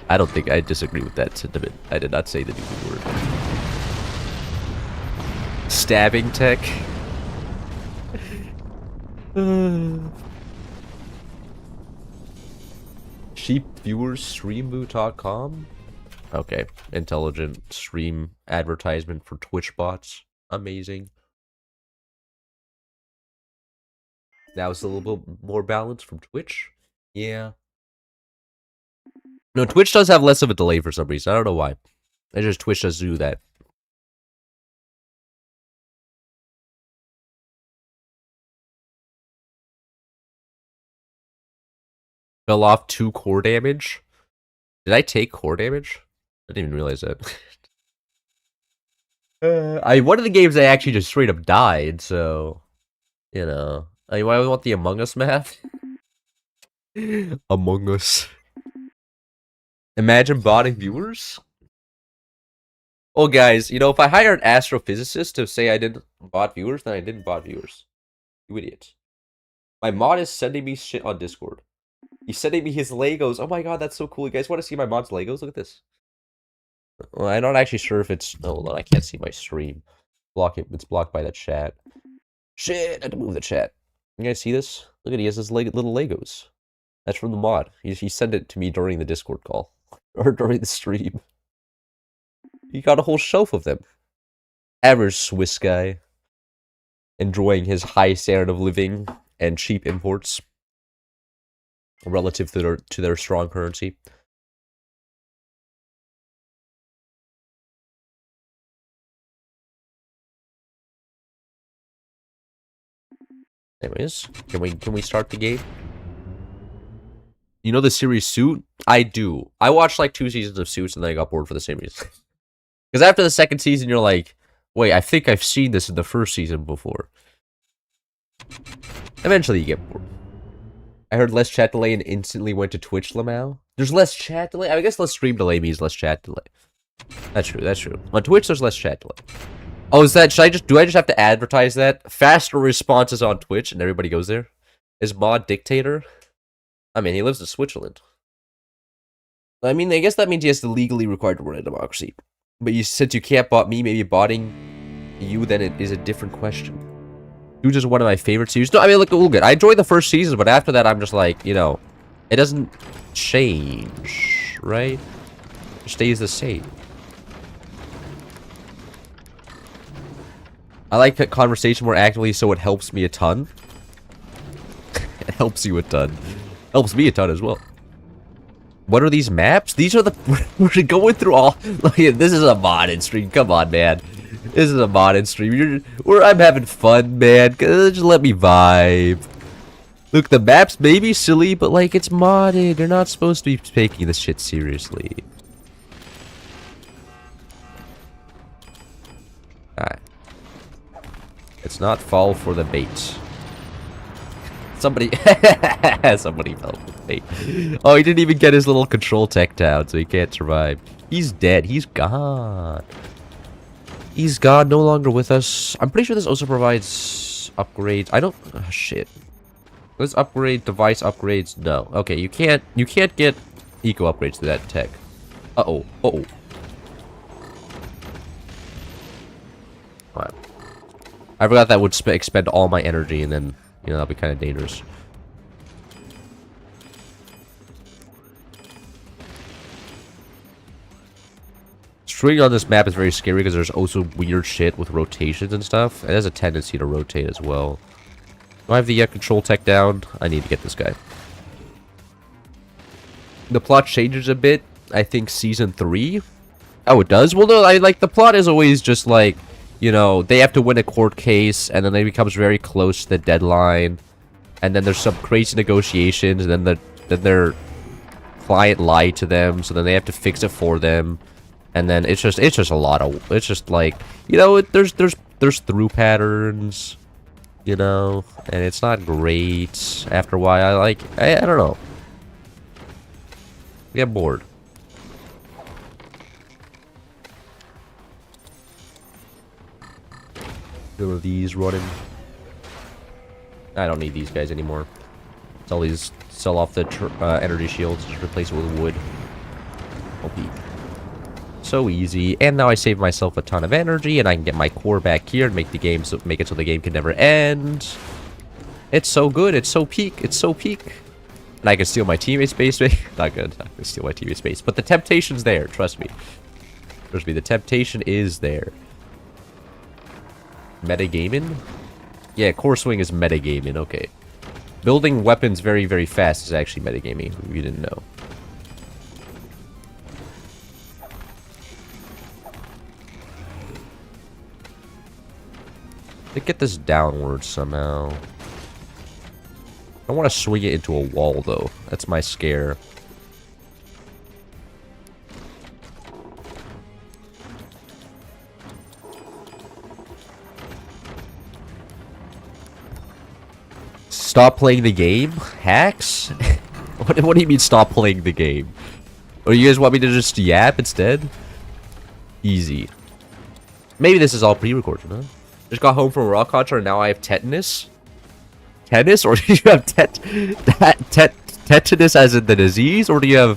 I don't think I disagree with that sentiment. I did not say the doo-doo word. Stabbing tech. Sheepviewersstreamboot.com? Okay. Intelligent stream advertisement for Twitch bots. Amazing. Now it's a little bit more balanced from Twitch. Yeah. No, Twitch does have less of a delay for some reason. I don't know why. It's just Twitch does do that. Fell off 2 core damage. Did I take core damage? I didn't even realize that. One of the games I actually just straight up died, so... You know... why do I want the Among Us math? Among Us. Imagine botting viewers? Oh, guys, you know, if I hire an astrophysicist to say I didn't bot viewers, then I didn't bot viewers. You idiot. My mod is sending me shit on Discord. He's sending me his Legos. Oh my god, that's so cool. You guys want to see my mod's Legos? Look at this. Well, I'm not actually sure if it's... Oh, hold on, I can't see my stream. Block it. It's blocked by that chat. Shit, I had to move the chat. You guys see this? Look at, he has his little Legos. That's from the mod. He sent it to me during the Discord call. Or during the stream. He got a whole shelf of them. Average Swiss guy. Enjoying his high standard of living and cheap imports. Relative to their strong currency. Anyways, can we start the game? You know the series Suit? I do. I watched like 2 seasons of Suits and then I got bored for the same reason. Because after the second season, you're like, wait, I think I've seen this in the first season before. Eventually you get bored. I heard less chat delay and instantly went to Twitch, Lamau. There's less chat delay? I guess less stream delay means less chat delay. That's true, that's true. On Twitch, there's less chat delay. Oh, is that, do I just have to advertise that? Faster responses on Twitch and everybody goes there? Is Mod dictator? I mean, he lives in Switzerland. I mean, I guess that means he has to legally required to run a democracy. But since you can't bot me, maybe botting you, then it is a different question. Dude is one of my favorite series. No, I mean, look, good. I enjoyed the first season, but after that, I'm just like, you know, it doesn't change, right? It stays the same. I like that conversation more actively, so it helps me a ton. It helps you a ton. Helps me a ton as well. What are these maps? These are the... We're going through all... Look, this is a modded stream. Come on, man. This is a modded stream. I'm having fun, man. Just let me vibe. Look, the maps may be silly, but, like, it's modded. You're not supposed to be taking this shit seriously. Alright. Let's not fall for the bait. Somebody fell for the bait. Oh, he didn't even get his little control tech down, so he can't survive. He's dead. He's gone. He's gone, no longer with us. I'm pretty sure this also provides upgrades. I don't... Oh, shit. Let's upgrade device upgrades. No. Okay, you can't get eco upgrades to that tech. Uh-oh. Uh-oh. Wow. I forgot that would expend all my energy, and then, you know, that'll be kind of dangerous. Swinging on this map is very scary because there's also weird shit with rotations and stuff. It has a tendency to rotate as well. Do I have the control tech down? I need to get this guy. The plot changes a bit, I think, season 3. Oh, it does? Well, no, like, the plot is always just, like, you know, they have to win a court case, and then it becomes very close to the deadline. And then there's some crazy negotiations, and then their client lied to them, so then they have to fix it for them. And then it's just a lot of... It's just, like, you know, there's through patterns, you know, and it's not great after a while. I don't know. I get bored. Some of these running. I don't need these guys anymore. Sell off the energy shields, just replace it with wood. OP. So easy. And now I save myself a ton of energy, and I can get my core back here and make it so the game can never end. It's so good. It's so peak. It's so peak. And I can steal my teammate's base. Not good. I can steal my teammate's base. But the temptation's there. Trust me. Trust me. The temptation is there. Metagaming? Yeah, core swing is metagaming. Okay. Building weapons very, very fast is actually metagaming. If you didn't know. Let's get this downwards somehow. I want to swing it into a wall, though. That's my scare. Stop playing the game? Hacks? What do you mean stop playing the game? Or you guys want me to just yap instead? Easy. Maybe this is all pre-recorded, huh? Just got home from a rock concert and now I have tetanus? Tetanus? Or do you have tetanus as in the disease? Or do you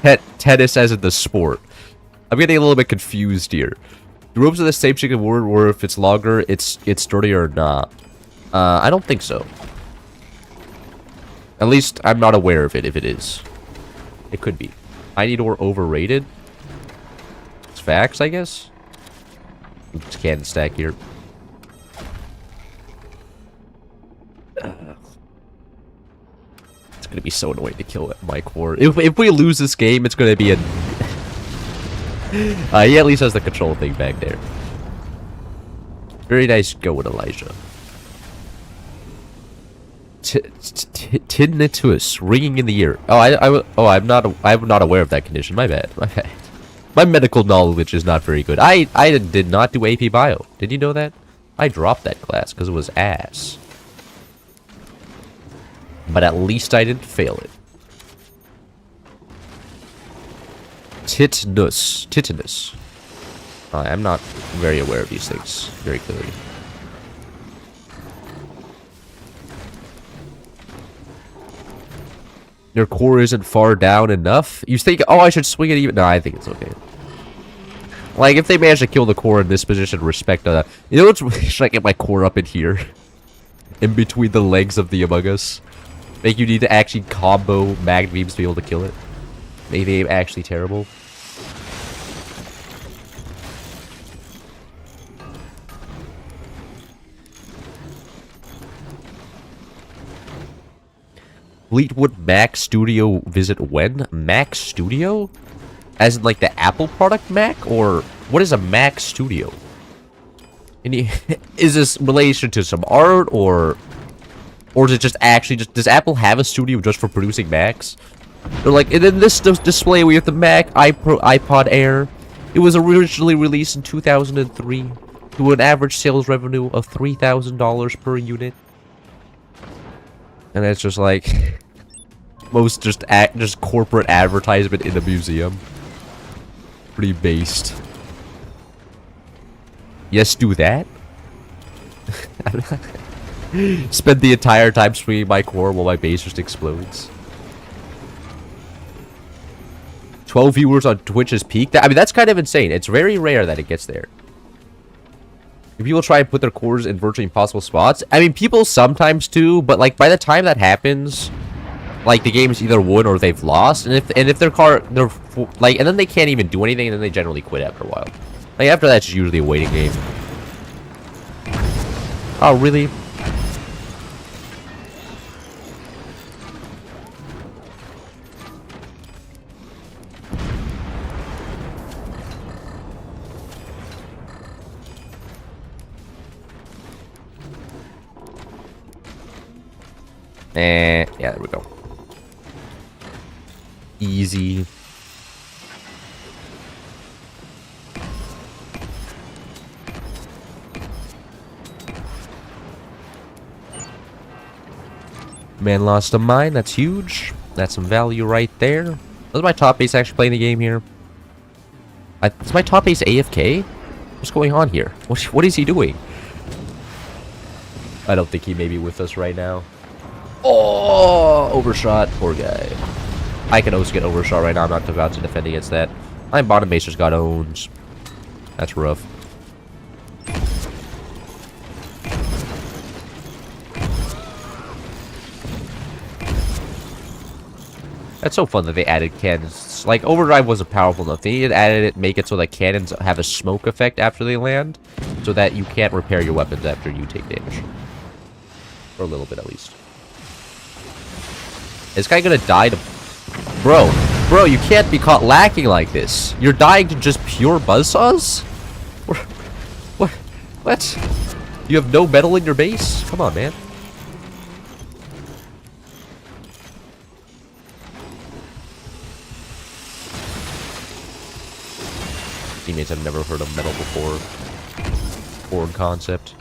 have tennis as in the sport? I'm getting a little bit confused here. The ropes are the same chicken word where if it's longer, it's sturdier or not. I don't think so. At least I'm not aware of it if it is. It could be. Tiny door overrated? It's facts, I guess? Just cannon stack here. It's gonna be so annoying to kill my core. If we lose this game, it's gonna be a... he at least has the control thing back there. Very nice going, Elijah. Tinnitus, ringing in the ear. Oh, I'm not aware of that condition. My bad. My bad. My medical knowledge is not very good. I did not do AP Bio. Did you know that? I dropped that class because it was ass. But at least I didn't fail it. Titanus. Titanus. I'm not very aware of these things very clearly. Your core isn't far down enough? You think, oh, I should swing it even... No, I think it's okay. Like, if they manage to kill the core in this position, respect that. You know what's... Should I get my core up in here? In between the legs of the Among Us? Make you need to actually combo mag beams to be able to kill it. Make the aim actually terrible. Fleetwood Mac Studio visit when? Mac Studio? As in, like, the Apple product Mac? Or what is a Mac Studio? Is this relation to some art, or is it just actually just... Does Apple have a studio just for producing Macs? They're like, and then this display, we have the Mac iPod Air. It was originally released in 2003 to an average sales revenue of $3,000 per unit. And it's just like most just corporate advertisement in a museum. Pretty based. Yes, do that. Spend the entire time swinging my core while my base just explodes. 12 viewers on Twitch is peaked. I mean, that's kind of insane. It's very rare that it gets there. People try and put their cores in virtually impossible spots. I mean, people sometimes do, but like by the time that happens, like the game's either won or they've lost, and if their like, and then they can't even do anything, and then they generally quit after a while. Like after that, it's usually a waiting game. Oh, really? Yeah, there we go. Easy. Man lost a mine, that's huge. That's some value right there. Was my top base actually playing the game here? Is my top base AFK? What's going on here? What is he doing? I don't think he may be with us right now. Oh, overshot. Poor guy. I can always get overshot right now. I'm not about to defend against that. My bottom base just got owned. That's rough. That's so fun that they added cannons. Like, Overdrive wasn't powerful enough. They needed to add it, make it so that cannons have a smoke effect after they land, so that you can't repair your weapons after you take damage. For a little bit, at least. Is this guy gonna die to... Bro, you can't be caught lacking like this. You're dying to just pure buzzsaws? What? You have no metal in your base? Come on, man. Teammates have never heard of metal before. Foreign concept.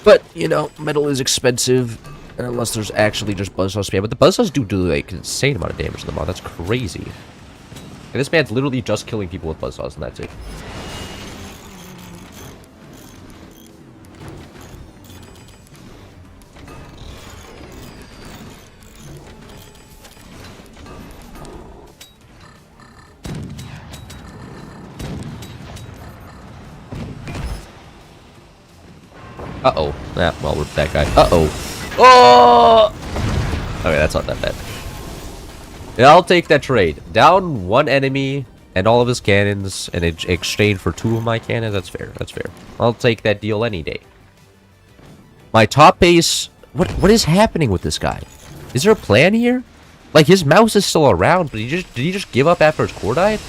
But, you know, metal is expensive, and unless there's actually just buzzsaw spam. But the buzzsaws do like an insane amount of damage to the mod. That's crazy. And this man's literally just killing people with buzzsaws, and that's it. Uh-oh. Yeah, well, we're that guy. Uh-oh. Oh! Okay, that's not that bad. Yeah, I'll take that trade. Down one enemy and all of his cannons in exchange for 2 of my cannons. That's fair. That's fair. I'll take that deal any day. My top base... What is happening with this guy? Is there a plan here? Like, his mouse is still around, but did he just give up after his core died?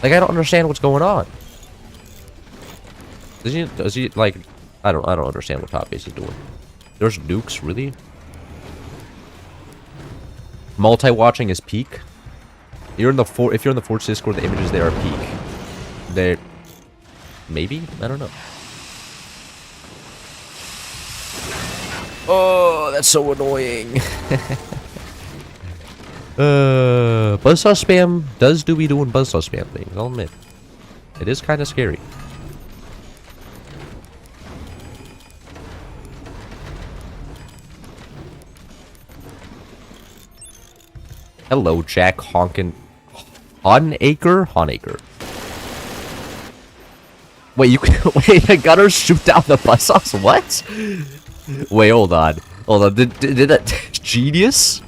Like, I don't understand what's going on. Does he like... I don't understand what top base is doing. There's nukes, really? Multi-watching is peak. If you're in the Forge Discord, the images there are peak. They're... Maybe? I don't know. Oh, that's so annoying. Buzzsaw spam does do be doing buzzsaw spam things, I'll admit. It is kind of scary. Hello, Jack Honkin. Honaker. Wait, you can wait, the gunners shoot down the buzzsaws? What? Wait, hold on. Did that genius?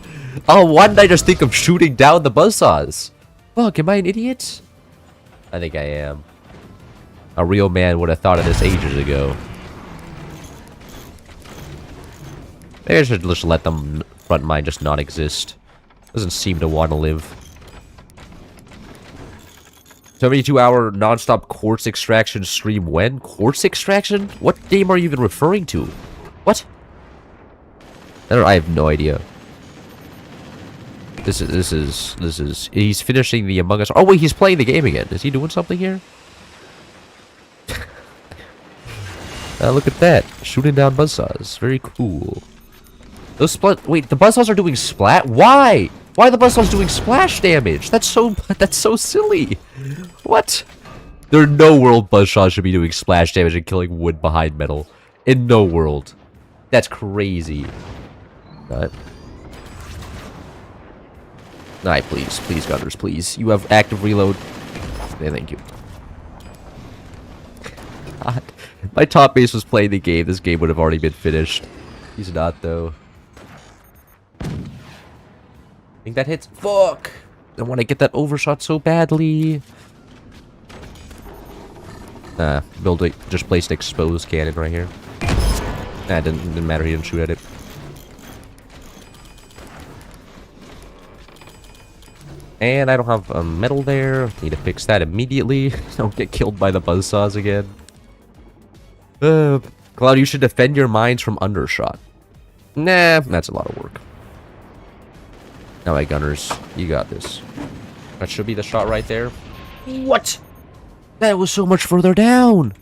Oh, why did I just think of shooting down the buzzsaws? Fuck, am I an idiot? I think I am. A real man would have thought of this ages ago. Maybe I should just let them front mine just not exist. Doesn't seem to want to live. 72-hour non-stop quartz extraction stream when? Quartz extraction? What game are you even referring to? What? I have no idea. This is he's finishing the Among Us. Oh wait, he's playing the game again. Is he doing something here? Look at that. Shooting down buzzsaws. Very cool. Those wait, the buzzsaws are doing splat? Why? Why are the buzzsaws doing splash damage? That's so silly. What? There in no world buzzsaws should be doing splash damage and killing wood behind metal. In no world. That's crazy. But Alright, please, gunners, please. You have active reload. Okay, thank you. God. My top base was playing the game. This game would have already been finished. He's not, though. I think that hits. Fuck! I want to get that overshot so badly. Just placed an exposed cannon right here. Nah, it didn't matter. He didn't shoot at it. And I don't have a metal there. Need to fix that immediately. Don't get killed by the buzzsaws again. Cloud, you should defend your mines from undershot. Nah, that's a lot of work. Alright, gunners. You got this. That should be the shot right there. What? That was so much further down.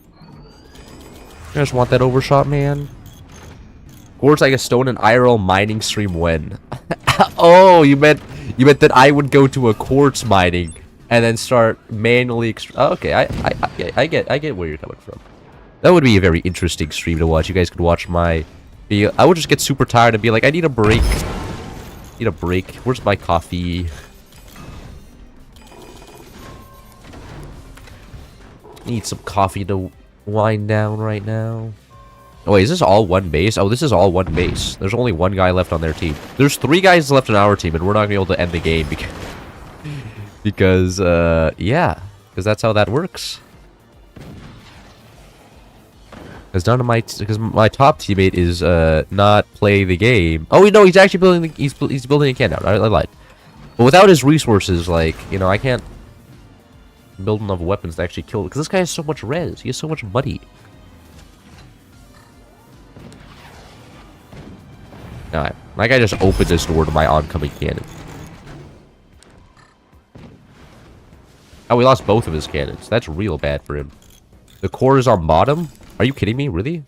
I just want that overshot, man. Quartz like a stone and IRL mining stream when? Oh, you meant that I would go to a quartz mining and then start manually okay, I get where you're coming from. That would be a very interesting stream to watch. You guys could watch my I would just get super tired and be like, I need a break. Need a break. Where's my coffee? Need some coffee to wind down right now. Oh, wait, is this all one base? Oh, this is all one base. There's only one guy left on their team. There's 3 guys left on our team, and we're not going to be able to end the game because yeah, because that's how that works. Because my top teammate is not play the game. Oh no, he's actually building he's building a can down. I lied. But without his resources, like, you know, I can't build enough weapons to actually kill it. Because this guy has so much res. He has so much money. Alright, my guy just opened this door to my oncoming cannon. Oh, we lost both of his cannons. That's real bad for him. The core is on bottom? Are you kidding me? Really?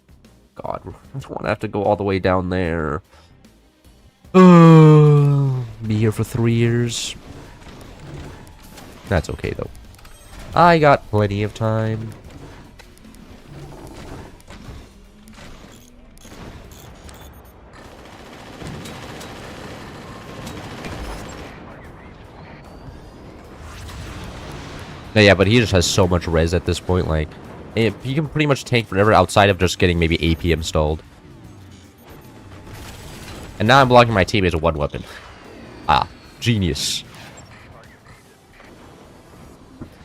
God, I don't want to have to go all the way down there. Be here for 3 years. That's okay, though. I got plenty of time. Yeah, but he just has so much res at this point, like, he can pretty much tank forever outside of just getting maybe AP installed. And now I'm blocking my teammates with one weapon. Ah, genius.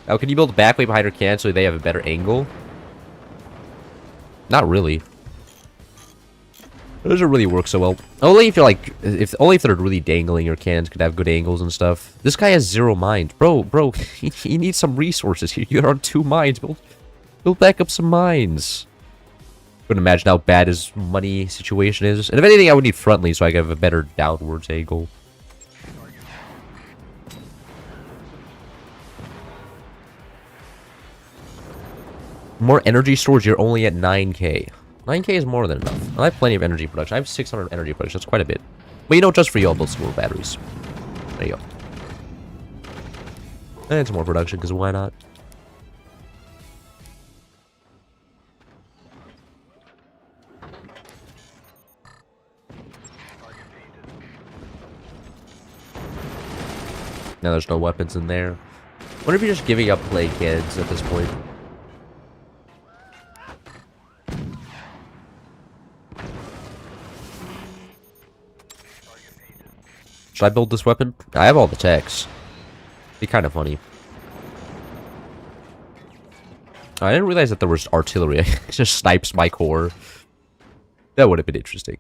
Now, can you build a back way behind her cannon so they have a better angle? Not really. It doesn't really work so well. Only if you're like, only if they're really dangling, your cannons could have good angles and stuff. This guy has 0 mines, bro. He needs some resources here. You're on 2 mines. Build back up some mines. Couldn't imagine how bad his money situation is. And if anything, I would need frontly so I could have a better downwards angle. More energy storage. You're only at 9k. 9k is more than enough. I have plenty of energy production. I have 600 energy production. That's quite a bit. But you know, just for you, I'll build some more batteries. There you go. And some more production, because why not? Now there's no weapons in there. Wonder if you're just giving up play kids at this point. Should I build this weapon? I have all the techs. Be kind of funny. I didn't realize that there was artillery. It just snipes my core. That would have been interesting.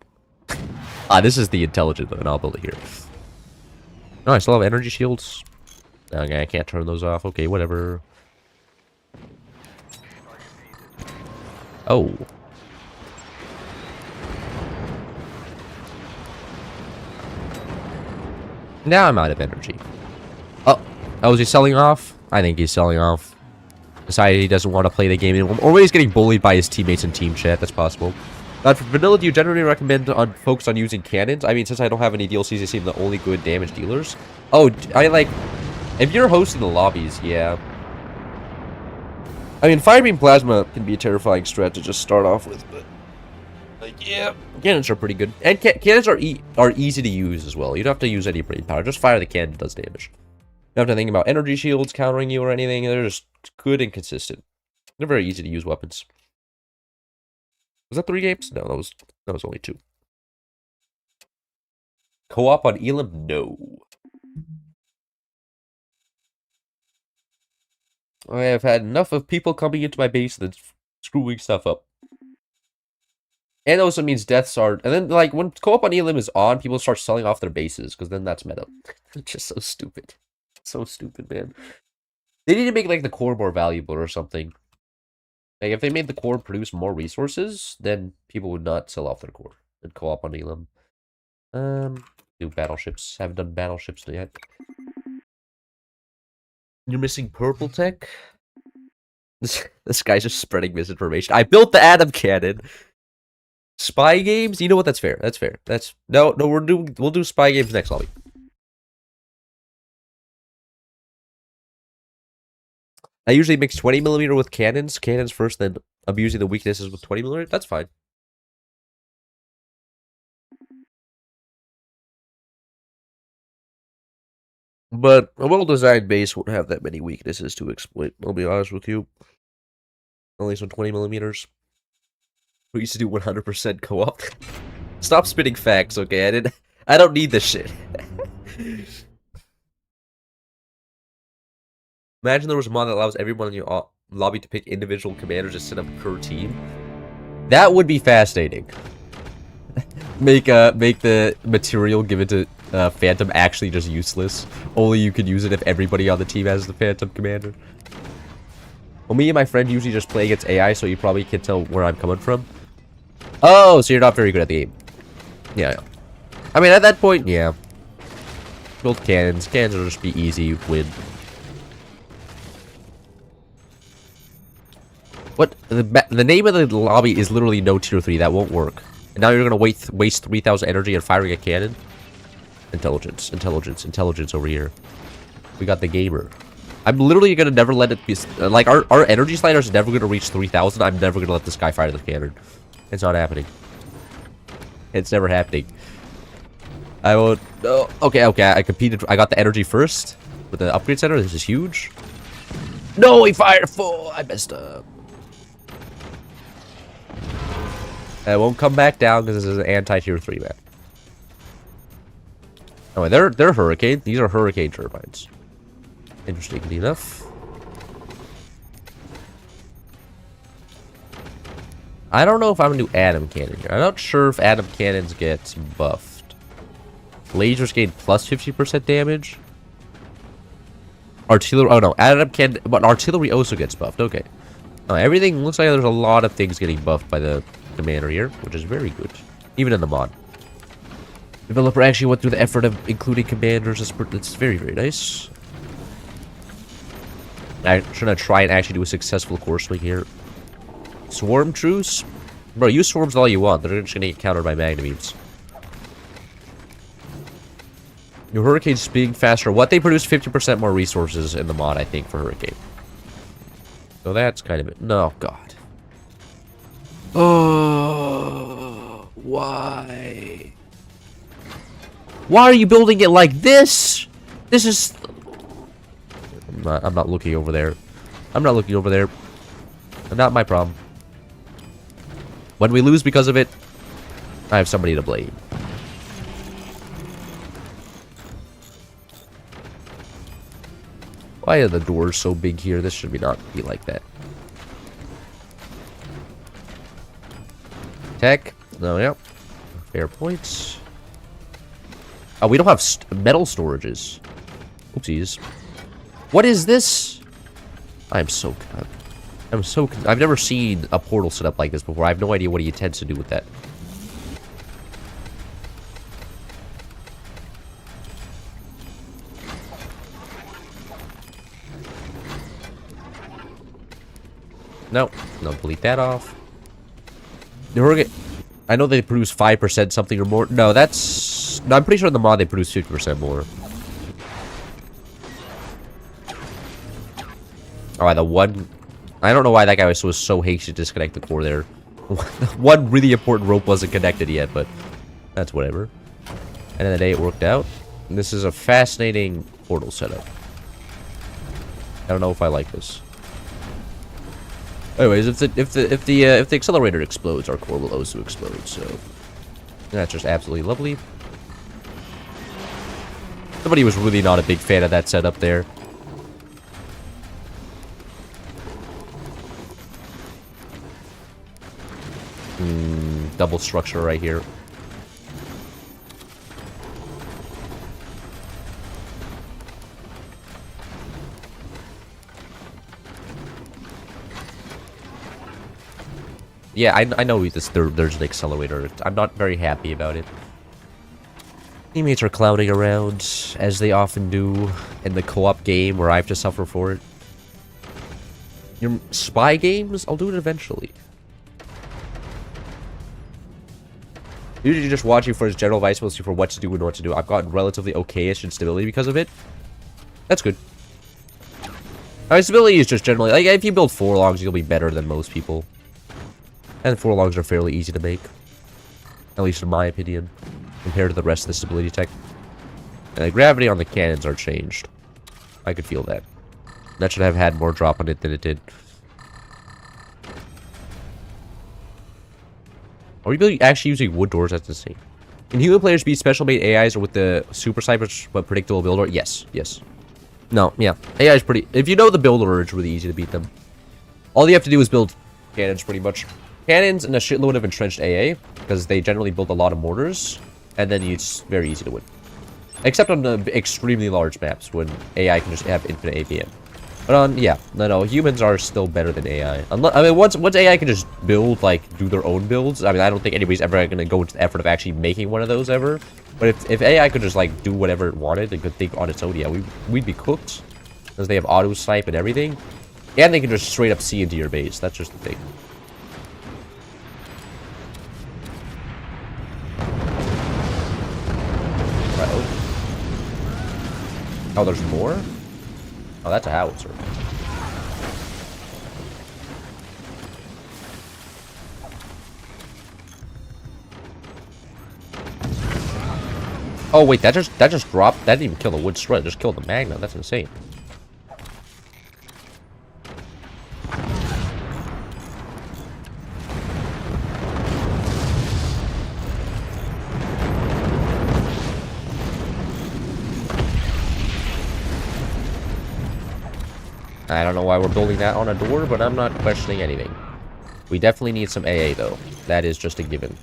This is the intelligent, and I'll build it here. No, I still have energy shields. Okay, I can't turn those off. Okay, whatever. Oh. Now I'm out of energy. Oh, is he selling off? I think he's selling off. Decided he doesn't want to play the game anymore. Or he's getting bullied by his teammates in team chat. That's possible. For vanilla, do you generally recommend focus on using cannons? I mean, since I don't have any DLCs, they seem the only good damage dealers. Oh, if you're hosting the lobbies, yeah. I mean, Firebeam Plasma can be a terrifying strat to just start off with, but... yeah, cannons are pretty good. And cannons are easy to use as well. You don't have to use any brain power. Just fire the cannon, it does damage. You don't have to think about energy shields countering you or anything. They're just good and consistent. They're very easy to use weapons. Was that 3 games? No, that was only 2. Co-op on Elam? No. I have had enough of people coming into my base and screwing stuff up. And also means deaths are... And then, like, when co-op on Elam is on, people start selling off their bases, because then that's meta. It's just so stupid. So stupid, man. They need to make, like, the core more valuable or something. Like, if they made the core produce more resources, then people would not sell off their core and co-op on Elam. Do battleships. Haven't done battleships yet. You're missing purple tech? This guy's just spreading misinformation. I built the atom cannon. Spy games? You know what? That's fair. That's fair. No, we'll do spy games next lobby. I usually mix 20mm with cannons. Cannons first, then abusing the weaknesses with 20mm. That's fine. But a well-designed base won't have that many weaknesses to exploit. I'll be honest with you. Only some 20mm. We used to do 100% co-op. Stop spitting facts, okay? I don't need this shit. Imagine there was a mod that allows everyone in your lobby to pick individual commanders to set up per team. That would be fascinating. Make the material given to Phantom actually just useless. Only you can use it if everybody on the team has the Phantom commander. Well, me and my friend usually just play against AI, so you probably can't tell where I'm coming from. Oh, so you're not very good at the game. Yeah. I mean, at that point, yeah. Build cannons. Cannons will just be easy win. What? The name of the lobby is literally no tier 3. That won't work. And now you're going to waste 3,000 energy on firing a cannon? Intelligence. Intelligence. Intelligence over here. We got the gamer. I'm literally going to never let it be... Like, our energy slider is never going to reach 3,000. I'm never going to let this guy fire the cannon. It's not happening. It's never happening. I won't... Oh, okay. I competed... I got the energy first with the upgrade center. This is huge. No, he fired full. I messed up. I won't come back down because this is an anti-tier 3 map. Oh, they're hurricane. These are hurricane turbines. Interestingly enough. I don't know if I'm gonna do atom cannon here. I'm not sure if atom cannons get buffed. Lasers gain plus 50% damage. Artillery. Oh no, atom cannon, but artillery also gets buffed. Okay. Everything looks like there's a lot of things getting buffed by the commander here, which is very good, even in the mod. Developer actually went through the effort of including commanders. It's very, very nice. I'm trying to try and actually do a successful core swing here. Swarm truce? Bro, use swarms all you want. They're just gonna get countered by magna beams. Your hurricane's speeding faster. What? They produce 50% more resources in the mod, I think, for hurricane. So that's kind of it. No, God. Oh, why? Why are you building it like this? This is... I'm not looking over there. I'm not looking over there. Not my problem. When we lose because of it, I have somebody to blame. Why are the doors so big here? This should not be like that. Tech. No, yep. Fair points. Oh, we don't have metal storages. Oopsies. What is this? I'm so... I've never seen a portal set up like this before. I have no idea what he intends to do with that. No, delete that off. The hurricane... I know they produce 5% something or more. No, that's... No, I'm pretty sure in the mod they produce 50% more. Alright, the one... I don't know why that guy was so hasty to disconnect the core there. One really important rope wasn't connected yet, but... That's whatever. End of the day, it worked out. And this is a fascinating portal setup. I don't know if I like this. Anyways, if the accelerator explodes, our core will also explode. So that's just absolutely lovely. Somebody was really not a big fan of that setup there. Double structure right here. Yeah, I know there's an accelerator. I'm not very happy about it. Teammates are clowning around, as they often do in the co-op game where I have to suffer for it. Your spy games? I'll do it eventually. Usually just watching for his general advice mostly for what to do and what to do. I've gotten relatively okay-ish in stability because of it. That's good. Stability is just generally... Like, if you build 4 logs, you'll be better than most people. And 4 logs are fairly easy to make. At least in my opinion. Compared to the rest of the stability tech. And the gravity on the cannons are changed. I could feel that. That should have had more drop on it than it did. Are we actually using wood doors? That's insane. Can human players beat special made AIs or with the super snipers but predictable build order? Yes, yes. No, yeah. AI is pretty... If you know the build order, it's really easy to beat them. All you have to do is build cannons, pretty much. Cannons and a shitload of entrenched AA, because they generally build a lot of mortars, and then it's very easy to win. Except on the extremely large maps, when AI can just have infinite APM. But on, yeah, no, humans are still better than AI. Unless, I mean, once AI can just build, like, do their own builds, I mean, I don't think anybody's ever going to go into the effort of actually making one of those ever. But if AI could just, like, do whatever it wanted and could think on its own, yeah, we'd be cooked. Because they have auto snipe and everything. And they can just straight up see into your base. That's just the thing. Oh, there's more? Oh, that's a howitzer. Oh wait, that just dropped. That didn't even kill the wood strut. It just killed the magna. That's insane. I don't know why we're building that on a door, but I'm not questioning anything. We definitely need some AA, though. That is just a given.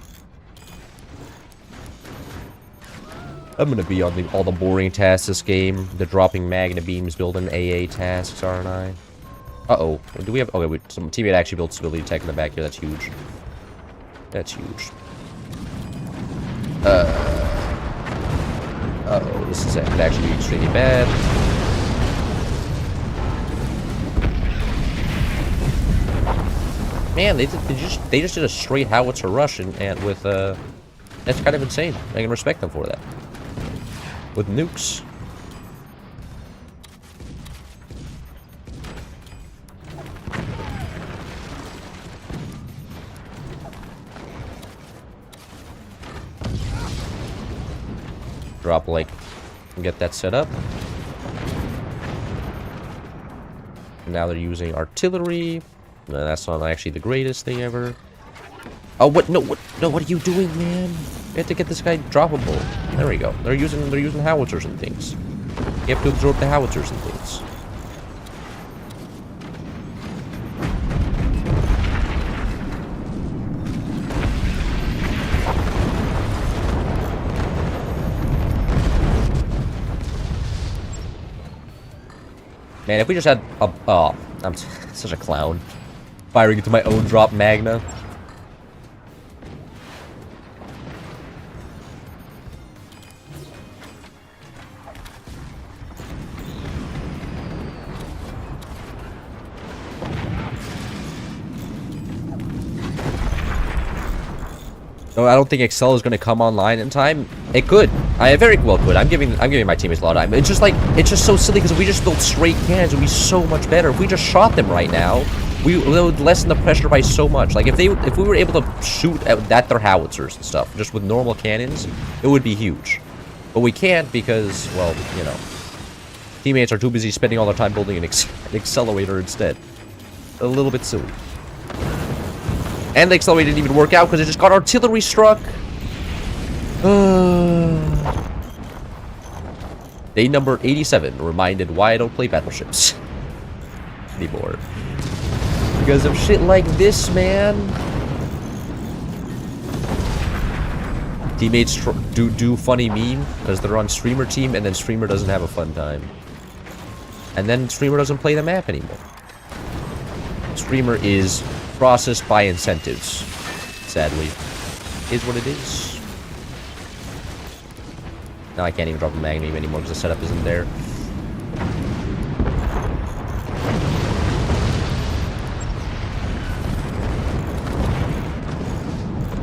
I'm gonna be on all the boring tasks this game. The dropping magna beams, building AA tasks, aren't I? Uh-oh. Do we have... Okay, some teammate actually built stability tech in the back here. That's huge. That's huge. Uh-oh. This is could actually be extremely bad. Man, they just did a straight howitzer rush and with that's kind of insane. I can respect them for that. With nukes. Drop like and get that set up. Now they're using artillery. No, that's not actually the greatest thing ever. Oh, what? No, what? No, what are you doing, man? You have to get this guy droppable. There we go. They're using howitzers and things. You have to absorb the howitzers and things. Man, if we just had a... Oh, I'm such a clown. Firing into my own drop Magna. No, I don't think Excel is going to come online in time. It could. I very well could. I'm giving my teammates a lot of time. It's just so silly because if we just built straight cannons, it would be so much better. If we just shot them right now, we would lessen the pressure by so much. Like if we were able to shoot at their howitzers and stuff just with normal cannons, it would be huge. But we can't because, well, you know, teammates are too busy spending all their time building an accelerator instead. A little bit silly. And the accelerator didn't even work out because it just got artillery struck. Day number 87 reminded why I don't play battleships anymore. Because of shit like this, man. Teammates do funny meme because they're on streamer team and then streamer doesn't have a fun time. And then streamer doesn't play the map anymore. Streamer is processed by incentives. Sadly. Is what it is. Now I can't even drop a magnum anymore because the setup isn't there.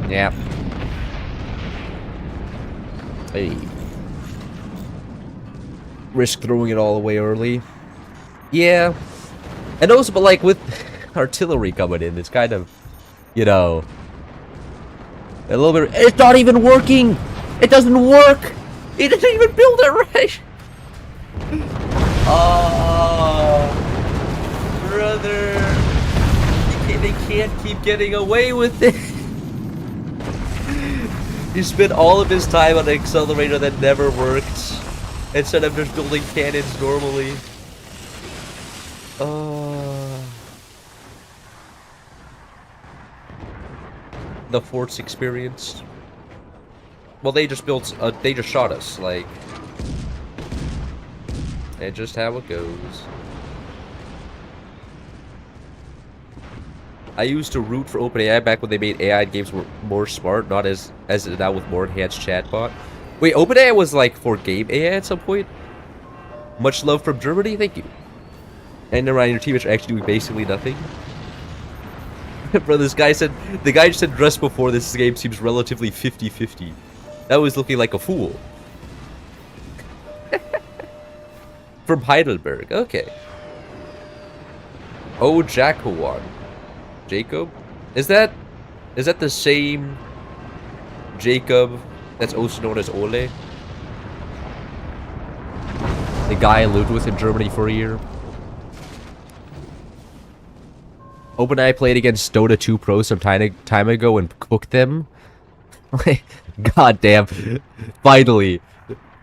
Yeah. Hey. Risk throwing it all away early. Yeah. And also, but like with artillery coming in, it's kind of, you know, a little bit. It's not even working. It doesn't work. It doesn't even build it right. Oh, brother, they can't keep getting away with it. He spent all of his time on an accelerator that never worked, instead of just building cannons normally. The forts experience. Well, they just built. They just shot us. Like, it's just how it goes. I used to root for OpenAI back when they made AI games were more smart, not as now with more enhanced chatbot. Wait, OpenAI was like for game AI at some point? Much love from Germany, thank you. And around your team is actually doing basically nothing. Bro, the guy just said just before this game seems relatively 50-50. That was looking like a fool. From Heidelberg, okay. Oh, Jacowan. Jacob? Is that the same Jacob that's also known as Ole? The guy I lived with in Germany for a year. OpenAI played against Dota 2 Pro some time ago and cooked them. God damn. Finally.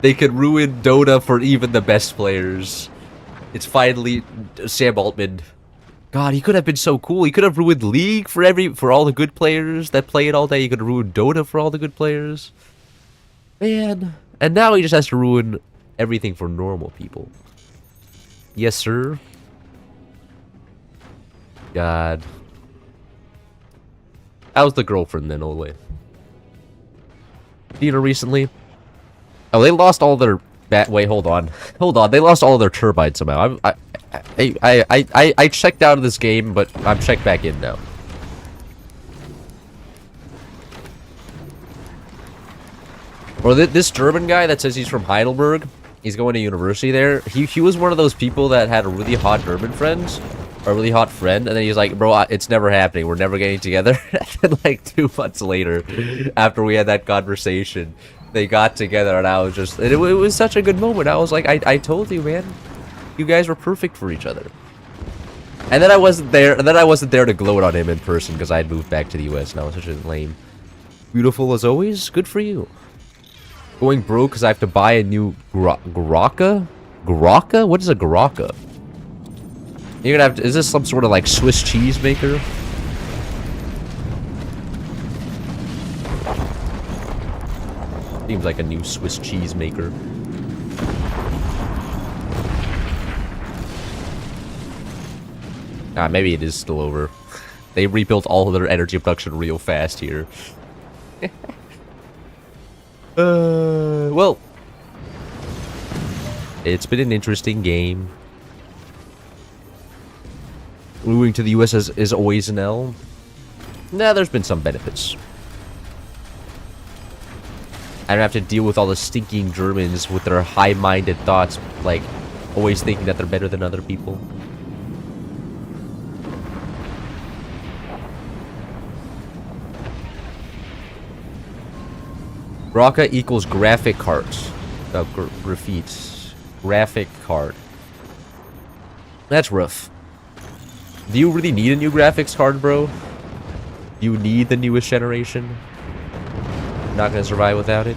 They could ruin Dota for even the best players. It's finally Sam Altman. God, he could have been so cool. He could have ruined League for all the good players that play it all day. He could have ruined Dota for all the good players. Man. And now he just has to ruin everything for normal people. Yes, sir. God. How's the girlfriend then, Ole? Seen her recently? Oh, they lost all their wait, hold on. Hold on. They lost all their turbines somehow. I checked out of this game, but I'm checked back in now. Or this German guy that says he's from Heidelberg, he's going to university there. He was one of those people that had a really hot German friends, a really hot friend, and then he's like, bro, it's never happening. We're never getting together. And then, like 2 months later, after we had that conversation, they got together, and I was just, it was such a good moment. I was like, I told you, man, you guys were perfect for each other. And then I wasn't there, to gloat on him in person because I had moved back to the US, and I was such a lame. Beautiful as always. Good for you. Going broke because I have to buy a new Graka? Graka? What is a Graka? You're gonna have to, is this some sort of like Swiss cheese maker? Seems like a new Swiss cheese maker. Ah, maybe it is still over. They rebuilt all of their energy production real fast here. Well, it's been an interesting game. Moving to the US is always an L. Nah, there's been some benefits. I don't have to deal with all the stinking Germans with their high-minded thoughts, like always thinking that they're better than other people. Graka equals graphic cards. Graphites. Graphic card. That's rough. Do you really need a new graphics card, bro? Do you need the newest generation? You're not gonna survive without it?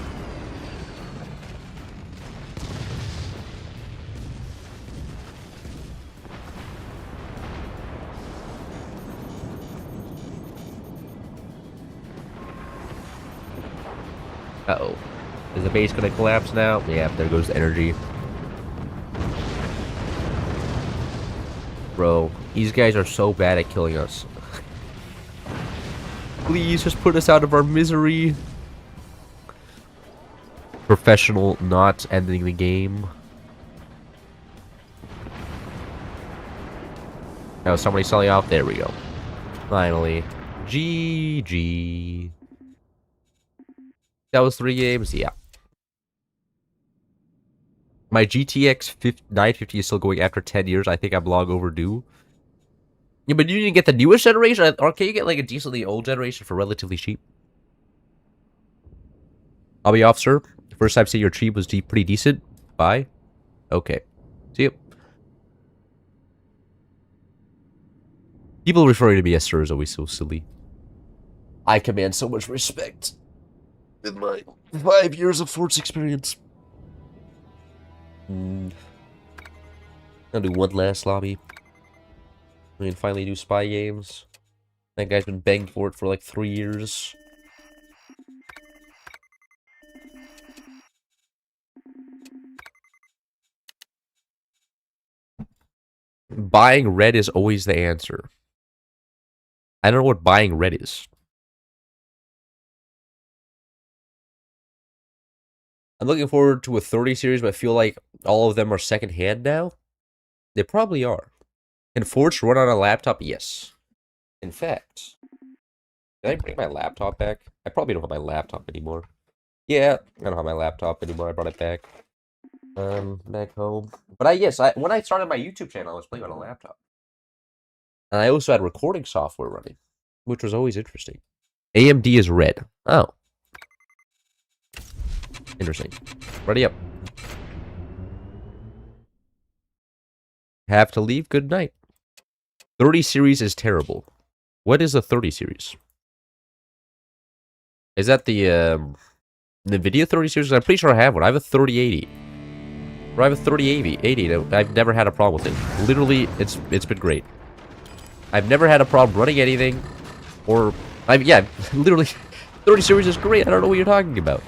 Uh-oh. Is the base gonna collapse now? Yeah, there goes the energy. Bro, these guys are so bad at killing us. Please, just put us out of our misery. Professional not ending the game. Oh, somebody selling out. There we go. Finally. GG. That was 3 games? Yeah. My GTX 950 is still going after 10 years. I think I'm long overdue. Yeah, but you didn't get the newest generation? Or can you get like a decently old generation for relatively cheap? I'll be off, sir. First time seeing your tree was pretty decent. Bye. Okay. See you. People referring to me as sir is always so silly. I command so much respect in my 5 years of Forts experience. I'll do one last lobby. I mean, finally do spy games. That guy's been begging for it for like 3 years. Buying red is always the answer. I don't know what buying red is. I'm looking forward to a 30 series, but I feel like all of them are secondhand now. They probably are. Can Forge run on a laptop? Yes. In fact, did I bring my laptop back? I probably don't have my laptop anymore. Yeah, I don't have my laptop anymore. I brought it back. Back home. But yes, when I started my YouTube channel, I was playing on a laptop. And I also had recording software running, which was always interesting. AMD is red. Oh. Interesting. Ready up. Have to leave. Good night. 30 series is terrible. What is a 30 series? Is that the video 30 series? I'm pretty sure I have one. I have a 3080. Or I have a 3080. I've never had a problem with it. Literally, it's been great. I've never had a problem running anything. Or, yeah, literally, 30 series is great. I don't know what you're talking about.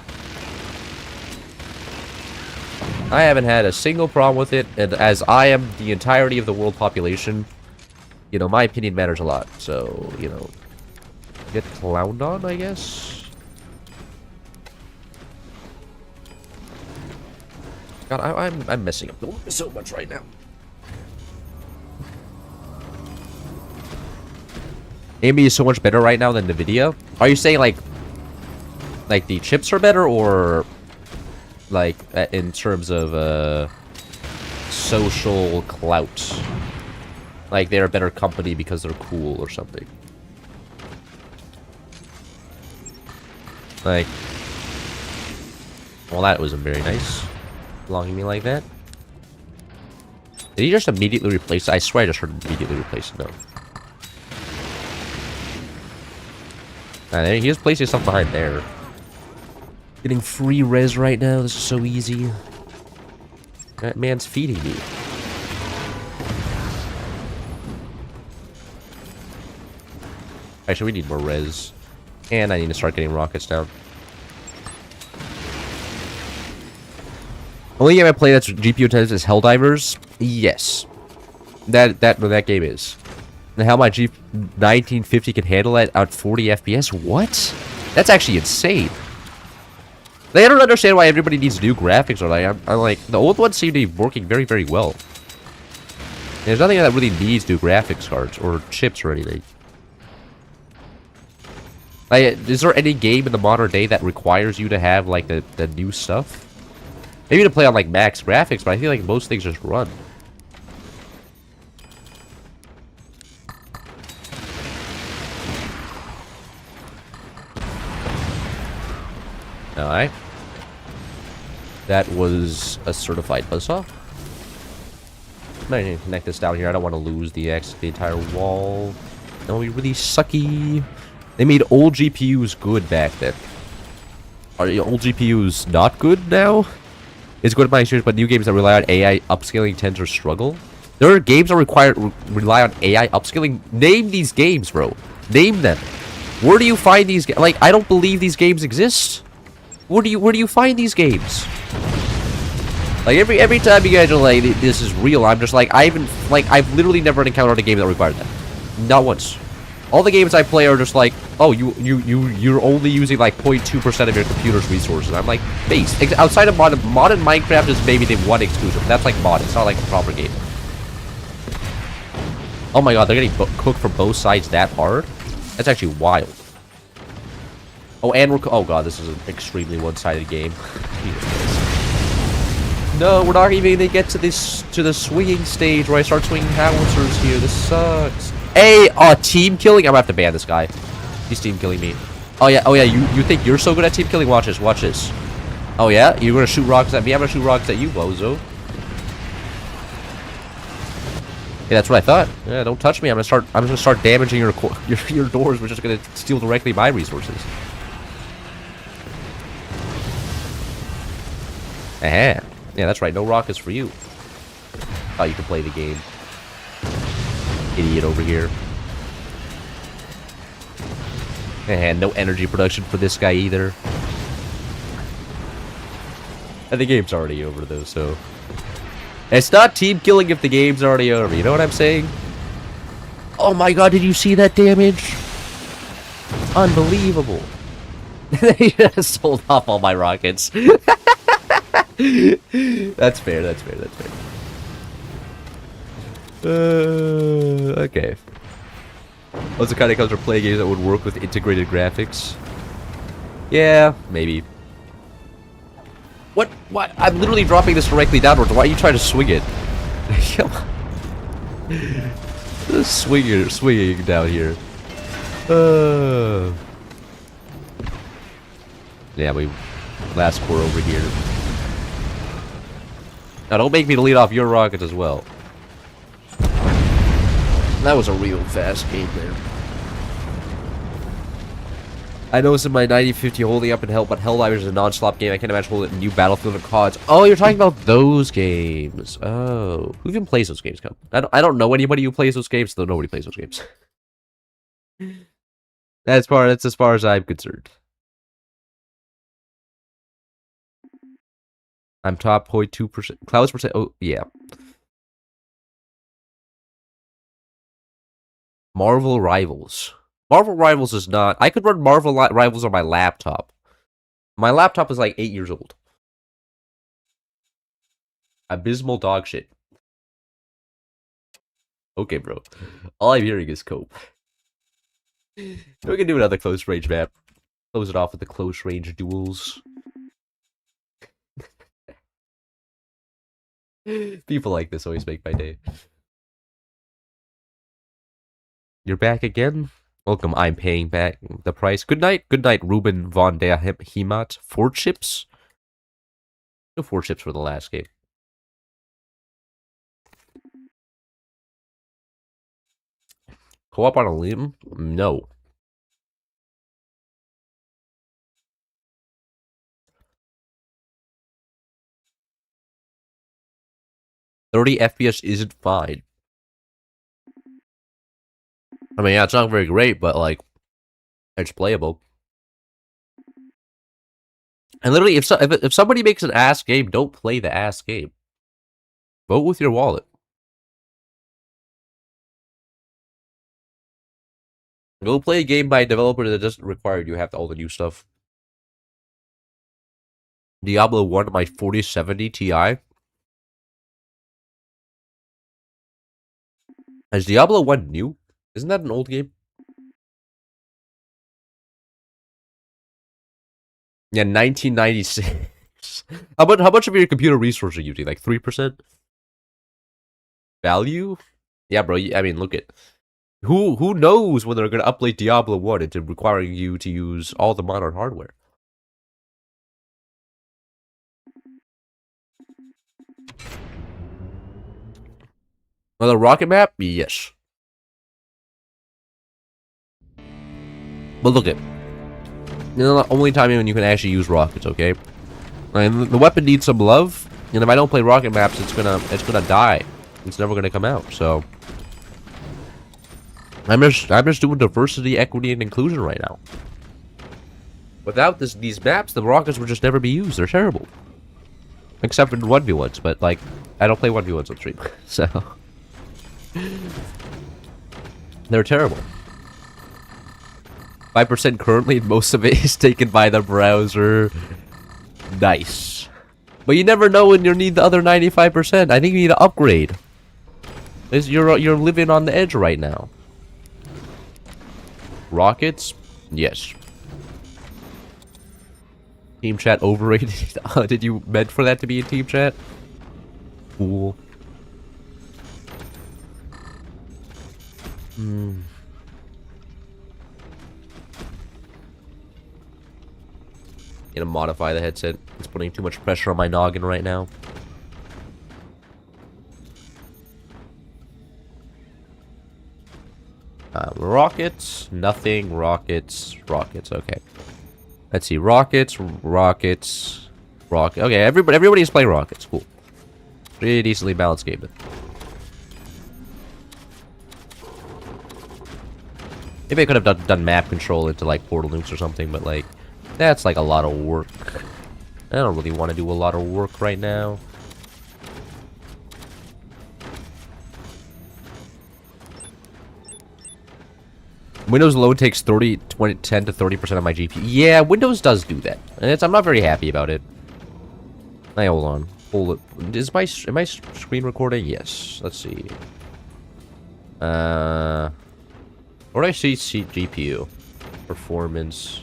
I haven't had a single problem with it, and as I am the entirety of the world population, you know, my opinion matters a lot. So, you know, get clowned on, I guess. God, I'm messing up so much right now. AMD is so much better right now than NVIDIA. Are you saying like the chips are better, or like in terms of social clout. Like they're a better company because they're cool or something. Like, well, that wasn't very nice. Belonging me like that. Did he just immediately replace it? I swear I just heard him immediately replace it, though. He was placing stuff behind there. Getting free res right now. This is so easy. That man's feeding me. Actually, we need more res. And I need to start getting rockets down. Only game I play that's GPU intensive is Helldivers. Yes. That game is. And how my G 1950 can handle that at 40 FPS? What? That's actually insane. Like, I don't understand why everybody needs new graphics. Or like, I'm like, the old ones seem to be working very, very well. There's nothing that really needs new graphics cards or chips or anything. Like, is there any game in the modern day that requires you to have like the new stuff? Maybe to play on like max graphics, but I feel like most things just run. Alright. That was a certified buzzsaw. I'm going to connect this down here. I don't want to lose the entire wall. That would be really sucky. They made old GPUs good back then. Are old GPUs not good now? It's good in my experience, but new games that rely on AI upscaling tend to struggle. There are games that rely on AI upscaling. Name these games, bro. Name them. Where do you find these? Like, I don't believe these games exist. Where do you find these games? Like every time you guys are like, this is real, I'm just like, I've literally never encountered a game that required that. Not once. All the games I play are just like, oh, you're only using like 0.2% of your computer's resources. I'm like, base. Outside of modern Minecraft is maybe the one exclusive. That's like mod. It's not like a proper game. Oh my god, they're getting cooked from both sides that hard? That's actually wild. Oh, and we're... Oh god, this is an extremely one-sided game. No, we're not even gonna get to the swinging stage where I start swinging howitzers here. This sucks. Hey, team killing? I'm gonna have to ban this guy. He's team killing me. Oh yeah, you think you're so good at team killing? Watch this, watch this. Oh yeah? You're gonna shoot rockets at me? I'm gonna shoot rockets at you, bozo. Yeah, that's what I thought. Yeah, don't touch me. I'm gonna start damaging your doors, which is gonna steal directly my resources. Aha. Yeah, that's right. No rockets for you. Thought you could play the game. Idiot over here. And no energy production for this guy either. And the game's already over though, so... It's not team killing if the game's already over, you know what I'm saying? Oh my god, did you see that damage? Unbelievable. They just sold off all my rockets. That's fair, that's fair, that's fair. Okay. What's the kind of comes play games that would work with integrated graphics? Yeah, maybe. What? What? I'm literally dropping this directly downwards. Why are you trying to swing it? Come on. Just swinging down here. Yeah, we last core over here. Now don't make me lead off your rockets as well. That was a real fast game there. I know it's in my 9050 holding up in Hell, but Helldivers is a non-stop game. I can't imagine holding a new Battlefield and CODs. Oh, you're talking about those games. Oh, who even plays those games? I don't know anybody who plays those games, though nobody plays those games. That's as far as I'm concerned. I'm top 0.2%. Clouds percent. Oh, yeah. Marvel Rivals. Marvel Rivals is not... I could run Marvel Rivals on my laptop. My laptop is like 8 years old. Abysmal dog shit. Okay, bro. All I'm hearing is cope. We can do another close range map. Close it off with the close range duels. People like this always make my day. You're back again? Welcome, I'm paying back the price. Good night, Ruben von der Heimat. 4 chips? No 4 chips for the last game. Co-op on a limb? No. $30 FPS isn't fine. I mean, yeah, it's not very great, but, like, it's playable. And literally, if somebody makes an ass game, don't play the ass game. Vote with your wallet. Go play a game by a developer that doesn't require you to have all the new stuff. Diablo 1, my 4070 Ti. Is Diablo 1 new? Isn't that an old game? Yeah, 1996. How much of your computer resources are you using? Like 3%? Value? Yeah, bro. I mean, look at who knows when they're gonna update Diablo 1 into requiring you to use all the modern hardware. Well, the rocket map? Yes. But look at, the only time when you can actually use rockets, okay? And the weapon needs some love, and if I don't play rocket maps, it's gonna die. It's never gonna come out. So I'm just doing diversity, equity, and inclusion right now. Without these maps, the rockets would just never be used. They're terrible, except for 1v1s. But like, I don't play 1v1s on stream, so they're terrible. 5% currently, most of it is taken by the browser. Nice. But you never know when you need the other 95%. I think you need to upgrade. You're living on the edge right now. Rockets? Yes. Team chat overrated. Did you meant for that to be a team chat? Cool. Gonna modify the headset. It's putting too much pressure on my noggin right now. Rockets, nothing, rockets, okay. Let's see, rockets. Okay, everybody's playing rockets, cool. Pretty decently balanced game then. Maybe I could have done map control into like portal nukes or something, but like, that's like a lot of work. I don't really want to do a lot of work right now. Windows load takes 10 to 30% of my GPU. Yeah, Windows does do that. And I'm not very happy about it. Hey, hold on. Hold it. Am I screen recording? Yes. Let's see. Where do I see GPU? Performance.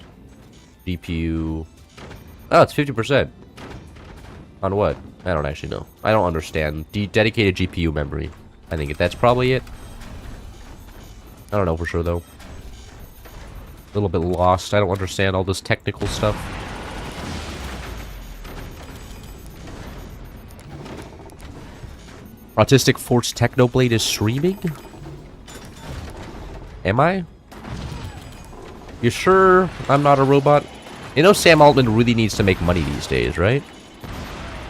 GPU. Oh, it's 50%. On what? I don't actually know. I don't understand. Dedicated GPU memory. I think that's probably it. I don't know for sure, though. A little bit lost. I don't understand all this technical stuff. Autistic Force Technoblade is streaming? Am I? You sure I'm not a robot? You know Sam Altman really needs to make money these days, right?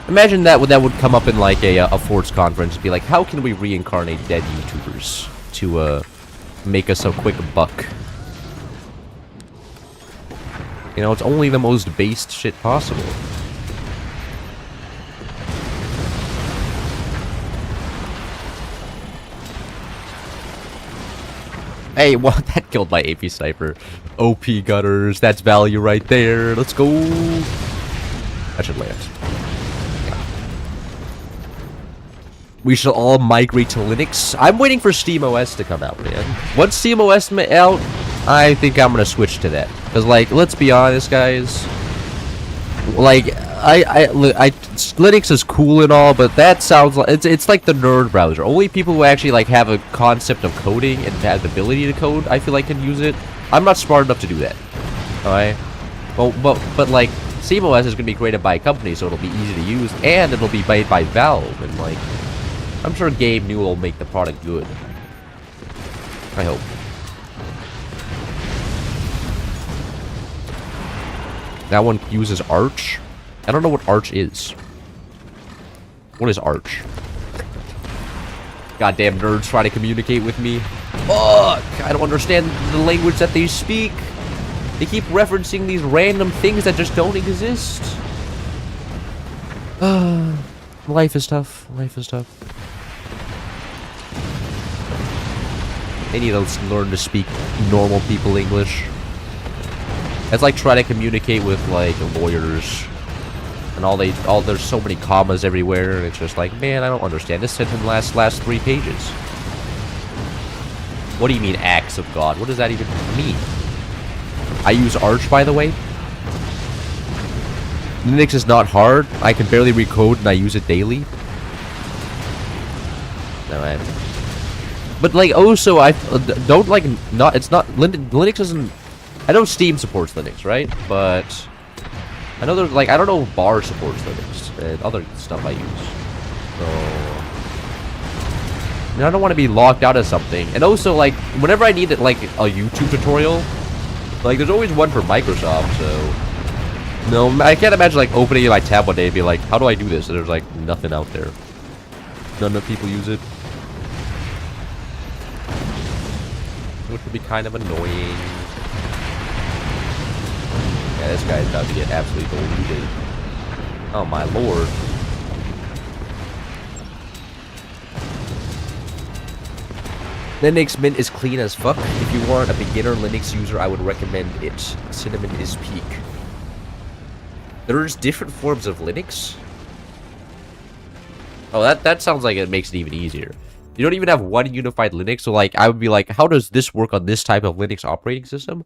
Imagine that would come up in like a Force conference. Be like, how can we reincarnate dead YouTubers to make us a quick buck? You know, it's only the most based shit possible. Hey, well, that killed my AP sniper. OP gutters, that's value right there. Let's go. That should land. Yeah. We shall all migrate to Linux. I'm waiting for SteamOS to come out, man. Once SteamOS out, I think I'm gonna switch to that. Because, like, let's be honest, guys. Like, Linux is cool and all, but that sounds like it's like the nerd browser. Only people who actually like have a concept of coding and have the ability to code, I feel like, can use it. I'm not smart enough to do that. Alright? Well, but like, SteamOS is gonna be created by a company, so it'll be easy to use, and it'll be made by Valve, and like, I'm sure Gabe Newell will make the product good. I hope. That one uses Arch. I don't know what Arch is. What is Arch? Goddamn nerds try to communicate with me. Fuck! I don't understand the language that they speak. They keep referencing these random things that just don't exist. Life is tough. Life is tough. They need to learn to speak normal people English. It's like trying to communicate with like lawyers, and there's so many commas everywhere, and it's just like, man, I don't understand this sentence last 3 pages. What do you mean acts of God? What does that even mean? I use Arch, by the way. Linux is not hard. I can barely recode, and I use it daily. No, but like also I don't like not. It's not Linux isn't. I know Steam supports Linux, right? But I know there's like, I don't know if Bar supports Linux and other stuff I use. So I mean, I don't want to be locked out of something. And also, like, whenever I need like a YouTube tutorial, like there's always one for Microsoft. So no, I can't imagine like opening my tab one day and be like, how do I do this? And there's like nothing out there. None of people use it, which would be kind of annoying. Yeah, this guy's about to get absolutely deleted. Oh my lord. Linux Mint is clean as fuck. If you aren't a beginner Linux user, I would recommend it. Cinnamon is peak. There's different forms of Linux? Oh, that sounds like it makes it even easier. You don't even have one unified Linux, so like, I would be like, how does this work on this type of Linux operating system?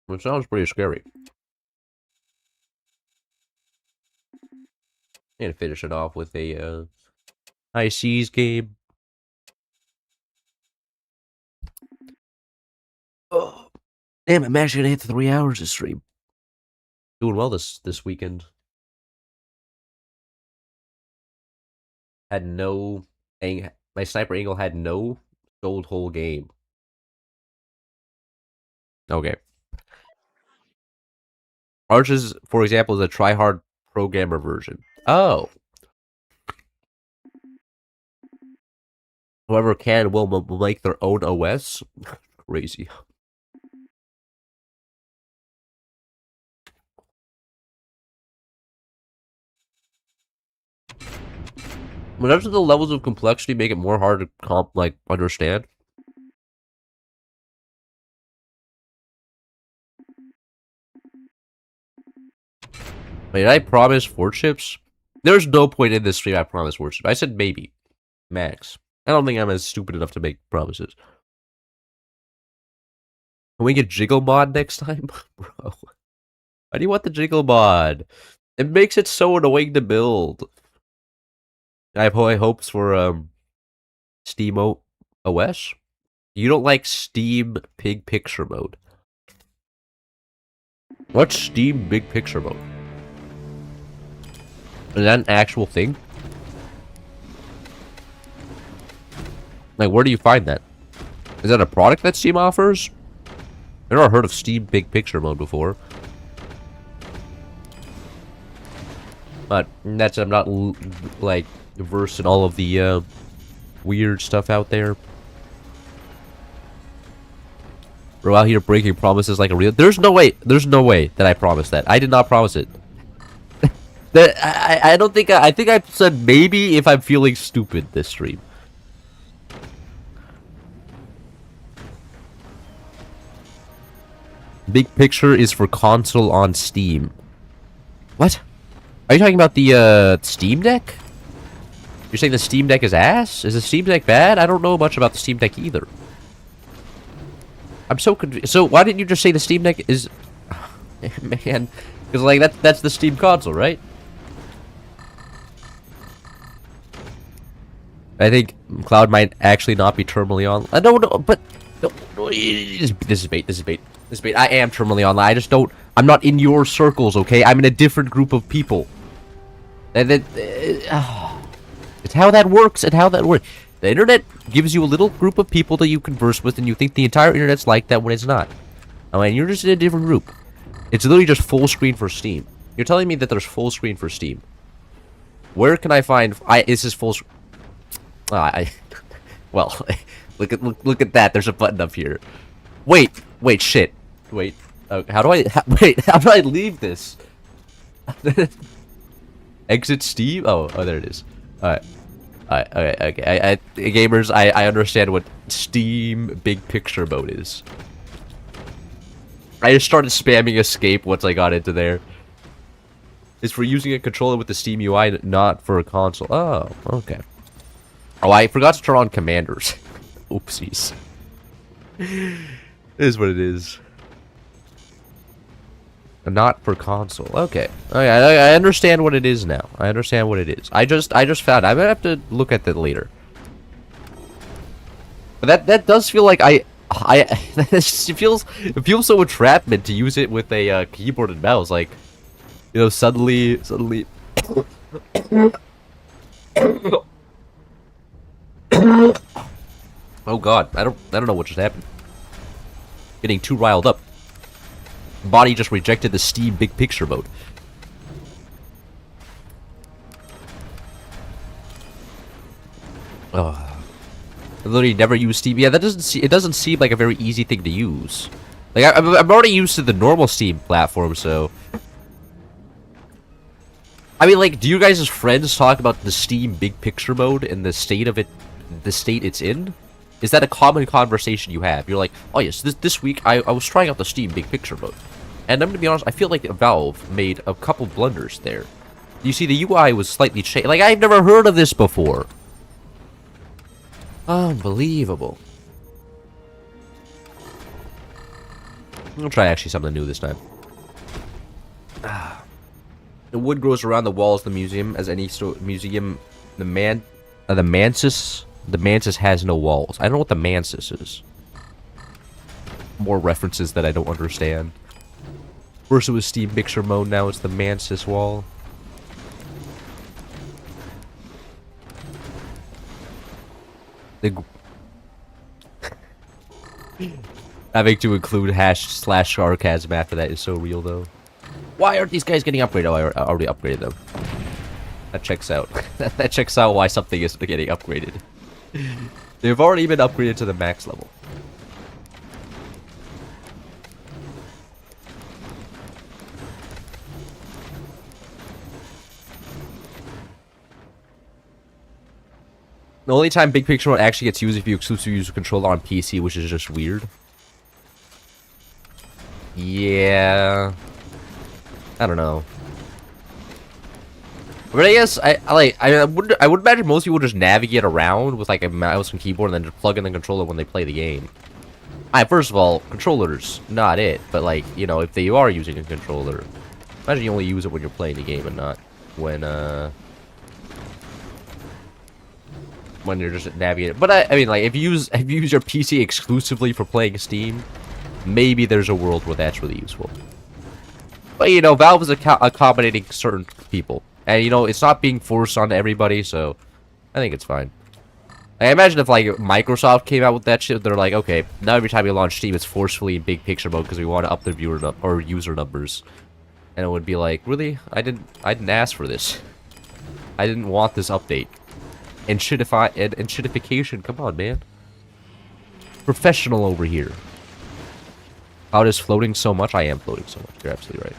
It sounds pretty scary. I'm gonna finish it off with a High Seas game. Oh, damn! I'm actually gonna hit 3 hours of stream. Doing well this weekend. Had no my sniper angle had no sold whole game. Okay. Arches, for example, is a try-hard programmer version. Oh. Whoever can will make their own OS. Crazy. But doesn't the levels of complexity make it more hard to understand? Wait, did I promise fort chips? There's no point in this stream I promised fort chips. I said maybe. Max. I don't think I'm as stupid enough to make promises. Can we get Jiggle mod next time? Bro. Why do you want the Jiggle mod? It makes it so annoying to build. I have high hopes for Steam OS. You don't like Steam Big Picture mode. What's Steam Big Picture mode? Is that an actual thing? Like, where do you find that? Is that a product that Steam offers? I've never heard of Steam Big Picture mode before. But that's, I'm not like versed in all of the weird stuff out there. We're out here breaking promises like a real. There's no way that I promised that. I did not promise it. I don't think I think I said maybe if I'm feeling stupid this stream. Big Picture is for console on Steam. What? Are you talking about the Steam Deck? You're saying the Steam Deck is ass? Is the Steam Deck bad? I don't know much about the Steam Deck either. I'm so confused. So why didn't you just say the Steam Deck is... Man, because like that's the Steam console, right? I think Cloud might actually not be terminally on. I don't know, but no, this is bait. This is bait. This is bait. I am terminally online. I just don't. I'm not in your circles, okay? I'm in a different group of people. And it's how that works. And how that works. The internet gives you a little group of people that you converse with, and you think the entire internet's like that when it's not. I mean, you're just in a different group. It's literally just full screen for Steam. You're telling me that there's full screen for Steam. Where can I find? This is full. Well, look at that. There's a button up here. Wait, shit. Wait. How do I leave this? Exit Steam? Oh, there it is. Alright. Okay. Gamers, I understand what Steam Big Picture mode is. I just started spamming escape once I got into there. It's for using a controller with the Steam UI, not for a console. Oh, okay. Oh, I forgot to turn on commanders. Oopsies. It is what it is. Not for console. Okay. I understand what it is now. I understand what it is. I just found. I'm gonna have to look at that later. But that does feel like it feels so entrapment to use it with a keyboard and mouse. Like, you know, suddenly. Oh God, I don't know what just happened. Getting too riled up. Body just rejected the Steam Big Picture mode. I literally never used Steam. Yeah, it doesn't seem like a very easy thing to use. Like I'm already used to the normal Steam platform, so. I mean, like, do you guys as friends talk about the Steam Big Picture mode and the state of it, the state it's in? Is that a common conversation you have? You're like, oh yes, this week I was trying out the Steam Big Picture mode. And I'm gonna be honest, I feel like Valve made a couple blunders there. You see, the UI was slightly changed. Like, I've never heard of this before. Unbelievable. I'll try actually something new this time. The wood grows around the walls of the museum, as any museum. The mantis has no walls. I don't know what the mantis is. More references that I don't understand. First it was Steam Picture mode, now it's the mantis wall. Having to include /sarcasm after that is so real, though. Why aren't these guys getting upgraded? Oh, I already upgraded them. That checks out. That checks out why something isn't getting upgraded. They've already been upgraded to the max level. The only time Big Picture mode actually gets used if you exclusively use a controller on PC, which is just weird. Yeah. I don't know. But I guess I would imagine most people just navigate around with like a mouse and keyboard and then just plug in the controller when they play the game. First of all, controllers not it, but like, you know, if they are using a controller, imagine you only use it when you're playing the game and not when you're just navigating. But I mean, like, if you use your PC exclusively for playing Steam, maybe there's a world where that's really useful. But you know, Valve is accommodating certain people, and you know, it's not being forced on everybody, so I think it's fine. I imagine if like Microsoft came out with that shit, they're like, okay, now every time we launch Steam, it's forcefully in Big Picture mode because we want to up the viewer or user numbers, and it would be like, really, I didn't ask for this. I didn't want this update. And shitification, come on, man. Professional over here. Cloud is floating so much. I am floating so much. You're absolutely right.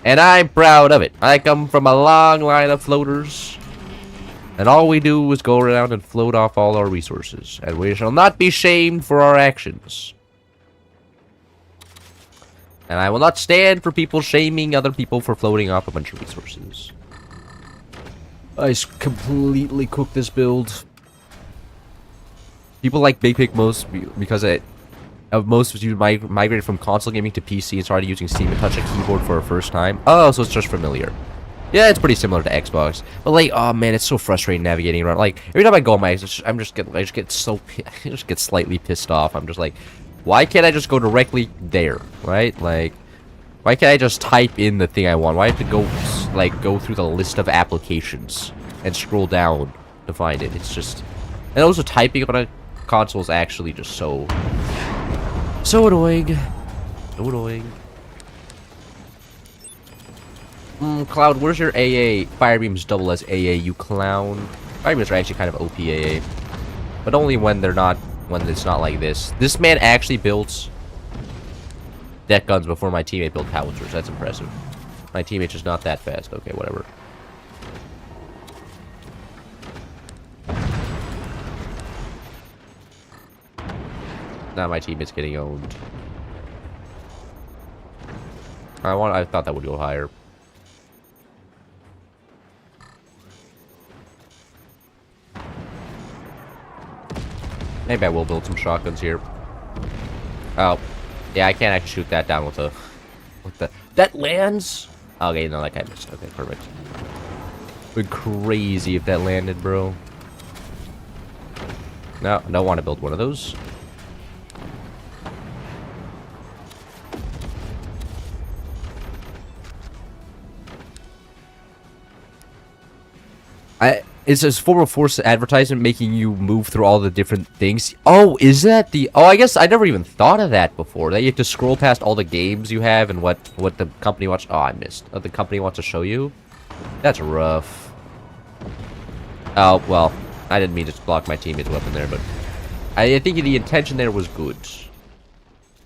And I'm proud of it. I come from a long line of floaters. And all we do is go around and float off all our resources. And we shall not be shamed for our actions. And I will not stand for people shaming other people for floating off a bunch of resources. I completely cooked this build. People like Big Pick most because Most of you migrated from console gaming to PC and started using Steam and touch a keyboard for the first time. Oh, so it's just familiar. Yeah, it's pretty similar to Xbox. But like, oh man, it's so frustrating navigating around. Like every time I go on my, I just get so, I just get slightly pissed off. I'm just like, why can't I just go directly there, right? Like, why can't I just type in the thing I want? Why have to go, like, go through the list of applications and scroll down to find it? It's just, and also typing on a console is actually just so annoying. So annoying. Cloud, where's your AA? Firebeams double as AA, you clown. Firebeams are actually kind of OP AA. But only when they're not, when it's not like this. This man actually built deck guns before my teammate built howitzers. That's impressive. My teammate's just not that fast. Okay, whatever. Now my teammate's getting owned. I thought that would go higher. Maybe I will build some shotguns here. Oh. Yeah, I can't actually shoot that down with a... That lands? Okay, no, that guy missed. Okay, perfect. Would crazy if that landed, bro. No, I don't want to build one of those. It's this form of forced advertisement making you move through all the different things. Oh, is that the... Oh, I guess I never even thought of that before. That you have to scroll past all the games you have and what the company wants... Oh, I missed. What the company wants to show you? That's rough. Oh, well. I didn't mean to block my teammate's weapon there, but... I think the intention there was good.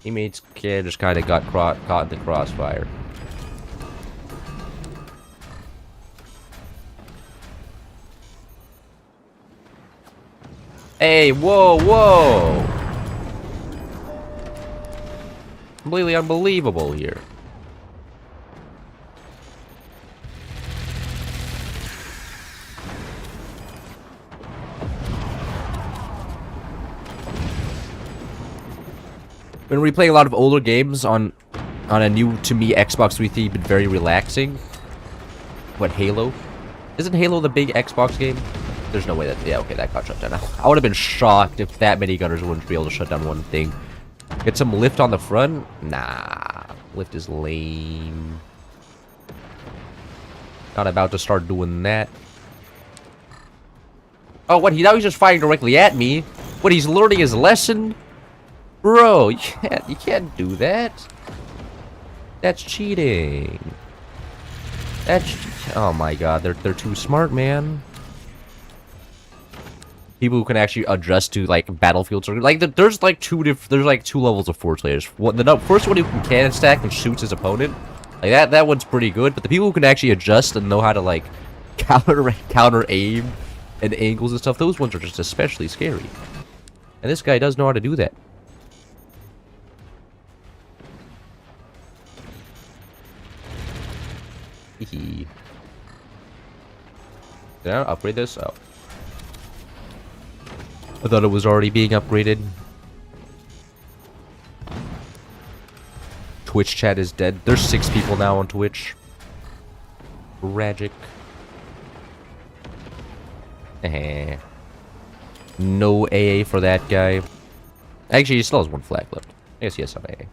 Teammates just kind of got caught in the crossfire. Hey, whoa, whoa! Completely unbelievable here. Been replaying a lot of older games on a new, to me, Xbox 360, been very relaxing. What, Halo? Isn't Halo the big Xbox game? There's no way that... Yeah, okay, that got shut down. I would have been shocked if that many gunners wouldn't be able to shut down one thing. Get some lift on the front? Nah. Lift is lame. Not about to start doing that. Oh, what? Now he's just firing directly at me? What, he's learning his lesson? Bro, you can't do that. That's cheating. That's... Oh my god, they're too smart, man. People who can actually adjust to like battlefields, or like there's like two levels of Forge players. The first one who can cannon stack and shoots his opponent, like that one's pretty good. But the people who can actually adjust and know how to like counter aim and angles and stuff, those ones are just especially scary. And this guy does know how to do that. Did I upgrade this? Oh. I thought it was already being upgraded. Twitch chat is dead. There's 6 people now on Twitch. Tragic. No AA for that guy. Actually, he still has 1 flag left. I guess he has some AA.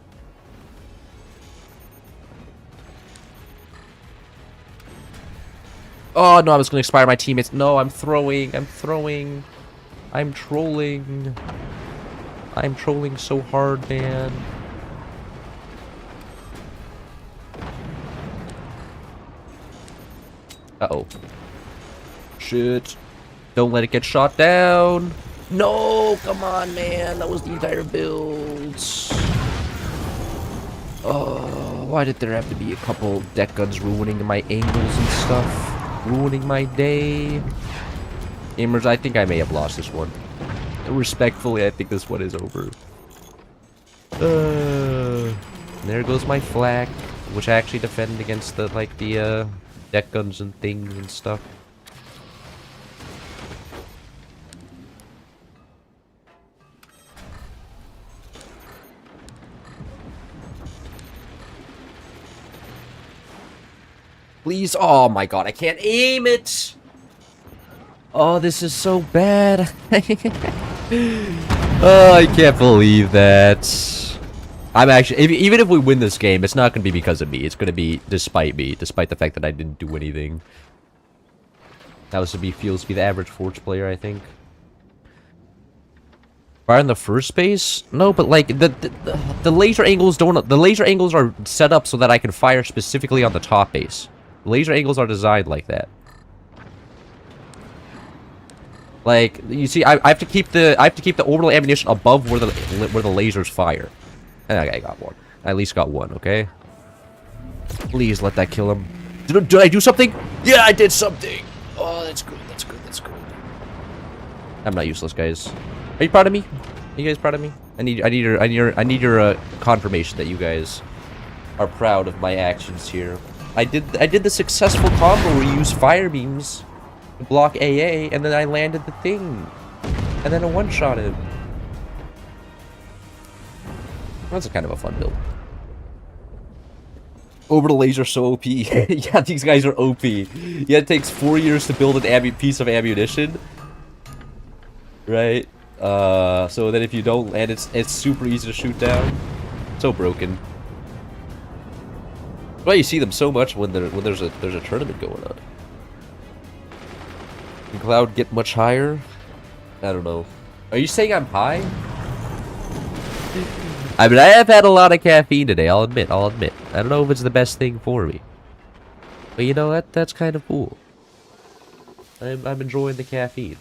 Oh no, I was gonna expire my teammates. No, I'm throwing. I'm trolling. I'm trolling so hard, man. Uh-oh. Shit. Don't let it get shot down. No, come on, man. That was the entire build. Oh, why did there have to be a couple deck guns ruining my angles and stuff? Ruining my day. Gamers, I think I may have lost this one. Respectfully, I think this one is over. There goes my flak, which I actually defend against the deck guns and things and stuff. Please. Oh my god, I can't aim it. Oh, this is so bad. Oh, I can't believe that. I'm actually, even if we win this game, it's not going to be because of me. It's going to be despite me, despite the fact that I didn't do anything. That was feels to be the average Forge player, I think. Fire in the first base? No, but like the laser angles don't. The laser angles are set up so that I can fire specifically on the top base. Laser angles are designed like that. Like you see, I have to keep the orbital ammunition above where the lasers fire. Okay, I got one. I at least got one. Okay. Please let that kill him. Did I do something? Yeah, I did something. Oh, that's good. That's good. That's good. I'm not useless, guys. Are you proud of me? Are you guys proud of me? I need your confirmation that you guys are proud of my actions here. I did the successful combo where you use fire beams to block AA, and then I landed the thing, and then I one-shot him. That's a kind of a fun build. Orbital laser so OP. Yeah, these guys are OP. Yeah, it takes 4 years to build an piece of ammunition. Right? So then if you don't land, it's super easy to shoot down. So broken. Well, you see them so much when there's a tournament going on. Can Cloud get much higher? I don't know. Are you saying I'm high? I mean, I have had a lot of caffeine today. I'll admit. I don't know if it's the best thing for me, but you know that's kind of cool. I'm enjoying the caffeine.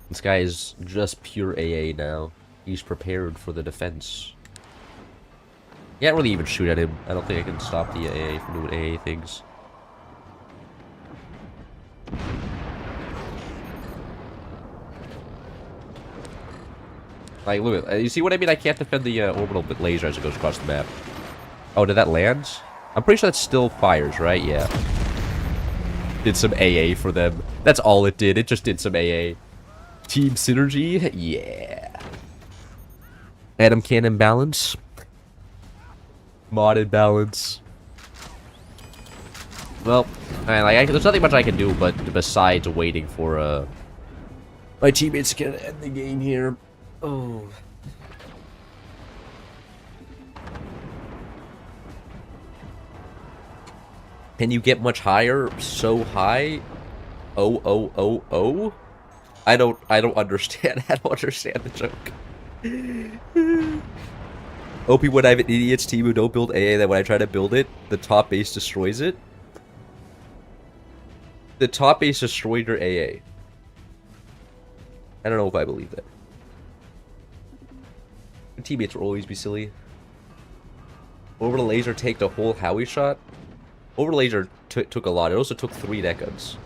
This guy is just pure AA now. He's prepared for the defense. Can't really even shoot at him. I don't think I can stop the AA from doing AA things. Like, look at you see what I mean? I can't defend the orbital laser as it goes across the map. Oh, did that land? I'm pretty sure that still fires, right? Yeah. Did some AA for them. That's all it did. It just did some AA. Team synergy? Yeah. Atom cannon balance. Modded balance. Well, there's nothing much I can do but besides waiting for my teammates to end the game here. Oh. Can you get much higher? So high? Oh. I don't understand. I don't understand the joke. OP when I have an idiots team who don't build AA, that when I try to build it, the top base destroys it. The top base destroyed your AA. I don't know if I believe that. Teammates will always be silly. Orbital laser take the whole Howie shot. Orbital laser took a lot. It also took 3 net guns.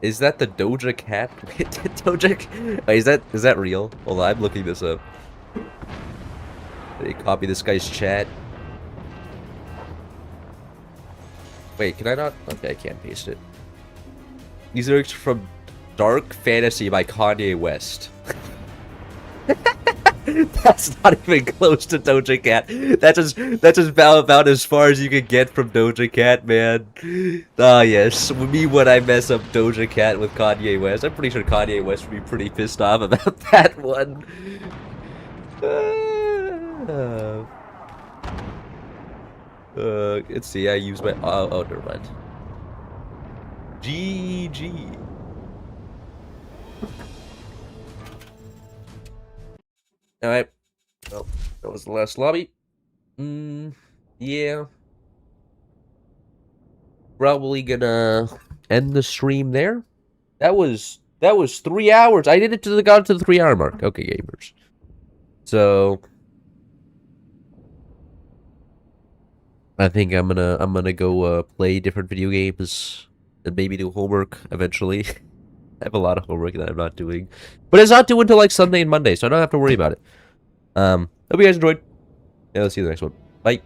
Is that the Doja Cat? Doja? Wait, is that real? Hold on, I'm looking this up. Did they copy this guy's chat? Wait, can I not? Okay, I can't paste it. These lyrics from Dark Fantasy by Kanye West. That's not even close to Doja Cat. That's just about as far as you can get from Doja Cat, man. Ah, yes. Me when I mess up Doja Cat with Kanye West. I'm pretty sure Kanye West would be pretty pissed off about that one. Let's see. I use my. Oh, never mind. GG. Alright. Well, that was the last lobby. Yeah. Probably gonna end the stream there. That was 3 hours. I did it got to the 3 hour mark. Okay, gamers. So I think I'm gonna go play different video games and maybe do homework eventually. I have a lot of homework that I'm not doing. But it's not due until like Sunday and Monday, so I don't have to worry about it. Hope you guys enjoyed. Yeah, let's see you in the next one. Bye.